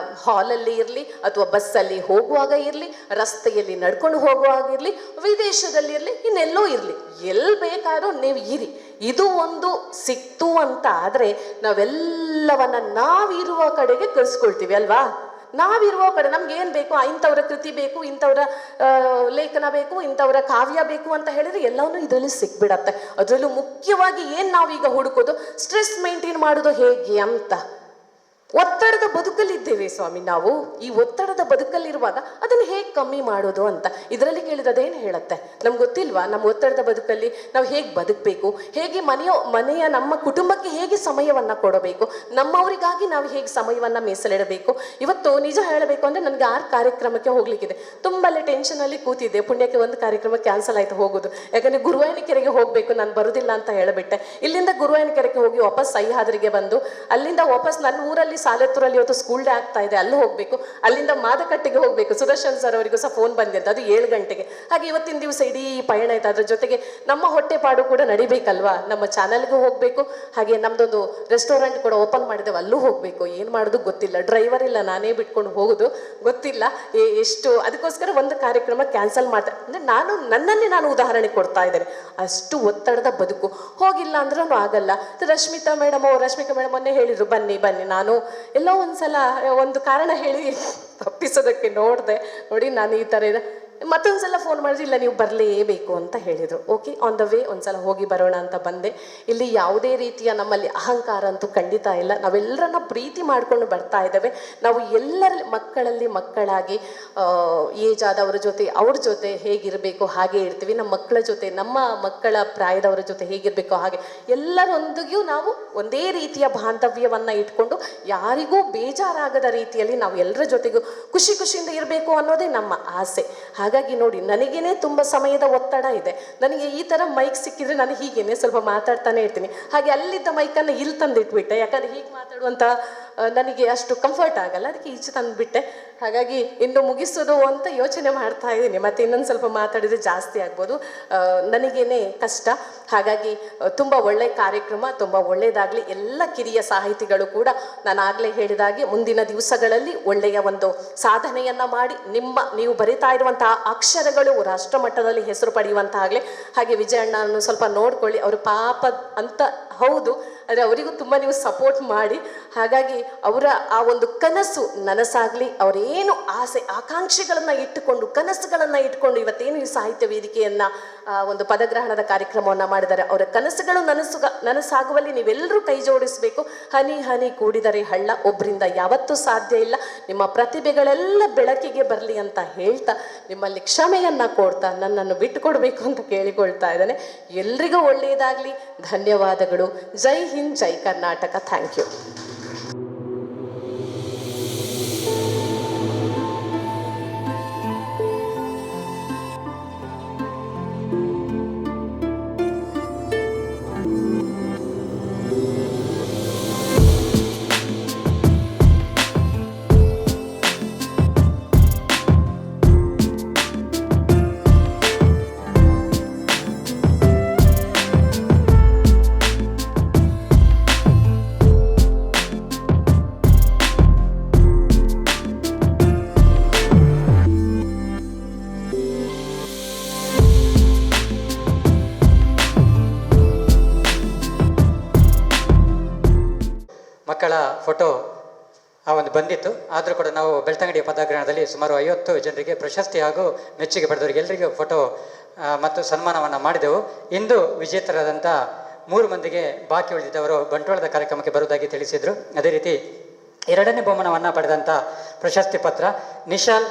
ಹಾಲಲ್ಲಿ ಇರಲಿ ಅಥವಾ ಬಸ್ಸಲ್ಲಿ ಹೋಗುವಾಗ ಇರಲಿ, ರಸ್ತೆಯಲ್ಲಿ ನಡ್ಕೊಂಡು ಹೋಗುವಾಗ ಇರಲಿ, ವಿದೇಶದಲ್ಲಿ ಇರಲಿ, ಇನ್ನೆಲ್ಲೋ ಇರಲಿ, ಎಲ್ಲಿ ಬೇಕಾದ್ರೂ ನೀವು ಇರಿ. ಇದು ಒಂದು ಸಿಕ್ತು ಅಂತ ಆದರೆ ನಾವೆಲ್ಲವನ್ನ ನಾವಿರುವ ಕಡೆಗೆ ಕಳಿಸ್ಕೊಳ್ತೀವಿ ಅಲ್ವಾ. ನಾವಿರುವ ಕಡೆ ನಮ್ಗೆ ಏನು ಬೇಕು, ಇಂಥವ್ರ ಕೃತಿ ಬೇಕು, ಇಂಥವ್ರ ಲೇಖನ ಬೇಕು, ಇಂಥವ್ರ ಕಾವ್ಯ ಬೇಕು ಅಂತ ಹೇಳಿದ್ರೆ ಎಲ್ಲವನ್ನೂ ಇದರಲ್ಲಿ ಸಿಕ್ಬಿಡತ್ತೆ. ಅದರಲ್ಲೂ ಮುಖ್ಯವಾಗಿ ಏನು ನಾವೀಗ ಹುಡುಕೋದು, ಸ್ಟ್ರೆಸ್ ಮೇಂಟೈನ್ ಮಾಡೋದು ಹೇಗೆ ಅಂತ. ಒತ್ತಡದ ಬದುಕಲ್ಲಿದ್ದೇವೆ ಸ್ವಾಮಿ ನಾವು. ಈ ಒತ್ತಡದ ಬದುಕಲ್ಲಿರುವಾಗ ಅದನ್ನು ಹೇಗೆ ಕಮ್ಮಿ ಮಾಡೋದು ಅಂತ ಇದರಲ್ಲಿ ಕೇಳಿದ್ರೆ ಅದೇನು ಹೇಳುತ್ತೆ, ನಮ್ಗೆ ಗೊತ್ತಿಲ್ವಾ? ನಮ್ಮ ಒತ್ತಡದ ಬದುಕಲ್ಲಿ ನಾವು ಹೇಗೆ ಬದುಕಬೇಕು, ಹೇಗೆ ಮನೆಯ ನಮ್ಮ ಕುಟುಂಬಕ್ಕೆ ಹೇಗೆ ಸಮಯವನ್ನು ಕೊಡಬೇಕು, ನಮ್ಮವರಿಗಾಗಿ ನಾವು ಹೇಗೆ ಸಮಯವನ್ನು ಮೀಸಲಿಡಬೇಕು. ಇವತ್ತು ನಿಜ ಹೇಳಬೇಕು ಅಂದರೆ ನನಗೆ 6 ಕಾರ್ಯಕ್ರಮಕ್ಕೆ ಹೋಗ್ಲಿಕ್ಕಿದೆ. ತುಂಬಾ ಟೆನ್ಷನಲ್ಲಿ ಕೂತಿದ್ದೆ. ಪುಣ್ಯಕ್ಕೆ ಒಂದು ಕಾರ್ಯಕ್ರಮ ಕ್ಯಾನ್ಸಲ್ ಆಯಿತು ಹೋಗೋದು. ಯಾಕಂದರೆ ಗುರುವಾಯನಕೆರೆಗೆ ಹೋಗಬೇಕು, ನಾನು ಬರೋದಿಲ್ಲ ಅಂತ ಹೇಳಿಬಿಟ್ಟೆ. ಇಲ್ಲಿಂದ ಗುರುವಾಯನಕೆರೆಗೆ ಹೋಗಿ ವಾಪಸ್ ಸಹ್ಯಾದ್ರಿಗೆ ಬಂದು ಅಲ್ಲಿಂದ ವಾಪಸ್ ನನ್ನ ಊರಲ್ಲಿ ಸಾಲೆತ್ತೂರಲ್ಲಿ ಇವತ್ತು ಸ್ಕೂಲ್ ಡೇ ಆಗ್ತಾ ಇದೆ, ಅಲ್ಲಿ ಹೋಗಬೇಕು. ಅಲ್ಲಿಂದ ಮಾದಕಟ್ಟೆಗೆ ಹೋಗಬೇಕು. ಸುದರ್ಶನ್ ಸರ್ ಅವರಿಗೂ ಸಹ ಫೋನ್ ಬಂದಿದ್ದು, ಅದು 7 ಗಂಟೆಗೆ. ಹಾಗೆ ಇವತ್ತಿನ ದಿವಸ ಇಡೀ ಪಯಣ ಆಯ್ತು. ಅದ್ರ ಜೊತೆಗೆ ನಮ್ಮ ಹೊಟ್ಟೆಪಾಡು ಕೂಡ ನಡಿಬೇಕಲ್ವಾ, ನಮ್ಮ ಚಾನಲ್ಗೂ ಹೋಗಬೇಕು. ಹಾಗೆ ನಮ್ಮದೊಂದು ರೆಸ್ಟೋರೆಂಟ್ ಕೂಡ ಓಪನ್ ಮಾಡಿದ್ದೇವೆ, ಅಲ್ಲೂ ಹೋಗಬೇಕು. ಏನು ಮಾಡೋದು ಗೊತ್ತಿಲ್ಲ, ಡ್ರೈವರ್ ಇಲ್ಲ, ನಾನೇ ಬಿಟ್ಕೊಂಡು ಹೋಗೋದು ಗೊತ್ತಿಲ್ಲ ಎಷ್ಟು. ಅದಕ್ಕೋಸ್ಕರ ಒಂದು ಕಾರ್ಯಕ್ರಮ ಕ್ಯಾನ್ಸಲ್ ಮಾಡ್ತಾ ಅಂದರೆ ನನ್ನನ್ನೇ ನಾನು ಉದಾಹರಣೆ ಕೊಡ್ತಾ ಇದ್ದೇನೆ. ಅಷ್ಟು ಒತ್ತಡದ ಬದುಕು. ಹೋಗಿಲ್ಲ ಅಂದ್ರೂ ಆಗಲ್ಲ. ರಶ್ಮಿಕಾ ಮೇಡಮ್ ಮೊನ್ನೆ ಹೇಳಿದರು, ಬನ್ನಿ ನಾನು ಎಲ್ಲೋ ಒಂದ್ಸಲ ಒಂದು ಕಾರಣ ಹೇಳಿ ತಪ್ಪಿಸೋದಕ್ಕೆ ನೋಡಿ ನಾನು ಈ ಥರ ಮತ್ತೊಂದ್ಸಲ ಫೋನ್ ಮಾಡಿದ್ರೆ ಇಲ್ಲ ನೀವು ಬರಲೇಬೇಕು ಅಂತ ಹೇಳಿದರು. ಓಕೆ, ಆನ್ ದ ವೇ ಒಂದ್ಸಲ ಹೋಗಿ ಬರೋಣ ಅಂತ ಬಂದೆ. ಇಲ್ಲಿ ಯಾವುದೇ ರೀತಿಯ ನಮ್ಮಲ್ಲಿ ಅಹಂಕಾರ ಅಂತೂ ಖಂಡಿತ ಇಲ್ಲ. ನಾವೆಲ್ಲರನ್ನ ಪ್ರೀತಿ ಮಾಡ್ಕೊಂಡು ಬರ್ತಾ ಇದ್ದೇವೆ. ನಾವು ಎಲ್ಲರಲ್ಲಿ ಮಕ್ಕಳಾಗಿ ಏಜ್ ಆದವ್ರ ಜೊತೆ ಅವ್ರ ಜೊತೆ ಹೇಗಿರಬೇಕು ಹಾಗೆ ಇರ್ತೀವಿ. ನಮ್ಮ ಮಕ್ಕಳ ಜೊತೆ ನಮ್ಮ ಮಕ್ಕಳ ಪ್ರಾಯದವರ ಜೊತೆ ಹೇಗಿರಬೇಕು ಹಾಗೆ ಎಲ್ಲರೊಂದಿಗೂ ನಾವು ಒಂದೇ ರೀತಿಯ ಬಾಂಧವ್ಯವನ್ನು ಇಟ್ಕೊಂಡು ಯಾರಿಗೂ ಬೇಜಾರಾಗದ ರೀತಿಯಲ್ಲಿ ನಾವು ಎಲ್ಲರ ಜೊತೆಗೂ ಖುಷಿಯಿಂದ ಇರಬೇಕು ಅನ್ನೋದೇ ನಮ್ಮ ಆಸೆ. ಹಾಗಾಗಿ ನೋಡಿ, ನನಗೇನೆ ತುಂಬ ಸಮಯದ ಒತ್ತಡ ಇದೆ. ನನಗೆ ಈ ಥರ ಮೈಕ್ ಸಿಕ್ಕಿದ್ರೆ ನಾನು ಹೀಗೇನೆ ಸ್ವಲ್ಪ ಮಾತಾಡ್ತಾನೆ ಇರ್ತೀನಿ. ಹಾಗೆ ಅಲ್ಲಿದ್ದ ಮೈಕನ್ನು ಇಲ್ಲಿ ತಂದಿಟ್ಬಿಟ್ಟೆ, ಯಾಕಂದರೆ ಹೀಗೆ ಮಾತಾಡುವಂಥ ನನಗೆ ಅಷ್ಟು ಕಂಫರ್ಟ್ ಆಗಲ್ಲ, ಅದಕ್ಕೆ ಈಚೆ ತಂದುಬಿಟ್ಟೆ. ಹಾಗಾಗಿ ಇನ್ನು ಮುಗಿಸೋದು ಅಂತ ಯೋಚನೆ ಮಾಡ್ತಾ ಇದ್ದೀನಿ. ಮತ್ತು ಇನ್ನೊಂದು ಸ್ವಲ್ಪ ಮಾತಾಡಿದರೆ ಜಾಸ್ತಿ ಆಗ್ಬೋದು, ನನಗೇನೆ ಕಷ್ಟ. ಹಾಗಾಗಿ ತುಂಬ ಒಳ್ಳೆಯ ಕಾರ್ಯಕ್ರಮ, ತುಂಬ ಒಳ್ಳೆಯದಾಗಲಿ. ಎಲ್ಲ ಕಿರಿಯ ಸಾಹಿತಿಗಳು ಕೂಡ ನಾನು ಆಗಲೇ ಹೇಳಿದಾಗೆ ಮುಂದಿನ ದಿವಸಗಳಲ್ಲಿ ಒಳ್ಳೆಯ ಒಂದು ಸಾಧನೆಯನ್ನು ಮಾಡಿ ನೀವು ಬರಿತಾ ಇರುವಂತಹ ಅಕ್ಷರಗಳು ರಾಷ್ಟ್ರಮಟ್ಟದಲ್ಲಿ ಹೆಸರು ಪಡೆಯುವಂತಾಗಲಿ. ಹಾಗೆ ವಿಜಯಣ್ಣನನ್ನು ಸ್ವಲ್ಪ ನೋಡ್ಕೊಳ್ಳಿ, ಅವರು ಪಾಪ ಅಂತ ಹೌದು, ಆದರೆ ಅವರಿಗೂ ತುಂಬ ನೀವು ಸಪೋರ್ಟ್ ಮಾಡಿ. ಹಾಗಾಗಿ ಅವರ ಆ ಒಂದು ಕನಸು ನನಸಾಗಲಿ. ಅವರೇನು ಆಸೆ ಆಕಾಂಕ್ಷೆಗಳನ್ನು ಇಟ್ಟುಕೊಂಡು ಕನಸುಗಳನ್ನು ಇಟ್ಕೊಂಡು ಇವತ್ತೇನು ಈ ಸಾಹಿತ್ಯ ವೇದಿಕೆಯನ್ನು ಒಂದು ಪದಗ್ರಹಣದ ಕಾರ್ಯಕ್ರಮವನ್ನು ಮಾಡಿದ್ದಾರೆ, ಅವರ ಕನಸುಗಳು ನನಸಾಗುವಲ್ಲಿ ನೀವೆಲ್ಲರೂ ಕೈ ಜೋಡಿಸಬೇಕು. ಹನಿ ಹನಿ ಕೂಡಿದರೆ ಹಳ್ಳ, ಒಬ್ಬರಿಂದ ಯಾವತ್ತೂ ಸಾಧ್ಯ ಇಲ್ಲ. ನಿಮ್ಮ ಪ್ರತಿಭೆಗಳೆಲ್ಲ ಬೆಳಕಿಗೆ ಬರಲಿ ಅಂತ ಹೇಳ್ತಾ, ನಿಮ್ಮಲ್ಲಿ ಕ್ಷಮೆಯನ್ನು ಕೊಡ್ತಾ ನನ್ನನ್ನು ಬಿಟ್ಟುಕೊಡ್ಬೇಕು ಅಂತ ಕೇಳಿಕೊಳ್ತಾ ಇದ್ದೇನೆ. ಎಲ್ರಿಗೂ ಒಳ್ಳೆಯದಾಗಲಿ. ಧನ್ಯವಾದಗಳು. ಜೈ ಹಿಂದ್, ಜೈ ಕರ್ನಾಟಕ. Thank you. ಮಕ್ಕಳ ಫೋಟೋ ಆ ಒಂದು ಬಂದಿತ್ತು. ಆದರೂ ಕೂಡ ನಾವು ಬೆಳ್ತಂಗಡಿಯ ಪದಗ್ರಹಣದಲ್ಲಿ ಸುಮಾರು 50 ಜನರಿಗೆ ಪ್ರಶಸ್ತಿ ಹಾಗೂ ಮೆಚ್ಚುಗೆ ಪಡೆದವರಿಗೆ ಎಲ್ಲರಿಗೂ ಫೋಟೋ ಮತ್ತು ಸನ್ಮಾನವನ್ನು ಮಾಡಿದೆವು. ಇಂದು ವಿಜೇತರಾದಂಥ 3 ಮಂದಿಗೆ ಬಾಕಿ ಉಳಿದಿದ್ದವರು ಬಂಟ್ವಾಳದ ಕಾರ್ಯಕ್ರಮಕ್ಕೆ ಬರುವುದಾಗಿ ತಿಳಿಸಿದರು. ಅದೇ ರೀತಿ 2ನೇ ಬಹುಮಾನವನ್ನು ಪಡೆದಂಥ ಪ್ರಶಸ್ತಿ ಪತ್ರ ನಿಶಾಲ್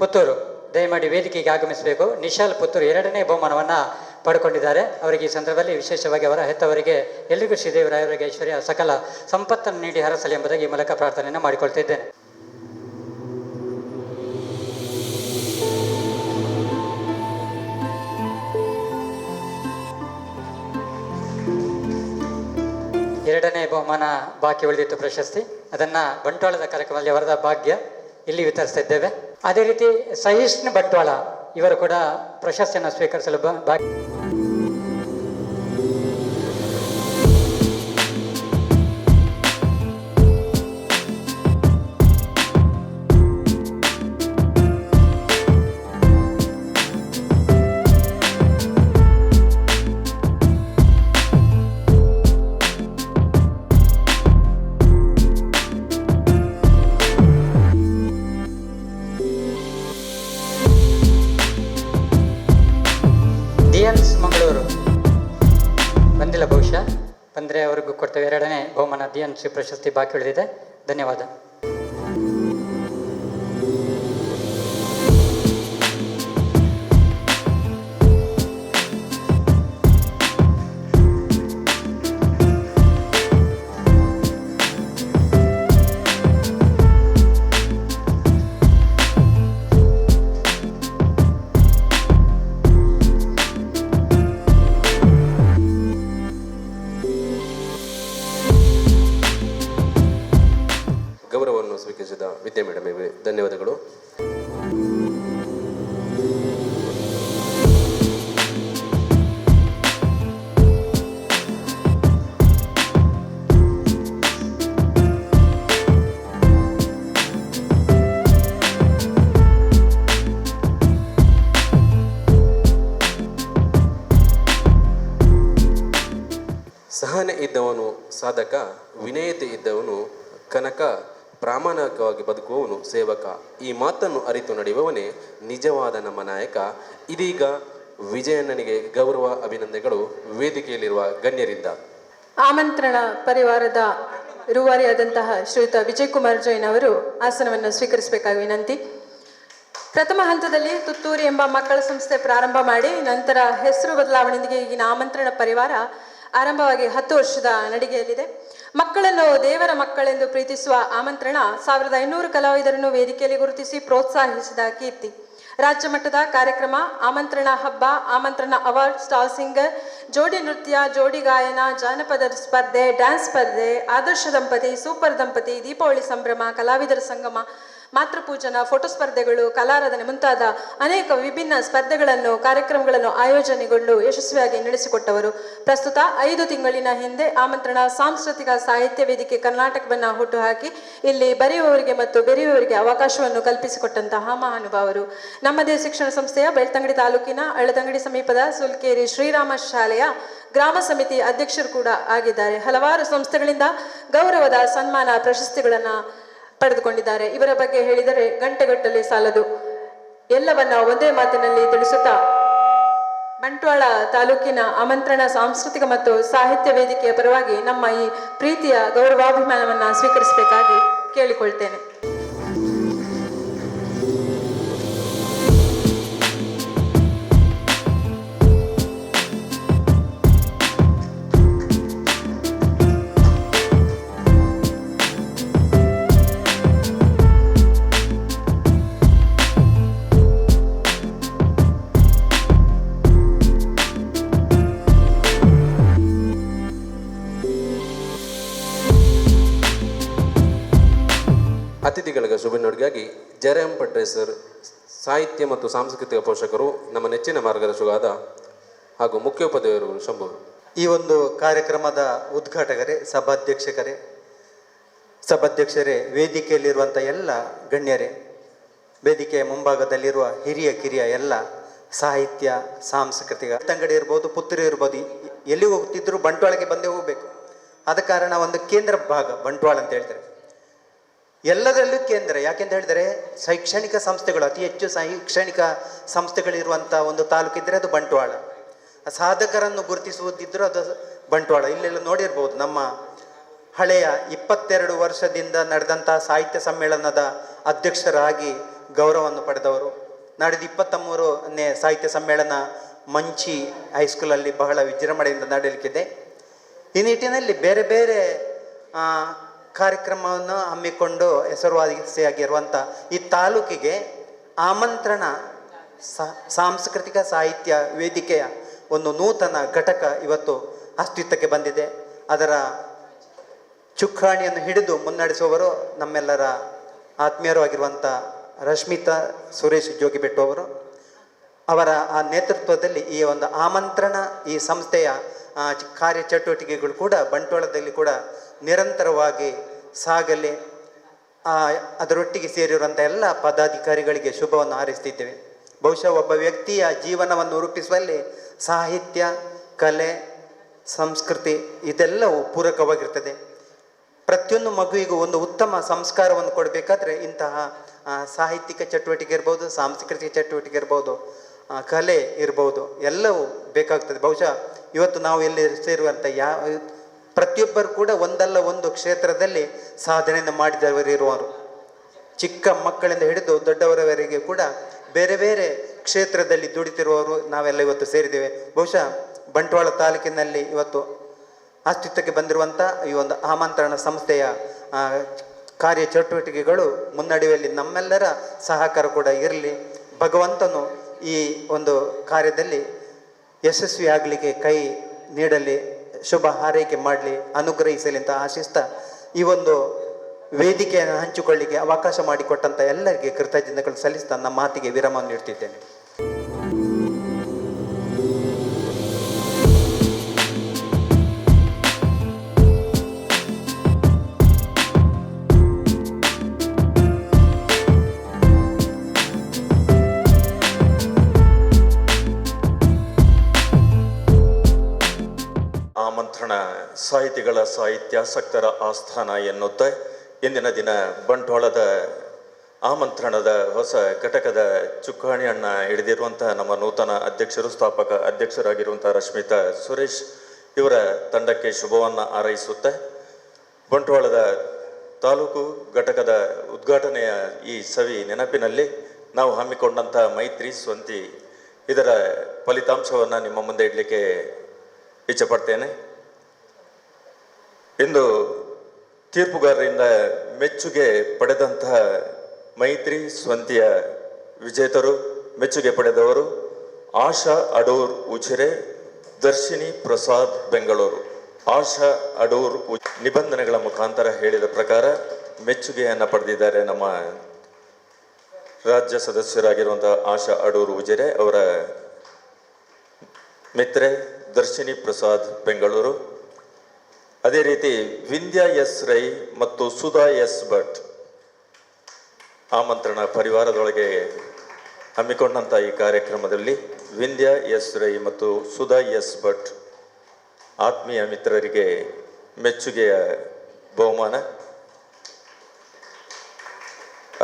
ಪುತ್ತೂರು, ದಯಮಾಡಿ ವೇದಿಕೆಗೆ ಆಗಮಿಸಬೇಕು. ನಿಶಾಲ್ ಪುತ್ತೂರು 2ನೇ ಬಹುಮಾನವನ್ನು ಪಡ್ಕೊಂಡಿದ್ದಾರೆ. ಅವರಿಗೆ ಈ ಸಂದರ್ಭದಲ್ಲಿ ವಿಶೇಷವಾಗಿ ಅವರ ಹೆತ್ತವರಿಗೆ ಎಲ್ಲಿಗೂ ಶ್ರೀದೇವರಾಯರಿಗೆ ಐಶ್ವರ್ಯ ಸಕಲ ಸಂಪತ್ತನ್ನು ನೀಡಿ ಹರಸಲಿ ಎಂಬುದಾಗಿ ಈ ಮೂಲಕ ಪ್ರಾರ್ಥನೆಯನ್ನು ಮಾಡಿಕೊಳ್ತಿದ್ದೇನೆ. ಎರಡನೇ ಬಹುಮಾನ ಬಾಕಿ ಉಳಿದಿತ್ತು ಪ್ರಶಸ್ತಿ, ಅದನ್ನು ಬಂಟ್ವಾಳದ ಕಾರ್ಯಕ್ರಮದಲ್ಲಿ ವರದ ಭಾಗ್ಯ ಇಲ್ಲಿ ವಿತರಿಸ್ತಾ ಇದ್ದೇವೆ. ಅದೇ ರೀತಿ ಸಹಿಷ್ಣು ಬಂಟ್ವಾಳ ಇವರು ಕೂಡ ಪ್ರಶಸ್ತಿಯನ್ನು ಸ್ವೀಕರಿಸಲು ಬಾಕಿ. ದಿಯಾನ್ಸ್ ಮಂಗಳೂರು ಬಂದಿಲ್ಲ, ಬಹುಶಃ ಬಂದರೆ ಅವ್ರಿಗೂ ಕೊಡ್ತೇವೆ. ಎರಡನೇ ಬಹುಮಾನ ದಿಯಾನ್ಸ್ ಪ್ರಶಸ್ತಿ ಬಾಕಿ ಉಳಿದಿದೆ. ಧನ್ಯವಾದ. ಗೌರವವನ್ನು ಸ್ವೀಕರಿಸಿದ ವಿದ್ಯಾ ಮೇಡಮ್ ಧನ್ಯವಾದಗಳು. ಸಹನೆ ಇದ್ದವನು ಸಾಧಕ, ವಿನಯತೆ ಇದ್ದವನು ಕನಕ, ಪ್ರಾಮಾಣಿಕವಾಗಿ ಬದುಕುವವನು ಸೇವಕ. ಈ ಮಾತನ್ನು ಅರಿತು ನಡೆಯುವವನೇ ನಿಜವಾದ ನಮ್ಮ ನಾಯಕ. ಇದೀಗ ವಿಜಯಣ್ಣನಿಗೆ ಗೌರವ ಅಭಿನಂದನೆಗಳು ವೇದಿಕೆಯಲ್ಲಿರುವ ಗಣ್ಯರಿಂದ. ಆಮಂತ್ರಣ ಪರಿವಾರದ ರೂವಾರಿಯಾದಂತಹ ಶ್ರೀಯುತ ವಿಜಯ್ ಕುಮಾರ್ ಜೈನ್ ಅವರು ಆಸನವನ್ನು ಸ್ವೀಕರಿಸಬೇಕಾಗಿ ವಿನಂತಿ. ಪ್ರಥಮ ಹಂತದಲ್ಲಿ ತುತ್ತೂರಿ ಎಂಬ ಮಕ್ಕಳ ಸಂಸ್ಥೆ ಪ್ರಾರಂಭ ಮಾಡಿ ನಂತರ ಹೆಸರು ಬದಲಾವಣೆಯೊಂದಿಗೆ ಈಗಿನ ಆಮಂತ್ರಣ ಪರಿವಾರ ಆರಂಭವಾಗಿ 10 ವರ್ಷದ ನಡಿಗೆಯಲ್ಲಿದೆ. ಮಕ್ಕಳನ್ನು ದೇವರ ಮಕ್ಕಳೆಂದು ಪ್ರೀತಿಸುವ ಆಮಂತ್ರಣ 1500 ಕಲಾವಿದರನ್ನು ವೇದಿಕೆಯಲ್ಲಿ ಗುರುತಿಸಿ ಪ್ರೋತ್ಸಾಹಿಸಿದ ಕೀರ್ತಿ. ರಾಜ್ಯ ಮಟ್ಟದ ಕಾರ್ಯಕ್ರಮ, ಆಮಂತ್ರಣ ಹಬ್ಬ, ಆಮಂತ್ರಣ ಅವಾರ್ಡ್, ಸ್ಟಾರ್ ಸಿಂಗರ್, ಜೋಡಿ ನೃತ್ಯ, ಜೋಡಿ ಗಾಯನ, ಜಾನಪದ ಸ್ಪರ್ಧೆ, ಡ್ಯಾನ್ಸ್ ಸ್ಪರ್ಧೆ, ಆದರ್ಶ ದಂಪತಿ, ಸೂಪರ್ ದಂಪತಿ, ದೀಪಾವಳಿ ಸಂಭ್ರಮ, ಕಲಾವಿದರ ಸಂಗಮ, ಮಾತೃಪೂಜನ, ಫೋಟೋ ಸ್ಪರ್ಧೆಗಳು, ಕಲಾರಾಧನೆ ಮುಂತಾದ ಅನೇಕ ವಿಭಿನ್ನ ಸ್ಪರ್ಧೆಗಳನ್ನು, ಕಾರ್ಯಕ್ರಮಗಳನ್ನು ಆಯೋಜನೆಗೊಂಡು ಯಶಸ್ವಿಯಾಗಿ ನಡೆಸಿಕೊಟ್ಟವರು. ಪ್ರಸ್ತುತ 5 ತಿಂಗಳಿನ ಹಿಂದೆ ಆಮಂತ್ರಣ ಸಾಂಸ್ಕೃತಿಕ ಸಾಹಿತ್ಯ ವೇದಿಕೆ ಕರ್ನಾಟಕವನ್ನು ಹುಟ್ಟುಹಾಕಿ ಇಲ್ಲಿ ಬರೆಯುವವರಿಗೆ ಮತ್ತು ಬೆರೆಯುವವರಿಗೆ ಅವಕಾಶವನ್ನು ಕಲ್ಪಿಸಿಕೊಟ್ಟಂತಹ ಮಹಾನುಭಾವರು. ನಮ್ಮದೇ ಶಿಕ್ಷಣ ಸಂಸ್ಥೆಯ ಬೆಳ್ತಂಗಡಿ ತಾಲೂಕಿನ ಅಳದಂಗಡಿ ಸಮೀಪದ ಸುಲ್ಕೇರಿ ಶ್ರೀರಾಮ ಶಾಲೆಯ ಗ್ರಾಮ ಸಮಿತಿ ಅಧ್ಯಕ್ಷರು ಕೂಡ ಆಗಿದ್ದಾರೆ. ಹಲವಾರು ಸಂಸ್ಥೆಗಳಿಂದ ಗೌರವದ ಸನ್ಮಾನ ಪ್ರಶಸ್ತಿಗಳನ್ನು ಪಡೆದುಕೊಂಡಿದ್ದಾರೆ. ಇವರ ಬಗ್ಗೆ ಹೇಳಿದರೆ ಗಂಟೆಗಟ್ಟಲೆ ಸಾಲದು. ಎಲ್ಲವನ್ನ ಒಂದೇ ಮಾತಿನಲ್ಲಿ ತಿಳಿಸುತ್ತಾ ಬಂಟ್ವಾಳ ತಾಲೂಕಿನ ಆಮಂತ್ರಣ ಸಾಂಸ್ಕೃತಿಕ ಮತ್ತು ಸಾಹಿತ್ಯ ವೇದಿಕೆಯ ಪರವಾಗಿ ನಮ್ಮ ಈ ಪ್ರೀತಿಯ ಗೌರವಾಭಿಮಾನವನ್ನು ಸ್ವೀಕರಿಸಬೇಕಾಗಿ ಕೇಳಿಕೊಳ್ತೇನೆ. ಅತಿಥಿಗಳಿಗೆ ಶುಭ ನುಡಿಗಾಗಿ ಜಯರಾಮ್ ಪಟ್ರೆ ಸರ್, ಸಾಹಿತ್ಯ ಮತ್ತು ಸಾಂಸ್ಕೃತಿಕ ಪೋಷಕರು, ನಮ್ಮ ನೆಚ್ಚಿನ ಮಾರ್ಗದರ್ಶಕರಾದ ಹಾಗೂ ಮುಖ್ಯೋಪಾಧ್ಯಾಯರು ಶಂಭು. ಈ ಒಂದು ಕಾರ್ಯಕ್ರಮದ ಉದ್ಘಾಟಕರೇ, ಸಭಾಧ್ಯಕ್ಷರೇ, ವೇದಿಕೆಯಲ್ಲಿರುವಂಥ ಎಲ್ಲ ಗಣ್ಯರೇ, ವೇದಿಕೆಯ ಮುಂಭಾಗದಲ್ಲಿರುವ ಹಿರಿಯ ಕಿರಿಯ ಎಲ್ಲ ಸಾಹಿತ್ಯ ಸಾಂಸ್ಕೃತಿಕ ತಂಗಡಿ ಇರ್ಬೋದು, ಪುತ್ತೂರು ಇರ್ಬೋದು, ಎಲ್ಲಿ ಹೋಗ್ತಿದ್ರು ಬಂಟ್ವಾಳಕ್ಕೆ ಬಂದೇ ಹೋಗಬೇಕು. ಆದ ಕಾರಣ ಒಂದು ಕೇಂದ್ರ ಭಾಗ ಬಂಟ್ವಾಳ ಅಂತ ಹೇಳ್ತಾರೆ. ಎಲ್ಲದರಲ್ಲೂ ಕೇಂದ್ರ. ಯಾಕೆಂತ ಹೇಳಿದರೆ ಶೈಕ್ಷಣಿಕ ಸಂಸ್ಥೆಗಳು, ಅತಿ ಹೆಚ್ಚು ಶೈಕ್ಷಣಿಕ ಸಂಸ್ಥೆಗಳಿರುವಂಥ ಒಂದು ತಾಲೂಕಿದ್ದರೆ ಅದು ಬಂಟ್ವಾಳ. ಸಾಧಕರನ್ನು ಗುರುತಿಸುವುದಿದ್ದರೂ ಅದು ಬಂಟ್ವಾಳ. ಇಲ್ಲೆಲ್ಲ ನೋಡಿರ್ಬೋದು, ನಮ್ಮ ಹಳೆಯ 22 ವರ್ಷದಿಂದ ನಡೆದಂಥ ಸಾಹಿತ್ಯ ಸಮ್ಮೇಳನದ ಅಧ್ಯಕ್ಷರಾಗಿ ಗೌರವವನ್ನು ಪಡೆದವರು. ನಾಡಿದ್ದು 23ನೇ ಸಾಹಿತ್ಯ ಸಮ್ಮೇಳನ ಮಂಚಿ ಹೈಸ್ಕೂಲಲ್ಲಿ ಬಹಳ ವಿಜೃಂಭಣೆಯಿಂದ ನಡೆಯಲಿಕ್ಕಿದೆ. ಈ ನಿಟ್ಟಿನಲ್ಲಿ ಬೇರೆ ಬೇರೆ ಕಾರ್ಯಕ್ರಮವನ್ನು ಹಮ್ಮಿಕೊಂಡು ಹೆಸರುವಾಸಿಯಾಗಿರುವಂಥ ಈ ತಾಲೂಕಿಗೆ ಆಮಂತ್ರಣ ಸಾಂಸ್ಕೃತಿಕ ಸಾಹಿತ್ಯ ವೇದಿಕೆಯ ಒಂದು ನೂತನ ಘಟಕ ಇವತ್ತು ಅಸ್ತಿತ್ವಕ್ಕೆ ಬಂದಿದೆ. ಅದರ ಚುಕ್ಕಾಣಿಯನ್ನು ಹಿಡಿದು ಮುನ್ನಡೆಸುವವರು ನಮ್ಮೆಲ್ಲರ ಆತ್ಮೀಯರು ಆಗಿರುವಂಥ ರಶ್ಮಿತಾ ಸುರೇಶ್ ಜೋಗಿಬೆಟ್ಟು ಅವರು. ಅವರ ಆ ನೇತೃತ್ವದಲ್ಲಿ ಈ ಒಂದು ಆಮಂತ್ರಣ ಈ ಸಂಸ್ಥೆಯ ಕಾರ್ಯಚಟುವಟಿಕೆಗಳು ಕೂಡ ಬಂಟ್ವಾಳದಲ್ಲಿ ಕೂಡ ನಿರಂತರವಾಗಿ ಸಾಗಲಿ. ಅದರೊಟ್ಟಿಗೆ ಸೇರಿರುವಂಥ ಎಲ್ಲ ಪದಾಧಿಕಾರಿಗಳಿಗೆ ಶುಭವನ್ನು ಹಾರೈಸ್ತಿದ್ದೇವೆ. ಬಹುಶಃ ಒಬ್ಬ ವ್ಯಕ್ತಿಯ ಜೀವನವನ್ನು ರೂಪಿಸುವಲ್ಲಿ ಸಾಹಿತ್ಯ, ಕಲೆ, ಸಂಸ್ಕೃತಿ ಇದೆಲ್ಲವೂ ಪೂರಕವಾಗಿರ್ತದೆ. ಪ್ರತಿಯೊಂದು ಮಗುವಿಗೂ ಒಂದು ಉತ್ತಮ ಸಂಸ್ಕಾರವನ್ನು ಕೊಡಬೇಕಾದ್ರೆ ಇಂತಹ ಸಾಹಿತ್ಯಿಕ ಚಟುವಟಿಕೆ ಇರ್ಬೋದು, ಸಾಂಸ್ಕೃತಿಕ ಚಟುವಟಿಕೆ ಇರ್ಬೋದು, ಕಲೆ ಇರ್ಬೋದು, ಎಲ್ಲವೂ ಬೇಕಾಗ್ತದೆ. ಬಹುಶಃ ಇವತ್ತು ನಾವು ಇಲ್ಲಿ ಸೇರುವಂಥ ಪ್ರತಿಯೊಬ್ಬರು ಕೂಡ ಒಂದಲ್ಲ ಒಂದು ಕ್ಷೇತ್ರದಲ್ಲಿ ಸಾಧನೆಯನ್ನು ಮಾಡಿದವರಿರುವರು. ಚಿಕ್ಕ ಮಕ್ಕಳಿಂದ ಹಿಡಿದು ದೊಡ್ಡವರವರೆಗೆ ಕೂಡ ಬೇರೆ ಬೇರೆ ಕ್ಷೇತ್ರದಲ್ಲಿ ದುಡಿತಿರುವವರು ನಾವೆಲ್ಲ ಇವತ್ತು ಸೇರಿದ್ದೇವೆ. ಬಹುಶಃ ಬಂಟ್ವಾಳ ತಾಲೂಕಿನಲ್ಲಿ ಇವತ್ತು ಅಸ್ತಿತ್ವಕ್ಕೆ ಬಂದಿರುವಂಥ ಈ ಒಂದು ಆಮಂತ್ರಣ ಸಂಸ್ಥೆಯ ಕಾರ್ಯಚಟುವಟಿಕೆಗಳು ಮುನ್ನಡೆಯುವಲ್ಲಿ ನಮ್ಮೆಲ್ಲರ ಸಹಕಾರ ಕೂಡ ಇರಲಿ. ಭಗವಂತನು ಈ ಒಂದು ಕಾರ್ಯದಲ್ಲಿ ಯಶಸ್ವಿಯಾಗಲಿಕ್ಕೆ ಕೈ ನೀಡಲಿ, ಶುಭ ಹಾರೈಕೆ ಮಾಡಲಿ, ಅನುಗ್ರಹಿಸಲಿ ಅಂತ ಆಶಿಸ್ತಾ ಈ ಒಂದು ವೇದಿಕೆಯನ್ನು ಹಂಚಿಕೊಳ್ಳಿಕ್ಕೆ ಅವಕಾಶ ಮಾಡಿಕೊಟ್ಟಂಥ ಎಲ್ಲರಿಗೆ ಕೃತಜ್ಞತೆಗಳು ಸಲ್ಲಿಸ್ತಾ ನಮ್ಮ ಮಾತಿಗೆ ವಿರಾಮ ನೀಡ್ತಿದ್ದೇನೆ. ಆಮಂತ್ರಣ ಸಾಹಿತಿಗಳ ಸಾಹಿತ್ಯಾಸಕ್ತರ ಆಸ್ಥಾನ ಎನ್ನುತ್ತೆ ಇಂದಿನ ದಿನ ಬಂಟ್ವಾಳದ ಆಮಂತ್ರಣದ ಹೊಸ ಘಟಕದ ಚುಕ್ಕಾಣಿಯನ್ನು ಹಿಡಿದಿರುವಂಥ ನಮ್ಮ ನೂತನ ಅಧ್ಯಕ್ಷರು, ಸ್ಥಾಪಕ ಅಧ್ಯಕ್ಷರಾಗಿರುವಂಥ ರಶ್ಮಿತಾ ಸುರೇಶ್ ಇವರ ತಂಡಕ್ಕೆ ಶುಭವನ್ನು ಹಾರೈಸುತ್ತೆ. ಬಂಟ್ವಾಳದ ತಾಲೂಕು ಘಟಕದ ಉದ್ಘಾಟನೆಯ ಈ ಸವಿ ನೆನಪಿನಲ್ಲಿ ನಾವು ಹಮ್ಮಿಕೊಂಡಂಥ ಮೈತ್ರಿ ಸ್ವಂತಿ ಇದರ ಫಲಿತಾಂಶವನ್ನು ನಿಮ್ಮ ಮುಂದೆ ಇಡಲಿಕ್ಕೆ ಇಚ್ಛೆಪಡ್ತೇನೆ. ಇಂದು ತೀರ್ಪುಗಾರರಿಂದ ಮೆಚ್ಚುಗೆ ಪಡೆದಂತಹ ಮೈತ್ರಿ ಸ್ವಂತಿಯ ವಿಜೇತರು, ಮೆಚ್ಚುಗೆ ಪಡೆದವರು ಆಶಾ ಅಡೂರ್ ಉಜಿರೆ, ದರ್ಶಿನಿ ಪ್ರಸಾದ್ ಬೆಂಗಳೂರು. ಆಶಾ ಅಡೂರ್ ನಿಬಂಧನೆಗಳ ಮುಖಾಂತರ ಹೇಳಿದ ಪ್ರಕಾರ ಮೆಚ್ಚುಗೆಯನ್ನು ಪಡೆದಿದ್ದಾರೆ ನಮ್ಮ ರಾಜ್ಯ ಸದಸ್ಯರಾಗಿರುವಂತಹ ಆಶಾ ಅಡೂರ್ ಉಜಿರೆ ಅವರ ಮಿತ್ರೆ ದರ್ಶಿನಿ ಪ್ರಸಾದ್ ಬೆಂಗಳೂರು. ಅದೇ ರೀತಿ ವಿಂಧ್ಯ ಎಸ್ ರೈ ಮತ್ತು ಸುಧಾ ಎಸ್ ಭಟ್ ಆಮಂತ್ರಣ ಪರಿವಾರದೊಳಗೆ ಹಮ್ಮಿಕೊಂಡಂಥ ಈ ಕಾರ್ಯಕ್ರಮದಲ್ಲಿ ವಿಂಧ್ಯ ಎಸ್ ರೈ ಮತ್ತು ಸುಧಾ ಎಸ್ ಭಟ್ ಆತ್ಮೀಯ ಮಿತ್ರರಿಗೆ ಮೆಚ್ಚುಗೆಯ ಬಹುಮಾನ.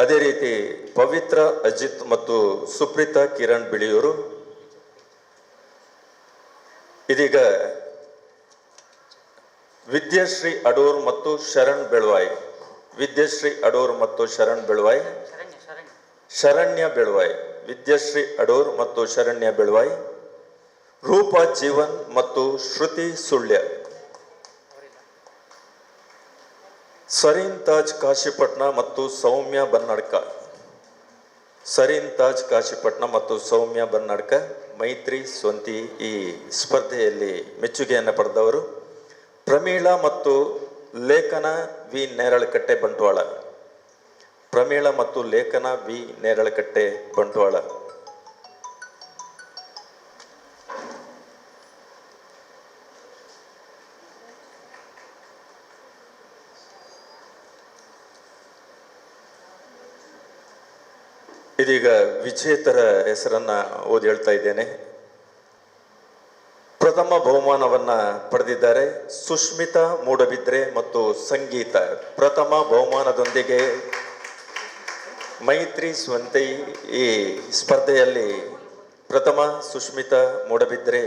ಅದೇ ರೀತಿ ಪವಿತ್ರ ಅಜಿತ್ ಮತ್ತು ಸುಪ್ರೀತಾ ಕಿರಣ್ ಬಿಳಿಯೂರು. ಇದೀಗ ವಿದ್ಯಾಶ್ರೀ ಅಡೂರ್ ಮತ್ತು ಶರಣ್ ಬೆಳ್ವಾಯ್, ವಿದ್ಯಾಶ್ರೀ ಅಡೂರ್ ಮತ್ತು ಶರಣ್ ಬೆಳ್ವಾಯ್, ಶರಣ್ಯ ಬೆಳ್ವಾಯ್, ವಿದ್ಯಾಶ್ರೀ ಅಡೂರ್ ಮತ್ತು ಶರಣ್ಯ ಬೆಳ್ವಾಯ್, ರೂಪಾ ಜೀವನ್ ಮತ್ತು ಶ್ರುತಿ ಸುಳ್ಯ, ಸರೀನ್ ತಾಜ್ ಕಾಶಿಪಟ್ನ ಮತ್ತು ಸೌಮ್ಯ ಬನ್ನಡ್ಕ, ಸರೀನ್ ತಾಜ್ ಕಾಶಿಪಟ್ನ ಮತ್ತು ಸೌಮ್ಯ ಬನ್ನಡ್ಕ ಮೈತ್ರಿ ಸ್ವಂತಿ ಈ ಸ್ಪರ್ಧೆಯಲ್ಲಿ ಮೆಚ್ಚುಗೆಯನ್ನು ಪಡೆದವರು. ಪ್ರಮೀಳಾ ಮತ್ತು ಲೇಖನ ವಿ ನೇರಳಕಟ್ಟೆ ಬಂಟ್ವಾಳ, ಪ್ರಮೀಳಾ ಮತ್ತು ಲೇಖನ ವಿ ನೇರಳಕಟ್ಟೆ ಬಂಟ್ವಾಳ. ಇದೀಗ ವಿಜೇತರ ಹೆಸರನ್ನ ಓದಿ ಹೇಳ್ತಾ ಇದ್ದೇನೆ. ಪ್ರಥಮ ಬಹುಮಾನವನ್ನ ಪಡೆದಿದ್ದಾರೆ ಸುಷ್ಮಿತಾ ಮೂಡಬಿದ್ರೆ ಮತ್ತು ಸಂಗೀತ. ಪ್ರಥಮ ಬಹುಮಾನದೊಂದಿಗೆ ಮೈತ್ರಿ ಸ್ವಂತಿ ಈ ಸ್ಪರ್ಧೆಯಲ್ಲಿ ಪ್ರಥಮ ಸುಷ್ಮಿತಾ ಮೂಡಬಿದ್ರೆ,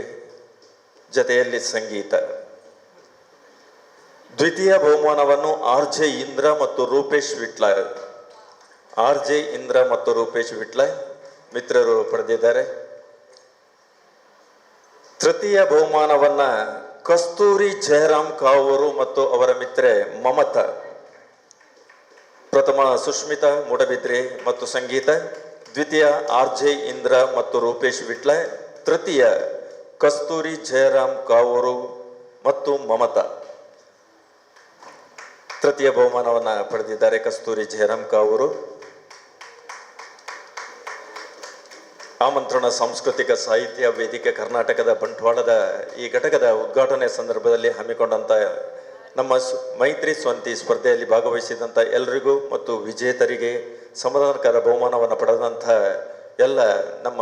ಜೊತೆಯಲ್ಲಿ ಸಂಗೀತ. ದ್ವಿತೀಯ ಬಹುಮಾನವನ್ನು ಆರ್.ಜೆ. ಇಂದ್ರ ಮತ್ತು ರೂಪೇಶ್ ವಿಟ್ಲ, ಆರ್.ಜೆ. ಇಂದ್ರ ಮತ್ತು ರೂಪೇಶ್ ವಿಟ್ಲ ಮಿತ್ರರು ಪಡೆದಿದ್ದಾರೆ. ತೃತೀಯ ಬಹುಮಾನವನ್ನ ಕಸ್ತೂರಿ ಜಯರಾಮ್ ಕಾವೂರು ಮತ್ತು ಅವರ ಮಿತ್ರೆ ಮಮತಾ. ಪ್ರಥಮ ಸುಷ್ಮಿತಾ ಮೂಡಬಿದ್ರೆ ಮತ್ತು ಸಂಗೀತ, ದ್ವಿತೀಯ ಆರ್.ಜೆ. ಇಂದ್ರ ಮತ್ತು ರೂಪೇಶ್ ವಿಟ್ಲ, ತೃತೀಯ ಕಸ್ತೂರಿ ಜಯರಾಮ್ ಕಾವೂರು ಮತ್ತು ಮಮತಾ. ತೃತೀಯ ಬಹುಮಾನವನ್ನ ಪಡೆದಿದ್ದಾರೆ ಕಸ್ತೂರಿ ಜಯರಾಮ್ ಕಾವೂರು. ಆಮಂತ್ರಣ ಸಾಂಸ್ಕೃತಿಕ ಸಾಹಿತ್ಯ ವೇದಿಕೆ ಕರ್ನಾಟಕದ ಬಂಟ್ವಾಳದ ಈ ಘಟಕದ ಉದ್ಘಾಟನೆ ಸಂದರ್ಭದಲ್ಲಿ ಹಮ್ಮಿಕೊಂಡಂಥ ನಮ್ಮ ಮೈತ್ರಿ ಸ್ವಂತಿ ಸ್ಪರ್ಧೆಯಲ್ಲಿ ಭಾಗವಹಿಸಿದಂಥ ಎಲ್ಲರಿಗೂ ಮತ್ತು ವಿಜೇತರಿಗೆ ಸಮಾಧಾನಕರ ಬಹುಮಾನವನ್ನು ಪಡೆದಂಥ ಎಲ್ಲ ನಮ್ಮ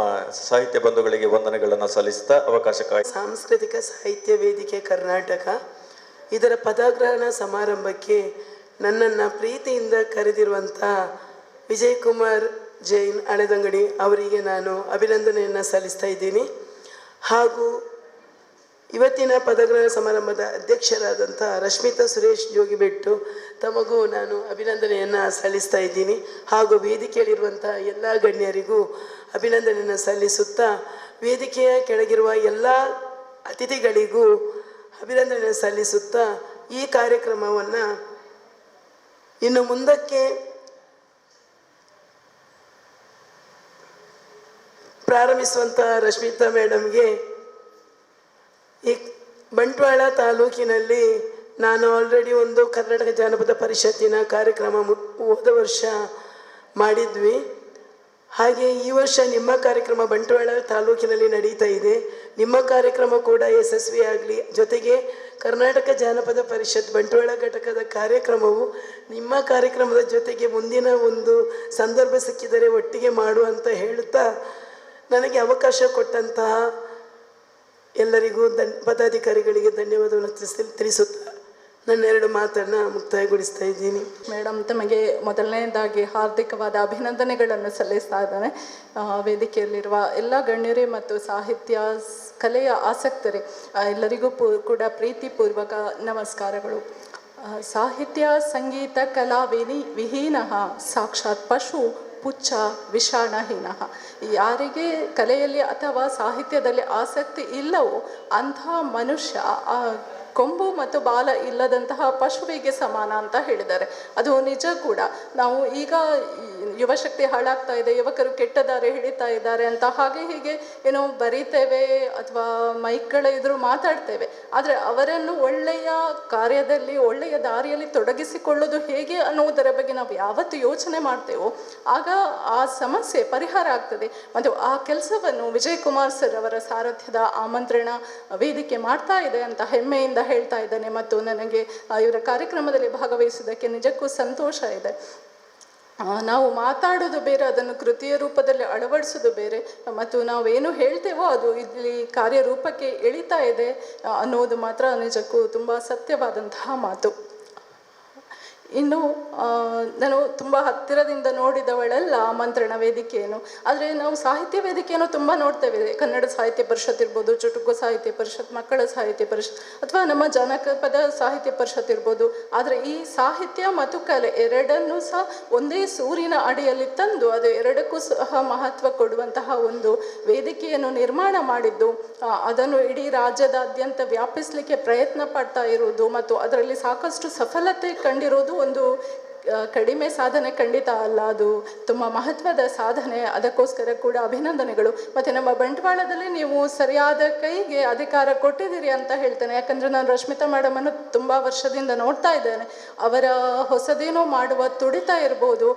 ಸಾಹಿತ್ಯ ಬಂಧುಗಳಿಗೆ ವಂದನೆಗಳನ್ನು ಸಲ್ಲಿಸ್ತಾ ಅವಕಾಶಕ್ಕಾಗಿ ಸಾಂಸ್ಕೃತಿಕ ಸಾಹಿತ್ಯ ವೇದಿಕೆ ಕರ್ನಾಟಕ ಇದರ ಪದಗ್ರಹಣ ಸಮಾರಂಭಕ್ಕೆ ನನ್ನನ್ನು ಪ್ರೀತಿಯಿಂದ ಕರೆದಿರುವಂಥ ವಿಜಯಕುಮಾರ್ ಜೈನ್ ಹಳೆದಂಗಡಿ ಅವರಿಗೆ ನಾನು ಅಭಿನಂದನೆಯನ್ನು ಸಲ್ಲಿಸ್ತಾ ಇದ್ದೀನಿ. ಹಾಗೂ ಇವತ್ತಿನ ಪದಗ್ರಹಣ ಸಮಾರಂಭದ ಅಧ್ಯಕ್ಷರಾದಂಥ ರಶ್ಮಿತಾ ಸುರೇಶ್ ಜೋಗಿಬೆಟ್ಟು ತಮಗೂ ನಾನು ಅಭಿನಂದನೆಯನ್ನು ಸಲ್ಲಿಸ್ತಾ ಇದ್ದೀನಿ. ಹಾಗೂ ವೇದಿಕೆಯಲ್ಲಿರುವಂಥ ಎಲ್ಲ ಗಣ್ಯರಿಗೂ ಅಭಿನಂದನೆಯನ್ನು ಸಲ್ಲಿಸುತ್ತಾ ವೇದಿಕೆಯ ಕೆಳಗಿರುವ ಎಲ್ಲ ಅತಿಥಿಗಳಿಗೂ ಅಭಿನಂದನೆಯನ್ನು ಸಲ್ಲಿಸುತ್ತಾ ಈ ಕಾರ್ಯಕ್ರಮವನ್ನು ಇನ್ನು ಮುಂದಕ್ಕೆ ಪ್ರಾರಂಭಿಸುವಂಥ ರಶ್ಮಿತಾ ಮೇಡಮ್ಗೆ ಈ ಬಂಟ್ವಾಳ ತಾಲೂಕಿನಲ್ಲಿ ನಾನು ಆಲ್ರೆಡಿ ಒಂದು ಕರ್ನಾಟಕ ಜಾನಪದ ಪರಿಷತ್ತಿನ ಕಾರ್ಯಕ್ರಮ ಹೋದ ವರ್ಷ ಮಾಡಿದ್ವಿ. ಹಾಗೆ ಈ ವರ್ಷ ನಿಮ್ಮ ಕಾರ್ಯಕ್ರಮ ಬಂಟ್ವಾಳ ತಾಲೂಕಿನಲ್ಲಿ ನಡೀತಾ ಇದೆ. ನಿಮ್ಮ ಕಾರ್ಯಕ್ರಮ ಕೂಡ ಯಶಸ್ವಿಯಾಗಲಿ. ಜೊತೆಗೆ ಕರ್ನಾಟಕ ಜಾನಪದ ಪರಿಷತ್ ಬಂಟ್ವಾಳ ಘಟಕದ ಕಾರ್ಯಕ್ರಮವು ನಿಮ್ಮ ಕಾರ್ಯಕ್ರಮದ ಜೊತೆಗೆ ಮುಂದಿನ ಒಂದು ಸಂದರ್ಭ ಸಿಕ್ಕಿದರೆ ಒಟ್ಟಿಗೆ ಮಾಡುವಂತ ಹೇಳುತ್ತಾ ನನಗೆ ಅವಕಾಶ ಕೊಟ್ಟಂತಹ ಎಲ್ಲರಿಗೂ ಪದಾಧಿಕಾರಿಗಳಿಗೆ ಧನ್ಯವಾದವನ್ನು ತಿಳಿಸುತ್ತಾ ನನ್ನ 2 ಮಾತನ್ನು ಮುಕ್ತಾಯಗೊಳಿಸ್ತಾ ಇದ್ದೀನಿ. ಮೇಡಮ್, ತಮಗೆ ಮೊದಲನೇದಾಗಿ ಹಾರ್ದಿಕವಾದ ಅಭಿನಂದನೆಗಳನ್ನು ಸಲ್ಲಿಸ್ತಾ ಇದ್ದಾನೆ. ವೇದಿಕೆಯಲ್ಲಿರುವ ಎಲ್ಲ ಗಣ್ಯರೇ ಮತ್ತು ಸಾಹಿತ್ಯ ಕಲೆಯ ಆಸಕ್ತರೇ ಎಲ್ಲರಿಗೂ ಕೂಡ ಪ್ರೀತಿಪೂರ್ವಕ ನಮಸ್ಕಾರಗಳು. ಸಾಹಿತ್ಯ ಸಂಗೀತ ಕಲಾ ವಿಹೀನಃ ಸಾಕ್ಷಾತ್ ಪಶು ಪುಚ್ಛ ವಿಷಾಣಹೀನ. ಯಾರಿಗೆ ಕಲೆಯಲ್ಲಿ ಅಥವಾ ಸಾಹಿತ್ಯದಲ್ಲಿ ಆಸಕ್ತಿ ಇಲ್ಲವೋ ಅಂಥ ಮನುಷ್ಯ ಕೊಂಬು ಮತ್ತು ಬಾಲ ಇಲ್ಲದಂತಹ ಪಶುವಿಗೆ ಸಮಾನ ಅಂತ ಹೇಳಿದ್ದಾರೆ. ಅದು ನಿಜ ಕೂಡ. ನಾವು ಈಗ ಯುವಶಕ್ತಿ ಹಾಳಾಗ್ತಾ ಇದೆ, ಯುವಕರು ಕೆಟ್ಟ ದಾರಿ ಹಿಡಿತಾ ಇದ್ದಾರೆ ಅಂತ ಹಾಗೆ ಹೀಗೆ ಏನೋ ಬರೀತೇವೆ ಅಥವಾ ಮೈಕ್ಗಳ ಎದುರು ಮಾತಾಡ್ತೇವೆ. ಆದರೆ ಅವರನ್ನು ಒಳ್ಳೆಯ ಕಾರ್ಯದಲ್ಲಿ ಒಳ್ಳೆಯ ದಾರಿಯಲ್ಲಿ ತೊಡಗಿಸಿಕೊಳ್ಳೋದು ಹೇಗೆ ಅನ್ನುವುದರ ಬಗ್ಗೆ ನಾವು ಯಾವತ್ತು ಯೋಚನೆ ಮಾಡ್ತೇವೋ ಆಗ ಆ ಸಮಸ್ಯೆ ಪರಿಹಾರ ಆಗ್ತದೆ. ಮತ್ತು ಆ ಕೆಲಸವನ್ನು ವಿಜಯ್ ಕುಮಾರ್ ಸರ್ ಅವರ ಸಾರಥ್ಯದ ಆಮಂತ್ರಣ ವೇದಿಕೆ ಮಾಡ್ತಾ ಇದೆ ಅಂತ ಹೆಮ್ಮೆಯಿಂದ ಹೇಳ್ತಾ ಇದ್ದೇನೆ. ಮತ್ತು ನನಗೆ ಇವರ ಕಾರ್ಯಕ್ರಮದಲ್ಲಿ ಭಾಗವಹಿಸುವುದಕ್ಕೆ ನಿಜಕ್ಕೂ ಸಂತೋಷ ಇದೆ. ನಾವು ಮಾತಾಡೋದು ಬೇರೆ, ಅದನ್ನು ಕೃತಿಯ ರೂಪದಲ್ಲಿ ಅಳವಡಿಸೋದು ಬೇರೆ. ಮತ್ತು ನಾವೇನು ಹೇಳ್ತೇವೋ ಅದು ಇಲ್ಲಿ ಕಾರ್ಯರೂಪಕ್ಕೆ ಎಳಿತಾ ಇದೆ ಅನ್ನೋದು ಮಾತ್ರ ನಿಜಕ್ಕೂ ತುಂಬ ಸತ್ಯವಾದಂತಹ ಮಾತು. ಇನ್ನು ನಾನು ತುಂಬ ಹತ್ತಿರದಿಂದ ನೋಡಿದವಳೆಲ್ಲ ಆಮಂತ್ರಣ ವೇದಿಕೆಯನ್ನು. ಆದರೆ ನಾವು ಸಾಹಿತ್ಯ ವೇದಿಕೆಯನ್ನು ತುಂಬ ನೋಡ್ತೇವೆ. ಕನ್ನಡ ಸಾಹಿತ್ಯ ಪರಿಷತ್ ಇರ್ಬೋದು, ಚುಟುಕು ಸಾಹಿತ್ಯ ಪರಿಷತ್, ಮಕ್ಕಳ ಸಾಹಿತ್ಯ ಪರಿಷತ್ ಅಥವಾ ನಮ್ಮ ಜನಪದ ಸಾಹಿತ್ಯ ಪರಿಷತ್ ಇರ್ಬೋದು. ಆದರೆ ಈ ಸಾಹಿತ್ಯ ಮತ್ತು ಕಲೆ ಎರಡನ್ನೂ ಸಹ ಒಂದೇ ಸೂರಿನ ಅಡಿಯಲ್ಲಿ ತಂದು ಅದು ಎರಡಕ್ಕೂ ಸಹ ಮಹತ್ವ ಕೊಡುವಂತಹ ಒಂದು ವೇದಿಕೆಯನ್ನು ನಿರ್ಮಾಣ ಮಾಡಿದ್ದು, ಅದನ್ನು ಇಡೀ ರಾಜ್ಯದಾದ್ಯಂತ ವ್ಯಾಪಿಸಲಿಕ್ಕೆ ಪ್ರಯತ್ನ ಪಡ್ತಾ ಇರುವುದು ಮತ್ತು ಅದರಲ್ಲಿ ಸಾಕಷ್ಟು ಸಫಲತೆ ಕಂಡಿರೋದು ಒಂದು ಕಡಿಮೆ ಸಾಧನೆ ಖಂಡಿತ ಅಲ್ಲ. ಅದು ತುಂಬ ಮಹತ್ವದ ಸಾಧನೆ. ಅದಕ್ಕೋಸ್ಕರ ಕೂಡ ಅಭಿನಂದನೆಗಳು. ಮತ್ತು ನಮ್ಮ ಬಂಟ್ವಾಳದಲ್ಲಿ ನೀವು ಸರಿಯಾದ ಕೈಗೆ ಅಧಿಕಾರ ಕೊಟ್ಟಿದ್ದೀರಿ ಅಂತ ಹೇಳ್ತೇನೆ. ಯಾಕಂದರೆ ನಾನು ರಶ್ಮಿತಾ ಮೇಡಮನ್ನು ತುಂಬ ವರ್ಷದಿಂದ ನೋಡ್ತಾ ಇದ್ದೇನೆ. ಅವರ ಹೊಸದೇನೋ ಮಾಡುವ ತುಡಿತ ಇರ್ಬೋದು,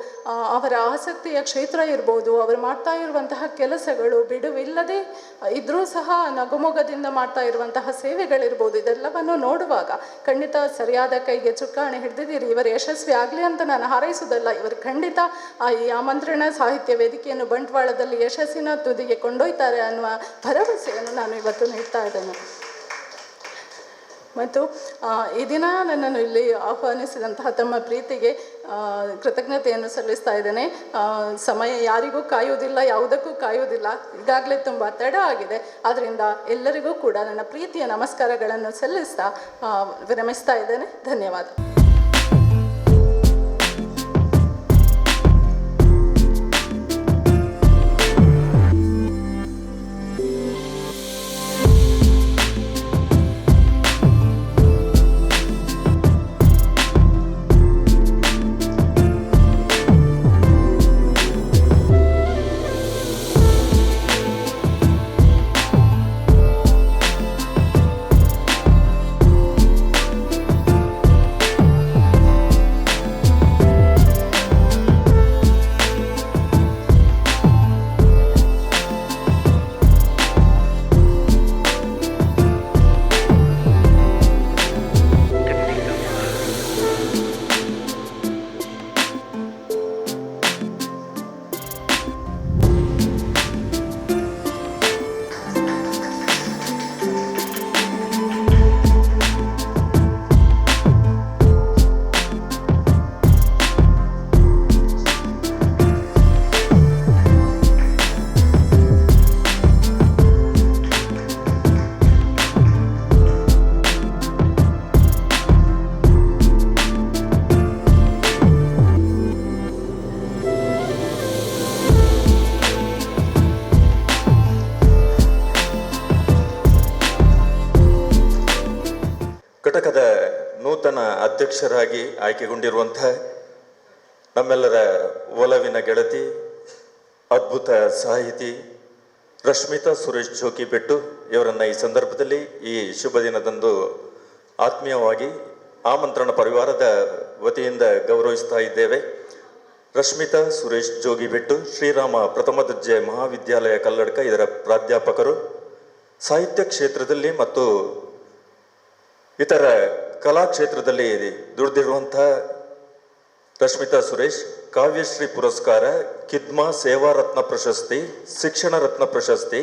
ಅವರ ಆಸಕ್ತಿಯ ಕ್ಷೇತ್ರ ಇರ್ಬೋದು, ಅವರು ಮಾಡ್ತಾ ಇರುವಂತಹ ಕೆಲಸಗಳು ಬಿಡುವಿಲ್ಲದೆ ಇದ್ರೂ ಸಹ ನಗುಮೊಗದಿಂದ ಮಾಡ್ತಾ ಇರುವಂತಹ ಸೇವೆಗಳಿರ್ಬೋದು. ಇದೆಲ್ಲವನ್ನು ನೋಡುವಾಗ ಖಂಡಿತ ಸರಿಯಾದ ಕೈಗೆ ಚುಕ್ಕಾಣಿ ಹಿಡಿದಿದ್ದೀರಿ. ಇವರು ಯಶಸ್ವಿ ಆಗಲಿ ಅಂತ ನಾನು ಹಾರೈಸುವುದಲ್ಲ, ಇವರು ಖಂಡಿತ ಈ ಆಮಂತ್ರಣ ಸಾಹಿತ್ಯ ವೇದಿಕೆಯನ್ನು ಬಂಟ್ವಾಳದಲ್ಲಿ ಯಶಸ್ಸಿನ ತುದಿಗೆ ಕೊಂಡೊಯ್ತಾರೆ ಅನ್ನುವ ಭರವಸೆಯನ್ನು ನಾನು ಇವತ್ತು ನೀಡ್ತಾ ಇದ್ದೇನೆ. ಮತ್ತು ಈ ದಿನ ನನ್ನನ್ನು ಇಲ್ಲಿ ಆಹ್ವಾನಿಸಿದಂತಹ ತಮ್ಮ ಪ್ರೀತಿಗೆ ಕೃತಜ್ಞತೆಯನ್ನು ಸಲ್ಲಿಸ್ತಾ ಇದ್ದೇನೆ. ಸಮಯ ಯಾರಿಗೂ ಕಾಯುವುದಿಲ್ಲ, ಯಾವುದಕ್ಕೂ ಕಾಯುವುದಿಲ್ಲ. ಈಗಾಗಲೇ ತುಂಬ ತಡ ಆಗಿದೆ. ಆದ್ದರಿಂದ ಎಲ್ಲರಿಗೂ ಕೂಡ ನನ್ನ ಪ್ರೀತಿಯ ನಮಸ್ಕಾರಗಳನ್ನು ಸಲ್ಲಿಸ್ತಾ ವಿರಮಿಸ್ತಾ ಇದ್ದೇನೆ. ಧನ್ಯವಾದ. ಅಧ್ಯಕ್ಷರಾಗಿ ಆಯ್ಕೆಗೊಂಡಿರುವಂಥ ನಮ್ಮೆಲ್ಲರ ಒಲವಿನ ಗೆಳತಿ, ಅದ್ಭುತ ಸಾಹಿತಿ ರಶ್ಮಿತಾ ಸುರೇಶ್ ಜೋಗಿಬೆಟ್ಟು ಇವರನ್ನು ಈ ಸಂದರ್ಭದಲ್ಲಿ ಈ ಶುಭ ದಿನದಂದು ಆತ್ಮೀಯವಾಗಿ ಆಮಂತ್ರಣ ಪರಿವಾರದ ವತಿಯಿಂದ ಗೌರವಿಸ್ತಾ ಇದ್ದೇವೆ. ರಶ್ಮಿತಾ ಸುರೇಶ್ ಜೋಗಿಬೆಟ್ಟು ಶ್ರೀರಾಮ ಪ್ರಥಮ ದರ್ಜೆ ಮಹಾವಿದ್ಯಾಲಯ ಕಲ್ಲಡ್ಕ, ಇದರ ಪ್ರಾಧ್ಯಾಪಕರು. ಸಾಹಿತ್ಯ ಕ್ಷೇತ್ರದಲ್ಲಿ ಮತ್ತು ಇತರ ಕಲಾ ಕ್ಷೇತ್ರದಲ್ಲಿ ದುಡಿದಿರುವಂಥ ರಶ್ಮಿತಾ ಸುರೇಶ್ ಕಾವ್ಯಶ್ರೀ ಪುರಸ್ಕಾರ, ಕಿದ್ಮಾ ಸೇವಾ ರತ್ನ ಪ್ರಶಸ್ತಿ, ಶಿಕ್ಷಣ ರತ್ನ ಪ್ರಶಸ್ತಿ,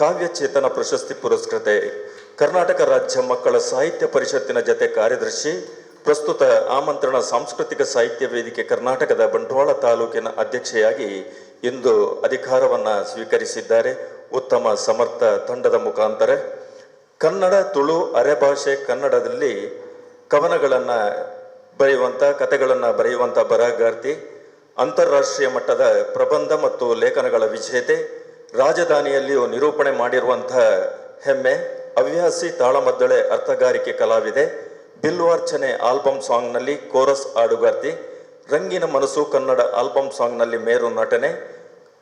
ಕಾವ್ಯಚೇತನ ಪ್ರಶಸ್ತಿ ಪುರಸ್ಕೃತೆ, ಕರ್ನಾಟಕ ರಾಜ್ಯ ಮಕ್ಕಳ ಸಾಹಿತ್ಯ ಪರಿಷತ್ತಿನ ಜತೆ ಕಾರ್ಯದರ್ಶಿ, ಪ್ರಸ್ತುತ ಆಮಂತ್ರಣ ಸಾಂಸ್ಕೃತಿಕ ಸಾಹಿತ್ಯ ವೇದಿಕೆ ಕರ್ನಾಟಕದ ಬಂಟ್ವಾಳ ತಾಲೂಕಿನ ಅಧ್ಯಕ್ಷೆಯಾಗಿ ಇಂದು ಅಧಿಕಾರವನ್ನು ಸ್ವೀಕರಿಸಿದ್ದಾರೆ. ಉತ್ತಮ ಸಮರ್ಥ ತಂಡದ ಮುಖಾಂತರ ಕನ್ನಡ, ತುಳು, ಅರೆಭಾಷೆ ಕನ್ನಡದಲ್ಲಿ ಕವನಗಳನ್ನು ಬರೆಯುವಂಥ, ಕಥೆಗಳನ್ನು ಬರೆಯುವಂಥ ಬರಹಗಾರ್ತಿ, ಅಂತಾರಾಷ್ಟ್ರೀಯ ಮಟ್ಟದ ಪ್ರಬಂಧ ಮತ್ತು ಲೇಖನಗಳ ವಿಜೇತೆ, ರಾಜಧಾನಿಯಲ್ಲಿಯೂ ನಿರೂಪಣೆ ಮಾಡಿರುವಂಥ ಹೆಮ್ಮೆ, ಹವ್ಯಾಸಿ ತಾಳಮದ್ದಳೆ ಅರ್ಥಗಾರಿಕೆ ಕಲಾವಿದೆ, ಬಿಲ್ವಾರ್ಚನೆ ಆಲ್ಬಮ್ ಸಾಂಗ್ನಲ್ಲಿ ಕೋರಸ್ ಹಾಡುಗಾರ್ತಿ, ರಂಗಿನ ಮನಸ್ಸು ಕನ್ನಡ ಆಲ್ಬಮ್ ಸಾಂಗ್ನಲ್ಲಿ ಮೇರು ನಟನೆ,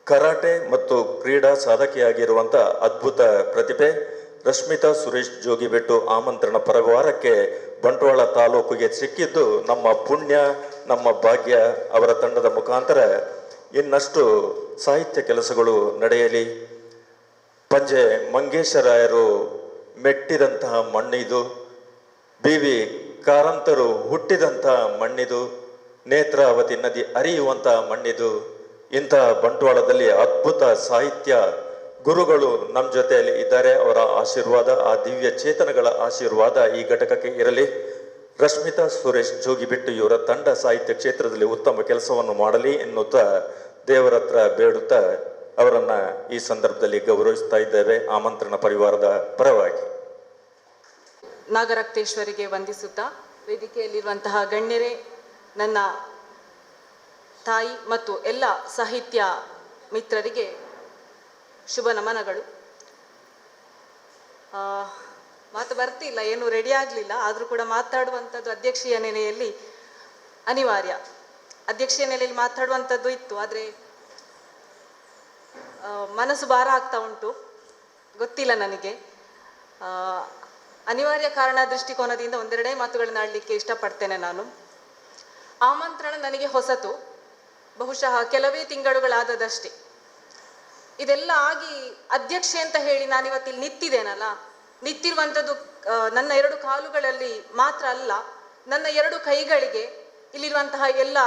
ಕರಾಟೆ ಮತ್ತು ಕ್ರೀಡಾ ಸಾಧಕಿಯಾಗಿರುವಂಥ ಅದ್ಭುತ ಪ್ರತಿಭೆ ರಶ್ಮಿತಾ ಸುರೇಶ್ ಜೋಗಿಬೆಟ್ಟು ಆಮಂತ್ರಣ ಪರಿವಾರಕ್ಕೆ ಬಂಟ್ವಾಳ ತಾಲೂಕಿಗೆ ಸಿಕ್ಕಿದ್ದು ನಮ್ಮ ಪುಣ್ಯ, ನಮ್ಮ ಭಾಗ್ಯ. ಅವರ ತಂಡದ ಮುಖಾಂತರ ಇನ್ನಷ್ಟು ಸಾಹಿತ್ಯ ಕೆಲಸಗಳು ನಡೆಯಲಿ. ಪಂಜೆ ಮಂಗೇಶರಾಯರು ಮೆಟ್ಟಿದಂತಹ ಮಣ್ಣಿದು, ಬಿ.ವಿ. ಕಾರಂತರು ಹುಟ್ಟಿದಂತಹ ಮಣ್ಣಿದು, ನೇತ್ರಾವತಿ ನದಿ ಹರಿಯುವಂತಹ ಮಣ್ಣಿದು. ಇಂತಹ ಬಂಟ್ವಾಳದಲ್ಲಿ ಅದ್ಭುತ ಸಾಹಿತ್ಯ ಗುರುಗಳು ನಮ್ಮ ಜೊತೆಯಲ್ಲಿ ಇದ್ದಾರೆ. ಅವರ ಆಶೀರ್ವಾದ, ಆ ದಿವ್ಯ ಚೇತನಗಳ ಆಶೀರ್ವಾದ ಈ ಘಟಕಕ್ಕೆ ಇರಲಿ. ರಶ್ಮಿತಾ ಸುರೇಶ್ ಜೋಗಿಬೆಟ್ಟು ಇವರ ತಂಡ ಸಾಹಿತ್ಯ ಕ್ಷೇತ್ರದಲ್ಲಿ ಉತ್ತಮ ಕೆಲಸವನ್ನು ಮಾಡಲಿ ಎನ್ನುತ್ತಾ ದೇವರ ಹತ್ರ ಬೇಡುತ್ತಾ ಅವರನ್ನು ಈ ಸಂದರ್ಭದಲ್ಲಿ ಗೌರವಿಸ್ತಾ ಇದ್ದೇವೆ ಆಮಂತ್ರಣ ಪರಿವಾರದ ಪರವಾಗಿ. ನಾಗರಕ್ತೇಶ್ವರಿಗೆ ವಂದಿಸುತ್ತಾ, ವೇದಿಕೆಯಲ್ಲಿರುವಂತಹ ಗಣ್ಯರೇ, ನನ್ನ ತಾಯಿ ಮತ್ತು ಎಲ್ಲ ಸಾಹಿತ್ಯ ಮಿತ್ರರಿಗೆ ಶುಭ ನಮನಗಳು. ಮಾತು ಬರ್ತಿಲ್ಲ, ಏನು ರೆಡಿ ಆಗಲಿಲ್ಲ, ಆದರೂ ಕೂಡ ಮಾತಾಡುವಂಥದ್ದು ಅಧ್ಯಕ್ಷೀಯ ನೆಲೆಯಲ್ಲಿ ಅನಿವಾರ್ಯ. ಅಧ್ಯಕ್ಷೀಯ ನೆಲೆಯಲ್ಲಿ ಮಾತಾಡುವಂಥದ್ದು ಇತ್ತು, ಆದರೆ ಮನಸ್ಸು ಭಾರ ಆಗ್ತಾ ಉಂಟು, ಗೊತ್ತಿಲ್ಲ ನನಗೆ. ಅನಿವಾರ್ಯ ಕಾರಣ ದೃಷ್ಟಿಕೋನದಿಂದ ಒಂದೆರಡೇ ಮಾತುಗಳನ್ನು ಆಡಲಿಕ್ಕೆ ಇಷ್ಟಪಡ್ತೇನೆ ನಾನು. ಆಮಂತ್ರಣ ನನಗೆ ಹೊಸತು, ಬಹುಶಃ ಕೆಲವೇ ತಿಂಗಳುಗಳಾದದಷ್ಟೇ. ಇದೆಲ್ಲ ಆಗಿ ಅಧ್ಯಕ್ಷೆ ಅಂತ ಹೇಳಿ ನಾನಿವತ್ತಿಲ್ಲಿ ನಿಂತಿದ್ದೇನಲ್ಲ, ನಿಂತಿರುವಂಥದ್ದು ನನ್ನ 2 ಕಾಲುಗಳಲ್ಲಿ ಮಾತ್ರ ಅಲ್ಲ, ನನ್ನ 2 ಕೈಗಳಿಗೆ ಇಲ್ಲಿರುವಂತಹ ಎಲ್ಲ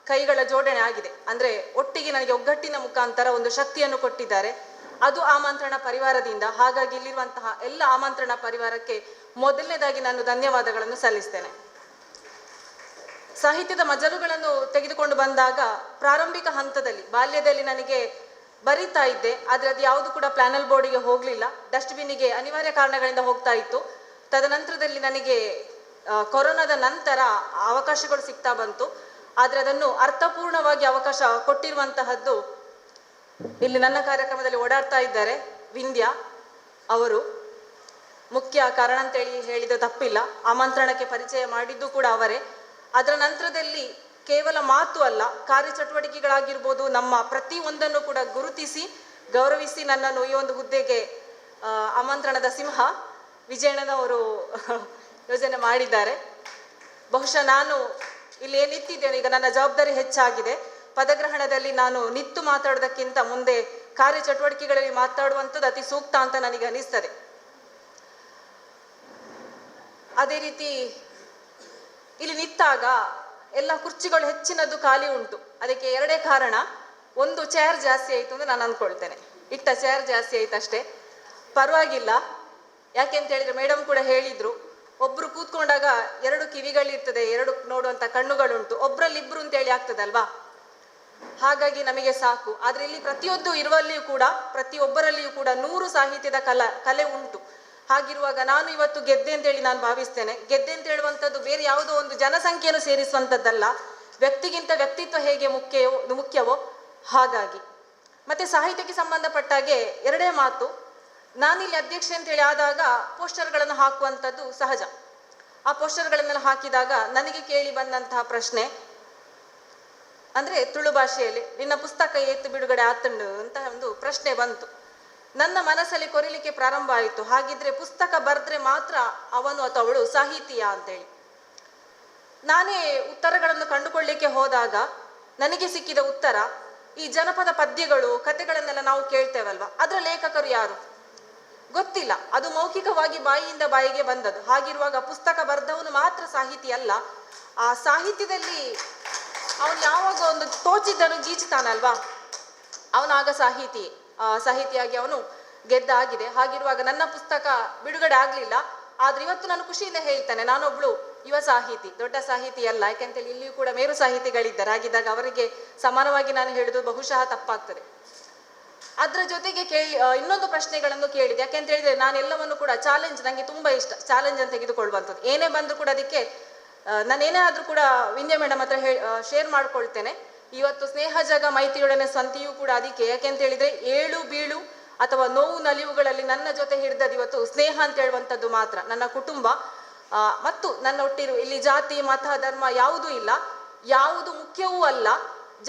ಕೈಗಳ ಜೋಡಣೆ ಆಗಿದೆ. ಅಂದರೆ ಒಟ್ಟಿಗೆ ನನಗೆ ಒಗ್ಗಟ್ಟಿನ ಮುಖಾಂತರ ಒಂದು ಶಕ್ತಿಯನ್ನು ಕೊಟ್ಟಿದ್ದಾರೆ, ಅದು ಆಮಂತ್ರಣ ಪರಿವಾರದಿಂದ. ಹಾಗಾಗಿ ಇಲ್ಲಿರುವಂತಹ ಎಲ್ಲ ಆಮಂತ್ರಣ ಪರಿವಾರಕ್ಕೆ ಮೊದಲನೇದಾಗಿ ನಾನು ಧನ್ಯವಾದಗಳನ್ನು ಸಲ್ಲಿಸ್ತೇನೆ. ಸಾಹಿತ್ಯದ ಮಜಲುಗಳನ್ನು ತೆಗೆದುಕೊಂಡು ಬಂದಾಗ ಪ್ರಾರಂಭಿಕ ಹಂತದಲ್ಲಿ ಬಾಲ್ಯದಲ್ಲಿ ನನಗೆ ಬರಿತಾ ಇದ್ದೆ, ಆದರೆ ಅದು ಯಾವುದು ಕೂಡ ಪ್ಲಾನಲ್ ಬೋರ್ಡಿಗೆ ಹೋಗಲಿಲ್ಲ, ಡಸ್ಟ್ಬಿನ್ನಿಗೆ ಅನಿವಾರ್ಯ ಕಾರಣಗಳಿಂದ ಹೋಗ್ತಾ ಇತ್ತು. ತದನಂತರದಲ್ಲಿ ನನಗೆ ಕೊರೋನಾದ ನಂತರ ಅವಕಾಶಗಳು ಸಿಗ್ತಾ ಬಂತು, ಆದರೆ ಅದನ್ನು ಅರ್ಥಪೂರ್ಣವಾಗಿ ಅವಕಾಶ ಕೊಟ್ಟಿರುವಂತಹದ್ದು ಇಲ್ಲಿ ನನ್ನ ಕಾರ್ಯಕ್ರಮದಲ್ಲಿ ಓಡಾಡ್ತಾ ಇದ್ದಾರೆ ವಿಂಧ್ಯ ಅವರು ಮುಖ್ಯ ಕಾರಣ ಅಂತೇಳಿ ಹೇಳಿದ ತಪ್ಪಿಲ್ಲ. ಆಮಂತ್ರಣಕ್ಕೆ ಪರಿಚಯ ಮಾಡಿದ್ದು ಕೂಡ ಅವರೇ. ಅದರ ನಂತರದಲ್ಲಿ ಕೇವಲ ಮಾತು ಅಲ್ಲ, ಕಾರ್ಯಚಟುವಟಿಕೆಗಳಾಗಿರ್ಬೋದು, ನಮ್ಮ ಪ್ರತಿಯೊಂದನ್ನು ಕೂಡ ಗುರುತಿಸಿ ಗೌರವಿಸಿ ನನ್ನನ್ನು ಈ ಒಂದು ಹುದ್ದೆಗೆ ಆಮಂತ್ರಣದ ಸಿಂಹ ವಿಜಯಣ್ಣನವರು ಯೋಜನೆ ಮಾಡಿದ್ದಾರೆ. ಬಹುಶಃ ನಾನು ಇಲ್ಲಿ ಏನಿತ್ತಿದ್ದೇನೆ, ಈಗ ನನ್ನ ಜವಾಬ್ದಾರಿ ಹೆಚ್ಚಾಗಿದೆ. ಪದಗ್ರಹಣದಲ್ಲಿ ನಾನು ನಿತ್ತು ಮಾತಾಡೋದಕ್ಕಿಂತ ಮುಂದೆ ಕಾರ್ಯಚಟುವಟಿಕೆಗಳಲ್ಲಿ ಮಾತಾಡುವಂಥದ್ದು ಅತಿ ಸೂಕ್ತ ಅಂತ ನನಗೆ ಅನಿಸ್ತದೆ. ಅದೇ ರೀತಿ ಇಲ್ಲಿ ನಿಂತಾಗ ಎಲ್ಲ ಕುರ್ಚಿಗಳು ಹೆಚ್ಚಿನದ್ದು ಖಾಲಿ ಉಂಟು. ಅದಕ್ಕೆ 2 ಕಾರಣ. ಒಂದು, ಚೇರ್ ಜಾಸ್ತಿ ಆಯಿತು ಅಂತ ನಾನು ಅಂದ್ಕೊಳ್ತೇನೆ, ಇಟ್ಟ ಚೇರ್ ಜಾಸ್ತಿ ಆಯ್ತು ಅಷ್ಟೇ, ಪರವಾಗಿಲ್ಲ. ಯಾಕೆಂತ ಹೇಳಿದ್ರೆ ಮೇಡಮ್ ಕೂಡ ಹೇಳಿದ್ರು, ಒಬ್ರು ಕೂತ್ಕೊಂಡಾಗ 2 ಕಿವಿಗಳಿರ್ತದೆ, 2 ನೋಡುವಂಥ ಕಣ್ಣುಗಳುಂಟು, ಒಬ್ರಲ್ಲಿಬ್ರು ಅಂತೇಳಿ ಆಗ್ತದಲ್ವಾ, ಹಾಗಾಗಿ ನಮಗೆ ಸಾಕು. ಆದರೆ ಇಲ್ಲಿ ಪ್ರತಿಯೊಂದು ಇರುವಲ್ಲಿಯೂ ಕೂಡ ಪ್ರತಿಯೊಬ್ಬರಲ್ಲಿಯೂ ಕೂಡ 100 ಸಾಹಿತ್ಯದ ಕಲೆ ಉಂಟು. ಹಾಗಿರುವಾಗ ನಾನು ಇವತ್ತು ಗೆದ್ದೆ ಅಂತೇಳಿ ನಾನು ಭಾವಿಸ್ತೇನೆ. ಗೆದ್ದೆ ಅಂತ ಹೇಳುವಂಥದ್ದು ಬೇರೆ ಯಾವುದೋ ಒಂದು ಜನಸಂಖ್ಯೆಯನ್ನು ಸೇರಿಸುವಂಥದ್ದಲ್ಲ, ವ್ಯಕ್ತಿಗಿಂತ ವ್ಯಕ್ತಿತ್ವ ಹೇಗೆ ಮುಖ್ಯವೋ ಹಾಗಾಗಿ. ಮತ್ತೆ ಸಾಹಿತ್ಯಕ್ಕೆ ಸಂಬಂಧಪಟ್ಟಾಗೆ 2 ಮಾತು. ನಾನಿಲ್ಲಿ ಅಧ್ಯಕ್ಷೆ ಅಂತೇಳಿ ಆದಾಗ ಪೋಸ್ಟರ್ಗಳನ್ನು ಹಾಕುವಂಥದ್ದು ಸಹಜ. ಆ ಪೋಸ್ಟರ್ಗಳನ್ನೆಲ್ಲ ಹಾಕಿದಾಗ ನನಗೆ ಕೇಳಿ ಬಂದಂತಹ ಪ್ರಶ್ನೆ ಅಂದರೆ ತುಳು ಭಾಷೆಯಲ್ಲಿ, ನಿನ್ನ ಪುಸ್ತಕ ಏತು ಬಿಡುಗಡೆ ಆತಂಡು ಅಂತ ಒಂದು ಪ್ರಶ್ನೆ ಬಂತು. ನನ್ನ ಮನಸ್ಸಲ್ಲಿ ಕೊರಿಲಿಕ್ಕೆ ಪ್ರಾರಂಭ ಆಯಿತು, ಹಾಗಿದ್ರೆ ಪುಸ್ತಕ ಬರೆದ್ರೆ ಮಾತ್ರ ಅವನು ಅಥವಾ ಅವಳು ಸಾಹಿತಿಯ ಅಂತೇಳಿ. ನಾನೇ ಉತ್ತರಗಳನ್ನು ಕಂಡುಕೊಳ್ಳಿಕ್ಕೆ ಹೋದಾಗ ನನಗೆ ಸಿಕ್ಕಿದ ಉತ್ತರ, ಈ ಜನಪದ ಪದ್ಯಗಳು ಕಥೆಗಳನ್ನೆಲ್ಲ ನಾವು ಕೇಳ್ತೇವಲ್ವ, ಅದರ ಲೇಖಕರು ಯಾರು ಗೊತ್ತಿಲ್ಲ, ಅದು ಮೌಖಿಕವಾಗಿ ಬಾಯಿಯಿಂದ ಬಾಯಿಗೆ ಬಂದದ್ದು. ಹಾಗಿರುವಾಗ ಪುಸ್ತಕ ಬರೆದವನು ಮಾತ್ರ ಸಾಹಿತಿ ಅಲ್ಲ, ಆ ಸಾಹಿತ್ಯದಲ್ಲಿ ಅವನು ಯಾವಾಗ ಒಂದು ತೋಚಿದ್ದನು ಗೀಚುತ್ತಾನಲ್ವಾ, ಅವನಾಗ ಸಾಹಿತಿಯಾಗಿ ಅವನು ಗೆದ್ದಾಗಿದೆ. ಹಾಗಿರುವಾಗ ನನ್ನ ಪುಸ್ತಕ ಬಿಡುಗಡೆ ಆಗಲಿಲ್ಲ, ಆದ್ರೆ ಇವತ್ತು ನಾನು ಖುಷಿಯಿಂದ ಹೇಳ್ತೇನೆ, ನಾನೊಬ್ಳು ಯುವ ಸಾಹಿತಿ, ದೊಡ್ಡ ಸಾಹಿತಿ ಅಲ್ಲ. ಯಾಕೆಂತೇಳಿ ಇಲ್ಲಿಯೂ ಕೂಡ ಮೇರು ಸಾಹಿತಿಗಳಿದ್ದಾರೆ. ಹಾಗಿದ್ದಾಗ ಅವರಿಗೆ ಸಮಾನವಾಗಿ ನಾನು ಹೇಳುದು ಬಹುಶಃ ತಪ್ಪಾಗ್ತದೆ. ಅದ್ರ ಜೊತೆಗೆ ಇನ್ನೊಂದು ಪ್ರಶ್ನೆಗಳನ್ನು ಕೇಳಿದೆ. ಯಾಕೆಂತ ಹೇಳಿದ್ರೆ ನಾನೆಲ್ಲವನ್ನು ಕೂಡ ಚಾಲೆಂಜ್, ನನಗೆ ತುಂಬಾ ಇಷ್ಟ ಚಾಲೆಂಜ್ ಅಂತ ತೆಗೆದುಕೊಳ್ಳುವಂಥದ್ದು. ಏನೇ ಬಂದರೂ ಕೂಡ ಅದಕ್ಕೆ ನಾನೇನೇ ಆದ್ರೂ ಕೂಡ ವಿಂಧ್ಯ ಮೇಡಮ್ ಹತ್ರ ಶೇರ್ ಮಾಡ್ಕೊಳ್ತೇನೆ. ಇವತ್ತು ಸ್ನೇಹ ಜಗ ಮೈತ್ರಿಯೊಡನೆ ಸ್ವಂತಿಯೂ ಕೂಡ ಅದಕ್ಕೆ. ಯಾಕೆಂತ ಹೇಳಿದ್ರೆ ಏಳು ಬೀಳು ಅಥವಾ ನೋವು ನಲಿವುಗಳಲ್ಲಿ ನನ್ನ ಜೊತೆ ಹಿಡಿದದ್ದು ಇವತ್ತು ಸ್ನೇಹ ಅಂತ ಹೇಳುವಂಥದ್ದು ಮಾತ್ರ. ನನ್ನ ಕುಟುಂಬ ಮತ್ತು ನನ್ನ ಒಟ್ಟಿರು ಇಲ್ಲಿ ಜಾತಿ ಮತ ಧರ್ಮ ಯಾವುದೂ ಇಲ್ಲ, ಯಾವುದು ಮುಖ್ಯವೂ ಅಲ್ಲ.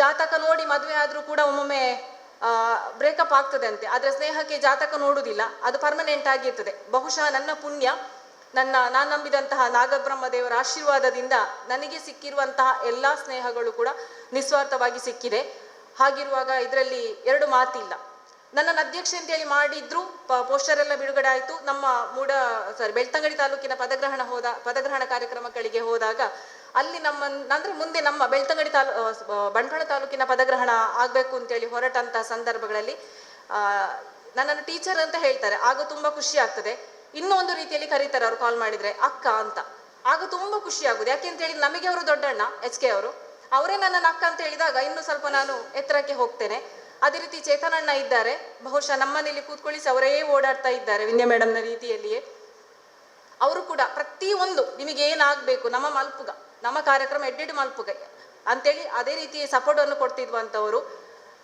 ಜಾತಕ ನೋಡಿ ಮದುವೆ ಆದ್ರೂ ಕೂಡ ಒಮ್ಮೊಮ್ಮೆ ಬ್ರೇಕಪ್ ಆಗ್ತದೆ ಅಂತೆ, ಆದ್ರೆ ಸ್ನೇಹಕ್ಕೆ ಜಾತಕ ನೋಡುವುದಿಲ್ಲ, ಅದು ಪರ್ಮನೆಂಟ್ ಆಗಿರ್ತದೆ. ಬಹುಶಃ ನನ್ನ ಪುಣ್ಯ, ನಾನು ನಂಬಿದಂತಹ ನಾಗಬ್ರಹ್ಮ ದೇವರ ಆಶೀರ್ವಾದದಿಂದ ನನಗೆ ಸಿಕ್ಕಿರುವಂತಹ ಎಲ್ಲ ಸ್ನೇಹಗಳು ಕೂಡ ನಿಸ್ವಾರ್ಥವಾಗಿ ಸಿಕ್ಕಿದೆ. ಹಾಗಿರುವಾಗ ಇದರಲ್ಲಿ ಎರಡು ಮಾತಿಲ್ಲ. ನನ್ನನ್ನು ಅಧ್ಯಕ್ಷೆ ಅಂತೇಳಿ ಮಾಡಿದ್ರು, ಪೋಸ್ಟರ್ ಎಲ್ಲ ಬಿಡುಗಡೆ ಆಯಿತು. ನಮ್ಮ ಬೆಳ್ತಂಗಡಿ ತಾಲೂಕಿನ ಪದಗ್ರಹಣ ಕಾರ್ಯಕ್ರಮಗಳಿಗೆ ಹೋದಾಗ ಅಲ್ಲಿ ಅಂದ್ರೆ ಮುಂದೆ ನಮ್ಮ ಬೆಳ್ತಂಗಡಿ ಬಂಟ್ವಾಳ ತಾಲೂಕಿನ ಪದಗ್ರಹಣ ಆಗಬೇಕು ಅಂತೇಳಿ ಹೊರಟಂತಹ ಸಂದರ್ಭಗಳಲ್ಲಿ ನನ್ನನ್ನು ಟೀಚರ್ ಅಂತ ಹೇಳ್ತಾರೆ. ಆಗ ತುಂಬಾ ಖುಷಿ ಆಗ್ತದೆ. ಇನ್ನೊಂದು ರೀತಿಯಲ್ಲಿ ಕರೀತಾರೆ ಅವರು ಕಾಲ್ ಮಾಡಿದ್ರೆ, ಅಕ್ಕ ಅಂತ. ಆಗ ತುಂಬಾ ಖುಷಿ ಆಗುದು. ಯಾಕೆ ಅಂತ ಹೇಳಿ ನಮಗೆ ಅವರು ದೊಡ್ಡಣ್ಣ HK ಅವರು, ಅವರೇ ನನ್ನನ್ನು ಅಕ್ಕ ಅಂತ ಹೇಳಿದಾಗ ಇನ್ನು ಸ್ವಲ್ಪ ನಾನು ಎತ್ತರಕ್ಕೆ ಹೋಗ್ತೇನೆ. ಅದೇ ರೀತಿ ಚೇತನಣ್ಣ ಇದ್ದಾರೆ, ಬಹುಶಃ ನಮ್ಮನೇಲಿ ಕೂತ್ಕೊಳ್ಳಿಸಿ ಅವರೇ ಓಡಾಡ್ತಾ ಇದ್ದಾರೆ ವಿಂಧ್ಯ ಮೇಡಮ್ನ ರೀತಿಯಲ್ಲಿಯೇ. ಅವರು ಕೂಡ ಪ್ರತಿಯೊಂದು ನಿಮಗೆ ಏನಾಗಬೇಕು, ನಮ್ಮ ಕಾರ್ಯಕ್ರಮ ಎಡ್ಡೆಡು ಮಲ್ಪುಗ ಅಂತೇಳಿ ಅದೇ ರೀತಿ ಸಪೋರ್ಟ್ ಅನ್ನು ಕೊಡ್ತಿದ್ವಂಥವರು.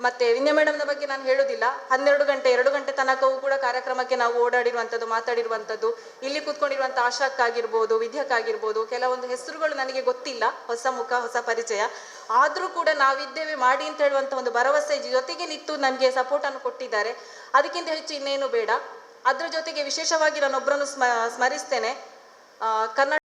ಮತ್ತೆ ವಿಂಧ್ಯ ಮೇಡಮ್ನ ಬಗ್ಗೆ ನಾನು ಹೇಳೋದಿಲ್ಲ, 2 ಗಂಟೆ ತನಕವೂ ಕೂಡ ಕಾರ್ಯಕ್ರಮಕ್ಕೆ ನಾವು ಓಡಾಡಿರುವಂಥದ್ದು, ಮಾತಾಡಿರುವಂಥದ್ದು. ಇಲ್ಲಿ ಕೂತ್ಕೊಂಡಿರುವಂಥ ಆಶಾಕ್ಕಾಗಿರ್ಬೋದು, ವಿದ್ಯಕ್ಕಾಗಿರ್ಬೋದು, ಕೆಲವೊಂದು ಹೆಸರುಗಳು ನನಗೆ ಗೊತ್ತಿಲ್ಲ, ಹೊಸ ಮುಖ ಹೊಸ ಪರಿಚಯ, ಆದರೂ ಕೂಡ ನಾವಿದ್ದೇವೆ ಮಾಡಿ ಅಂತ ಹೇಳುವಂಥ ಒಂದು ಭರವಸೆ ಜೊತೆಗೆ ನಿಂತು ನಮಗೆ ಸಪೋರ್ಟ್ ಅನ್ನು ಕೊಟ್ಟಿದ್ದಾರೆ. ಅದಕ್ಕಿಂತ ಹೆಚ್ಚು ಇನ್ನೇನು ಬೇಡ. ಅದ್ರ ಜೊತೆಗೆ ವಿಶೇಷವಾಗಿ ನಾನೊಬ್ಬರನ್ನು ಸ್ಮರಿಸ್ತೇನೆ. ಕರ್ನಾಟಕ